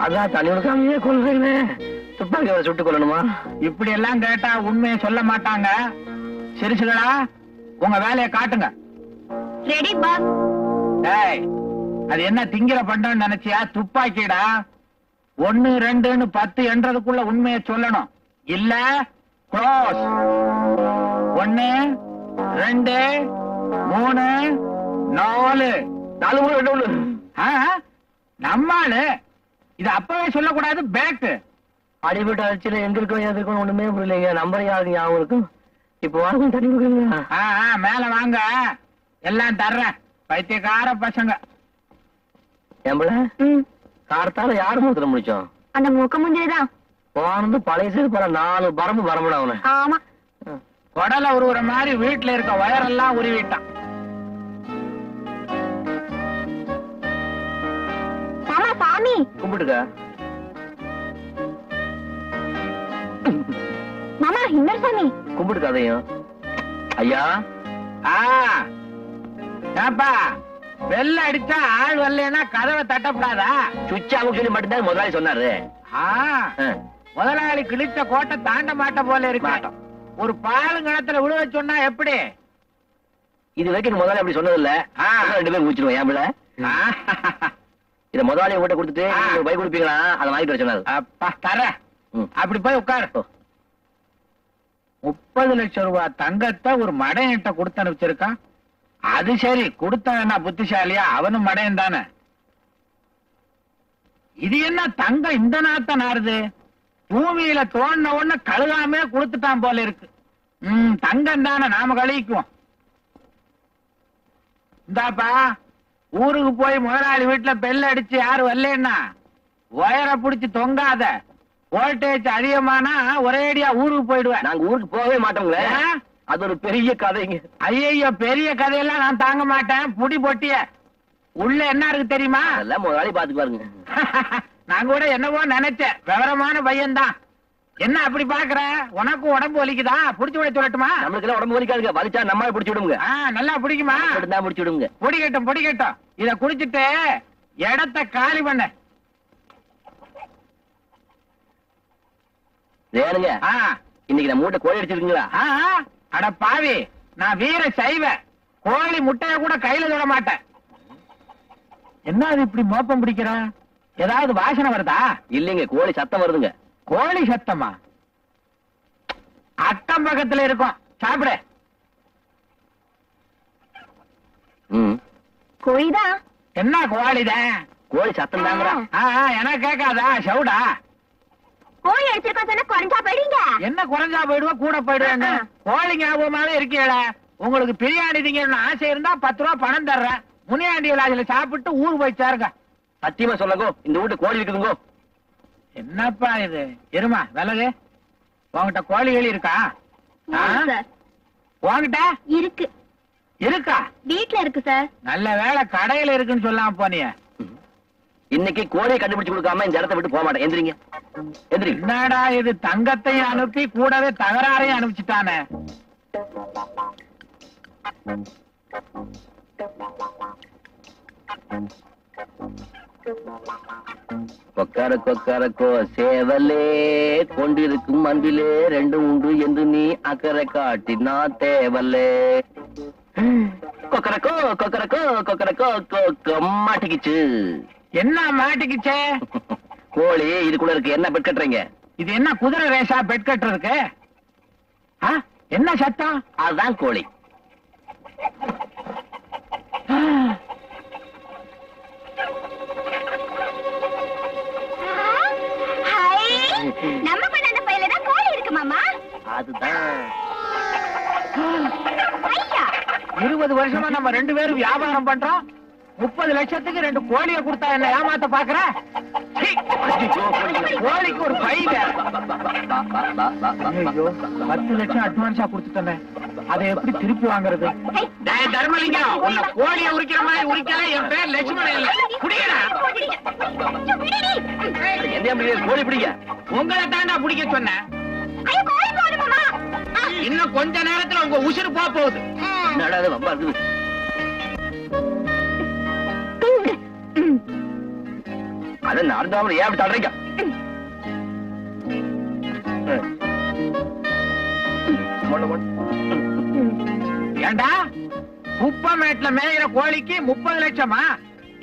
அதான் தண்ணி கொடுக்காமையே கொள்றீங்க. துப்பாக்கி சுட்டு கொள்ளணுமா? இப்படி எல்லாம் கேட்டா உண்மையை சொல்ல மாட்டாங்க. சிரிசுகளா, உங்க வேலையை காட்டுங்க. Ready boss. டேய், அது என்ன திங்கிற பண்றன்னு நினைச்சியா? துப்பாக்கிடா. 1 2 10 என்றதுக்குள்ள உண்மையை சொல்லணும். இல்ல க்ளோஸ். 1 2 3 4 4 3 2 நம்மாளு. இது அப்பவே சொல்லக்கூடாது. பேக்கு அடிபட்டு அடிச்சுல எங்க இருக்கோம் எது இருக்கணும் ஒண்ணுமே புரியலைங்க. நம்பர் யாருக்கு ஞாபகம் இருக்கும்? இப்ப வாங்க தண்ணி கொடுக்குறீங்களா? மேல வாங்க, எல்லாம் தர்றேன். பைத்தியக்கார பசங்க. ஏம்பல காரத்தால யாரு மூத்திர முடிச்சோம்? அந்த முக்க முஞ்சிதான் போனது பழைய சீர் பல 4 பரம்பு பரம்புடா அவனை. ஆமா, உடல உருவுற மாதிரி வீட்டுல இருக்க வயரெல்லாம் உருவிட்டான். மாமா சாமி கும்பிட்டுக்க. மாமா இன்னொரு சாமி கும்பிட்டுக்க. அதையும் ஐயா. ஏப்பா, வெள்ள அடிச்சா ஆள் வரலன்னா கதவை தட்டப்படாதா? சுவிட்ச் அமுக்கு சொல்லி மட்டும்தான் முதலாளி சொன்னாரு. முதலாளி கிழித்த கோட்டை தாண்ட மாட்ட போல இருக்கு. ஒரு பாலுங்கணத்துல விழ சொன்னா எப்படி? இது வரைக்கும் முதலாளி அப்படி சொன்னது இல்ல. 2 பேரும் முடிச்சிருவோம். ஏன் பிள்ளை இத முதலாளி உங்ககிட்ட கொடுத்துட்டு ஒரு பைக் கொடுப்பீங்களா? அதை வாங்கிட்டு வர சொன்னாரு. அப்பா தர. அப்படி போய் உட்காரு. 30 லட்சம் ரூபாய் தங்கத்தை ஒரு மடையன்ட்ட கொடுத்து அனுப்பிச்சிருக்கான். அது சரி, கொடுத்தவன் புத்திசாலியா? அவனும் மடையன் தானே. இது என்ன தங்கம் இந்த நாத்த நாருது? பூமியில தோண்டின ஒண்ணு கழுகாமே கொடுத்துட்டான் போல இருக்கு. தங்கம் தானே, நாம கழிக்குவோம். இந்தாப்பா, ஊருக்கு போய் முதலாளி வீட்டுல பெல் அடிச்சு யாரு வரலன்னா ஒயரை புடிச்சு தொங்காத. வோல்டேஜ் அதிகமானா ஒரேடியா ஊருக்கு போயிடுவேன். நாங்க ஊருக்கு போகவே மாட்டோங்களே, அது ஒரு பெரிய கதைங்க. ஐயோ, பெரிய கதையெல்லாம் நான் தாங்க மாட்டேன். புடி பொட்டிய உள்ள என்ன இருக்கு தெரியுமா? அதெல்லாம் முதலாளி பாத்துக்கு பாருங்க. நான் கூட என்னவோ நினைச்சேன், விவரமான பையன்தான். என்ன அப்படி பாக்குற? உனக்கும் உடம்பு வலிக்குதா? புடிச்சு விட சொல்லட்டுமா? நம்மளுக்கு எல்லாம் உடம்பு வலிக்காதுங்க, வலிச்சா நம்மளே புடிச்சு விடுங்க. நல்லா பிடிக்குமா? புடிச்சு விடுங்க. பிடிக்கட்டும். இத குடிச்சிட்டு இடத்த காலி பண்ண. ஏனுங்க, இன்னைக்கு நம்ம மூட்டை கோழி அடிச்சிருக்கீங்களா? அட பாவி, நான் வீர சைவ. கோழி முட்டைய கூட கையில தொட மாட்டேன். என்ன அது இப்படி மோப்பம் பிடிக்கிற? ஏதாவது வாசனை வருதா? இல்லைங்க, கோழி சத்தம் வருதுங்க. கோழி சத்தமா? அக்கம் பக்கத்துல இருக்கும், சாப்பிடு. கோழிதான். என்ன கோழிதான்? கோழி சத்தம் தாங்க. எனக்கு கேட்காதா? சவுடா. கோழி அடிச்சிருக்கோம் சொன்னா குறைஞ்சா போயிடுங்க. என்ன குறைஞ்சா போயிடுவோம், கூட போயிடுவாங்க. கோழி ஞாபகமாவே இருக்கீங்கள. உங்களுக்கு பிரியாணி திங்கன்னு ஆசை இருந்தா 10 ரூபா பணம் தர்றேன். முனியாண்டி விழாஜில சாப்பிட்டு ஊருக்கு போய் சேருங்க. சத்தியமா சொல்லங்கோ, இந்த வீட்டு கோழி இருக்குதுங்கோ. என்னப்பா இது? இருமா விலகு. உங்ககிட்ட கோழிகள் இருக்கா? உங்ககிட்ட இருக்கு. இருக்கா? வீட்டுல இருக்கு சார். நல்ல வேலை கடையில இருக்குன்னு சொல்லாம போனிய. இன்னைக்கு கோழியை கண்டுபிடிச்சு கொடுக்காம இந்த இடத்த விட்டு போக மாட்டேன். எந்திரிங்க. என்னடா இது, தங்கத்தையும் அனுப்பி கூடவே தகராறையும் அனுப்பிச்சுட்டானே. கொக்கரக்கோ சேவலே, கொண்டிருக்கும் அன்பிலே 2 உண்டு என்று நீ அக்கறை காட்டினா தேவலே. கொக்கரக்கோ மாட்டிக்கிச்சு. என்ன மாட்டிக்கிச்சே? கோழி இதுக்குள்ள இருக்கு. என்ன பெட் கட்டுறீங்க? இது என்ன குதிரை ரேசா பெட் கட்டுறதுக்கு? என்ன சத்தம்? அதுதான் கோழி. நம்ம பண்ண பையில தான் கோழி இருக்கு மாமா. அதுதான். 20 வருஷமா நம்ம 2 பேரும் வியாபாரம் பண்றோம். 30 லட்சத்துக்கு 2 கோழியை கொடுத்தா என்ன ஏமாத்த பாக்குற? கோழிக்கு ஒரு பை வேற. 10 லட்சம் அட்வான்ஸா கொடுத்துட்டேன். அதை எப்படி திருப்பி வாங்குறது? தர்மலிங்கம், உன்னை கோழியை உரிக்கிற மாதிரி உரிக்கல. என் பேர் லட்சுமணன் இல்ல. குடிக்கடா. கோழி பிடிக்க உங்களை தாண்டா பிடிக்க சொன்னேன். இன்னும் கொஞ்ச நேரத்துல உங்க உசுறு போகுது. ரொம்ப இருக்குது. அது நடந்தாலும் ஏன் அப்படி தடுறீங்க? ஏண்டா, குப்பமேட்ல மேயிற கோழிக்கு 30 லட்சமா?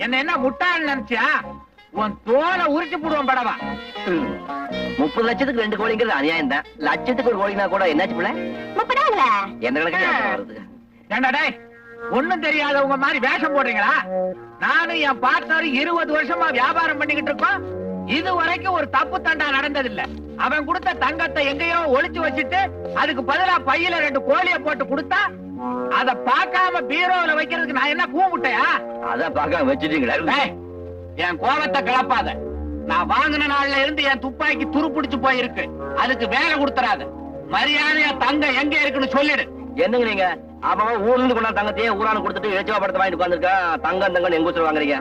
என்ன முட்டாள் நினைச்சியா? உன் தோலை உரிச்சு போடுவோம் படவா. 30 லட்சத்துக்கு 2 கோழிங்கிறது அநியாயம் தான். லட்சத்துக்கு ஒரு கோழினா கூட என்னாச்சு பிள்ளை? என்ன கணக்கு? ஏண்டா டேய், ஒண்ணும் தெரியாதவங்க மாதிரி வேஷம் போடுறீங்களா? நானும் என் பார்ட்னர் 20 வருஷமா வியாபாரம் பண்ணிக்கிட்டு இருக்கோம். இது வரைக்கும் ஒரு தப்பு தண்டா நடந்ததில்ல. அவன் கொடுத்த தங்கத்தை எங்கேயோ ஒளிச்சு வச்சுட்டு அதுக்கு பதிலா பையில 2 கோழியை போட்டு கொடுத்தா அத பார்க்காம பீரோல வைக்கிறதுக்கு நான் என்ன கூமுட்டையா? அதான் பார்க்காம வச்சுட்டீங்களா? என் கோபத்தை கிளப்பாத. நான் வாங்கின நாள்ல இருந்து என் துப்பாக்கி துரு பிடிச்சு போயிருக்கு. அதுக்கு வேலை கொடுத்துறாத. மரியாதையா தங்கம் எங்க இருக்குன்னு சொல்லிடு. என்னங்க நீங்க அவன் ஊர்ல இருந்து கொண்டா தங்கத்தையே ஊரானு கொடுத்துட்டு இலட்சவா படத்தை வாங்கிட்டு உட்காந்துருக்கா. தங்கம் எங்க ஊர் வாங்குறீங்க?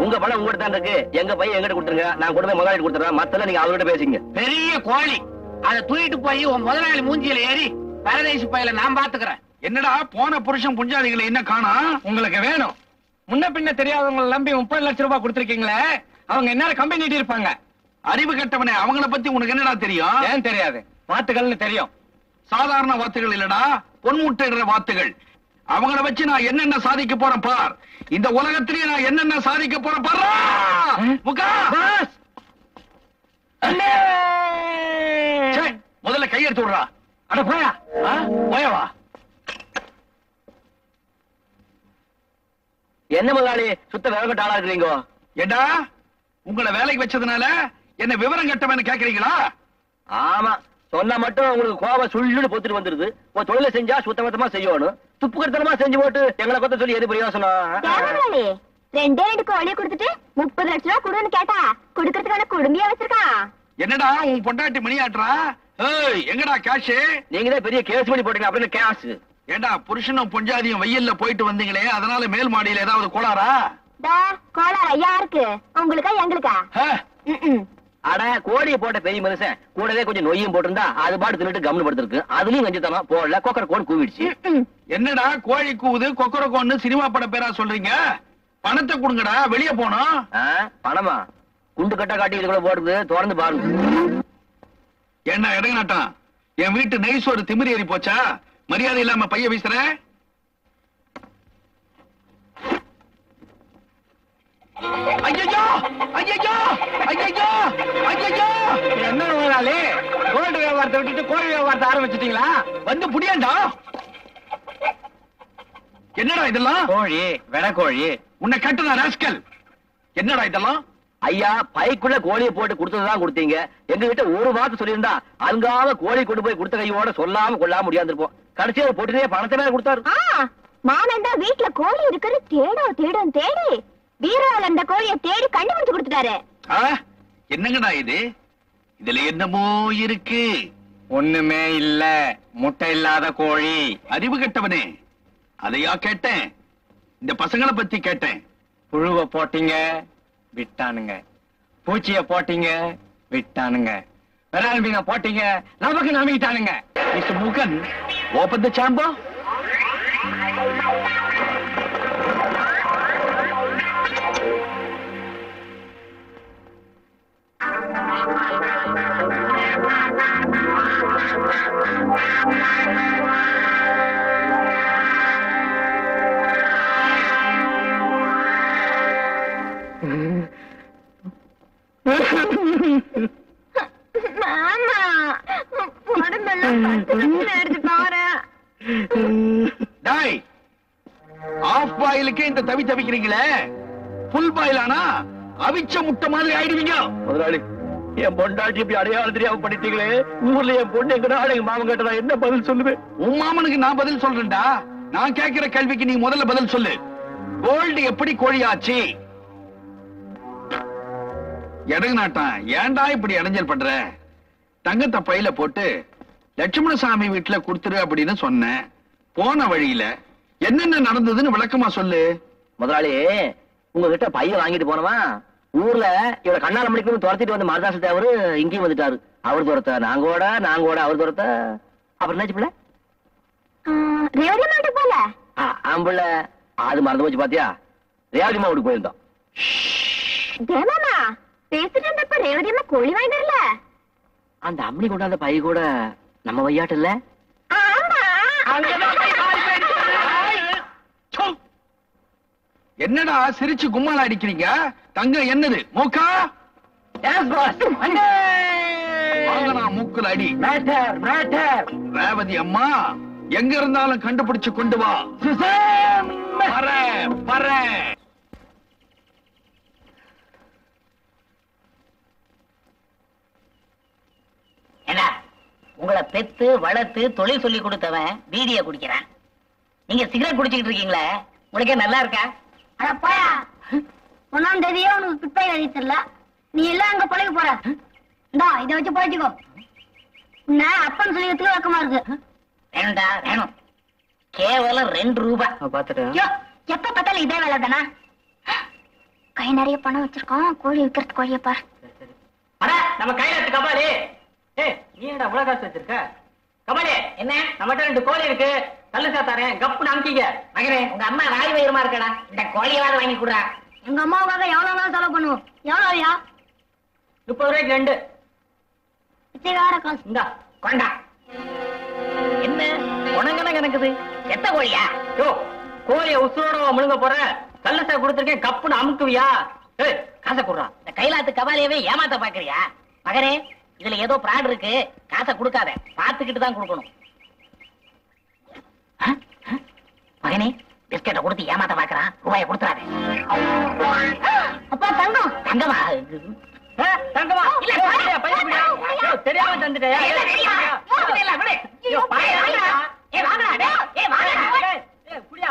உங்க பணம் உங்ககிட்ட தான் இருக்கு. எங்க பையன் எங்கிட்ட கொடுத்துருங்க. நான் கொண்டு போய் முதலாளி கொடுத்துறேன். மத்தல நீங்க அவர்கிட்ட பேசிங்க. பெரிய கோழி அதை தூக்கிட்டு போய் உன் முதலாளி மூஞ்சியில ஏறி பரதேசி பையில நான் பாத்துக்கிறேன். என்னடா போன புருஷன் புஞ்சாதிகளை என்ன காணா? உங்களுக்கு வேணும். முன்ன பின்ன தெரியாதவங்களை நம்பி 30 லட்சம் ரூபாய் கொடுத்திருக்கீங்களே, அவங்க என்ன கம்பெனி நீட்டி இருப்பாங்க. அறிவு கட்டவனே, அவங்கள பத்தி உனக்கு என்னடா தெரியும்? ஏன் தெரியாது? வாத்துகள்னு தெரியும். சாதாரண வாத்துகள் இல்லடா, பொன்முட்டையிடுற வாத்துகள். அவங்கள வச்சு நான் என்னென்ன சாதிக்க போறேன் பார். இந்த உலகத்திலேயே நான் என்னென்ன சாதிக்க போறேன் பாரு. முதல்ல கையெடுத்து விடுறா. அட போயா, போயவா. என்ன முதலாளி சுத்த விவரங்கட்ட ஆளா இருக்கிறீங்க? ஏண்டா, உங்களை வேலைக்கு வச்சதுனால என்ன விவரம் கட்டவன்னு கேக்குறீங்களா? ஆமா சொன்னா மட்டும் உங்களுக்கு கோபம் சுள்ளுன்னு பொத்துட்டு வந்துருது. ஒரு தொழிலை செஞ்சா சுத்தமத்தமா செய்யணும். துப்பு கருத்தனமா செஞ்சு போட்டு எங்களை கொத்த சொல்லி எது பிரயோசனம்? ரெண்டே 2 கோழி கொடுத்துட்டு 30 லட்சம் ரூபாய் கொடுன்னு கேட்டா கொடுக்கறதுக்கான குடும்பியா வச்சிருக்கான். என்னடா உன் பொண்டாட்டி மணி ஆட்டுறா? ஏய் எங்கடா கேஷ்? நீங்களே பெரிய கேஸ் பண்ணி போட்டீங்க அப்படின்னு கேஸ். ஏண்டா புருஷனும் பொஞ்சாதியும் வெயில்ல போயிட்டு வந்தீங்களே, அதனால மேல் மாடியில ஏதாவது கோளாரா? கோளாரா யாருக்கு? உங்களுக்கா எங்களுக்கா? அட கோழியை போட்ட பெரிய மனுஷன் கூடவே கொஞ்சம் நொய்யும் போட்டிருந்தா அது பாட்டு தின்னுட்டு கம்னு படுத்திருக்கு. அதுலயும் கஞ்சித்தமா போடல, கொக்கர கோன் கூவிடுச்சு. என்னடா கோழி கூவுது கொக்கரக்கோன்னு சினிமா பட பேரா சொல்றீங்க? பணத்தை கொடுங்கடா, வெளியே போனோம். பணமா? குண்டு கட்ட காட்டி இதுக்குள்ள போடுது, திறந்து பாருங்க. என்ன இடங்கனாட்டம்? என் வீட்டு நெய்ஸ் ஒரு திமிரி ஏறி போச்சா? மரியாதை இல்லாம பைய வீசுற? ஐயோ ஐயோ ஐயோ ஐயோ! என்ன முதலாளி, கோல்டு வியாபாரத்தை விட்டுட்டு கோழி வியாபாரத்தை ஆரம்பிச்சிட்டீங்களா? வந்து புடியாண்டா. என்னடா இதெல்லாம்? கோழி, வெடை கோழி. உன்னை கட்டுன ராஸ்கல். என்னடா இதெல்லாம்? ஐயா பைக்குள்ள கோழியை போட்டு கொடுத்ததுதான் கொடுத்தீங்க. எங்க கிட்ட ஒரு வார்த்தை சொல்லியிருந்தா அங்காம கோழி கொண்டு போய் கொடுத்த கையோட சொல்லாம கொள்ளாம முடியாந்துருப்போம். கடைசியா போட்டுனே பணத்தை மேல கொடுத்தாரு. மாமன் தான் வீட்டுல கோழி இருக்கிறது தேடும் தேடி பீரோல அந்த கோழியை தேடி கண்டுபிடிச்சு கொடுத்துட்டாரு. என்னங்கடா இது? இதுல என்னமோ இருக்கு. ஒண்ணுமே இல்ல, முட்டை இல்லாத கோழி. அறிவு கெட்டவனே, அதையா கேட்டேன்? இந்த பசங்களை பத்தி கேட்டேன். புழுவை போட்டீங்க விட்டானுங்க, பூச்சிய போட்டீங்க விட்டானுங்க, விரால் மீனை போட்டீங்க நமக்கு நம்பிட்டானுங்க. மிஸ்டர் முகன், ஓபன் தி சாம்பர். மாமா உடம்பெல்லாம் எடுத்து பாரு. டாய், ஆஃப் பாயிலுக்கே இந்த தவி தவிக்கிறீங்களே, ஃபுல் பாயில் ஆனா அவிச்ச முட்டை மாதிரி ஆயிடுவீங்க. முதலாளி, என் பொண்டாட்டி இப்படி அடையாளம் தெரியாம பண்ணிட்டீங்களே. ஊர்ல என் பொண்ணு எங்கடா எங்க மாமன் கேட்டா என்ன பதில் சொல்லுவேன்? உன் மாமனுக்கு நான் பதில் சொல்றேன்டா. நான் கேட்கிற கேள்விக்கு நீ முதல்ல பதில் சொல்லு. கோல்டு எப்படி கோழியாச்சு? எடகுநாட்டம், ஏன்டா இப்படி இடைஞ்சல் பண்ற? தங்கத்தை பையில போட்டு லட்சுமணசாமி வீட்டுல கொடுத்துரு அப்படின்னு சொன்னேன். போன வழியில என்னென்ன நடந்ததுன்னு விளக்கமா சொல்லு. முதலாளி, உங்ககிட்ட பைய வாங்கிட்டு போனவா ஊர்ல இவரை கண்ணால மணிக்கு துரத்திட்டு வந்து மருதாச தேவரு இங்கேயும் வந்துட்டாரு. அவர் துரத்த நாங்கோட அவர் துரத்த. அப்புறம் என்னாச்சு பிள்ளை? ரேவதி மாட்டு போல ஆம்புள்ள அது மறந்து போச்சு பாத்தியா? ரேவதி மாவுக்கு போயிருந்தோம். தேமாமா பேசிட்டு இருந்தப்ப ரேவதி அம்மா கோழி வாங்கிடல. அந்த அம்மனி கொண்டாந்த பை கூட நம்ம வையாட்டு இல்ல? என்னடா சிரிச்சு கும்மால அடிக்கிறீங்க? தங்கம் என்னது? மூக்கா? வாங்கனா மூக்குல அடி. ரேவதி அம்மா எங்க இருந்தாலும் கண்டுபிடிச்சு கொண்டு வா. என்ன உங்களை பெத்து வளர்த்து தொழில் சொல்லி கொடுத்தவன் பீடிய குடிக்கிறான். நீங்க சிகரெட் குடிச்சுக்கிட்டு இருக்கீங்களே, உங்களுக்கே நல்லா இருக்கா? அடப்பாயா, 1ஆம் தேதியே உனக்கு பிப்பை எழுதி தெரியல. நீ எல்லாம் அங்க பழகி போற. இந்தா இதை வச்சு பழச்சிக்கோ. உன்ன அப்பன் சொல்லியதுக்கு வழக்கமா இருக்கு. வேணும்டா வேணும். கேவலம் 2 ரூபாய். பாத்துட்டேன். எப்ப பார்த்தாலும் இதே வேலை தானா? கை நிறைய பணம் வச்சிருக்கோம், கோழி விற்கிறது கோழிய பாரு. அட நம்ம கையில இருக்கு கபாலி. நீ என்னடா இவ்வளவு காசு வச்சிருக்க? கபாலி என்ன நம்மகிட்ட 2 கோழி இருக்கு, கல்லு சாத்தாரேன், கப்புன்னு அமுக்கிங்க. மகனே உங்க அம்மா ராய் வயிறுமா இருக்கடா, இந்த கோழியாவது வாங்கி கொடுறா. எங்க அம்மாவுக்காக எவ்வளவு நாள் செலவு பண்ணுவோம்? எவ்வளவுயா? 30 ரூபாய்க்கு 2. பிச்சைக்கார காசு. இந்தா கொண்டா. என்ன உனங்கன கணக்குது? எத்த கோழியா? யோ கோழிய உசுரோட முழுங்க போற, கல்லசா கொடுத்துருக்கேன், கப்புன்னு அமுக்குவியா? காசை கொடுறா. இந்த கைலாத்து கபாலியவே ஏமாத்த பாக்குறியா? மகனே இதுல ஏதோ பிராட் இருக்கு, காசை கொடுக்காத, பாத்துக்கிட்டு தான் கொடுக்கணும். மகனே பிஸ்கெட்டை கொடுத்து ஏமாத்த பாக்குறான், ரூபாயை கொடுத்துறாரு. அப்பா தங்கம். தங்கமா? தங்கமா இல்ல பையன் குடியா தெரியாம தந்துட்டேன் குடியா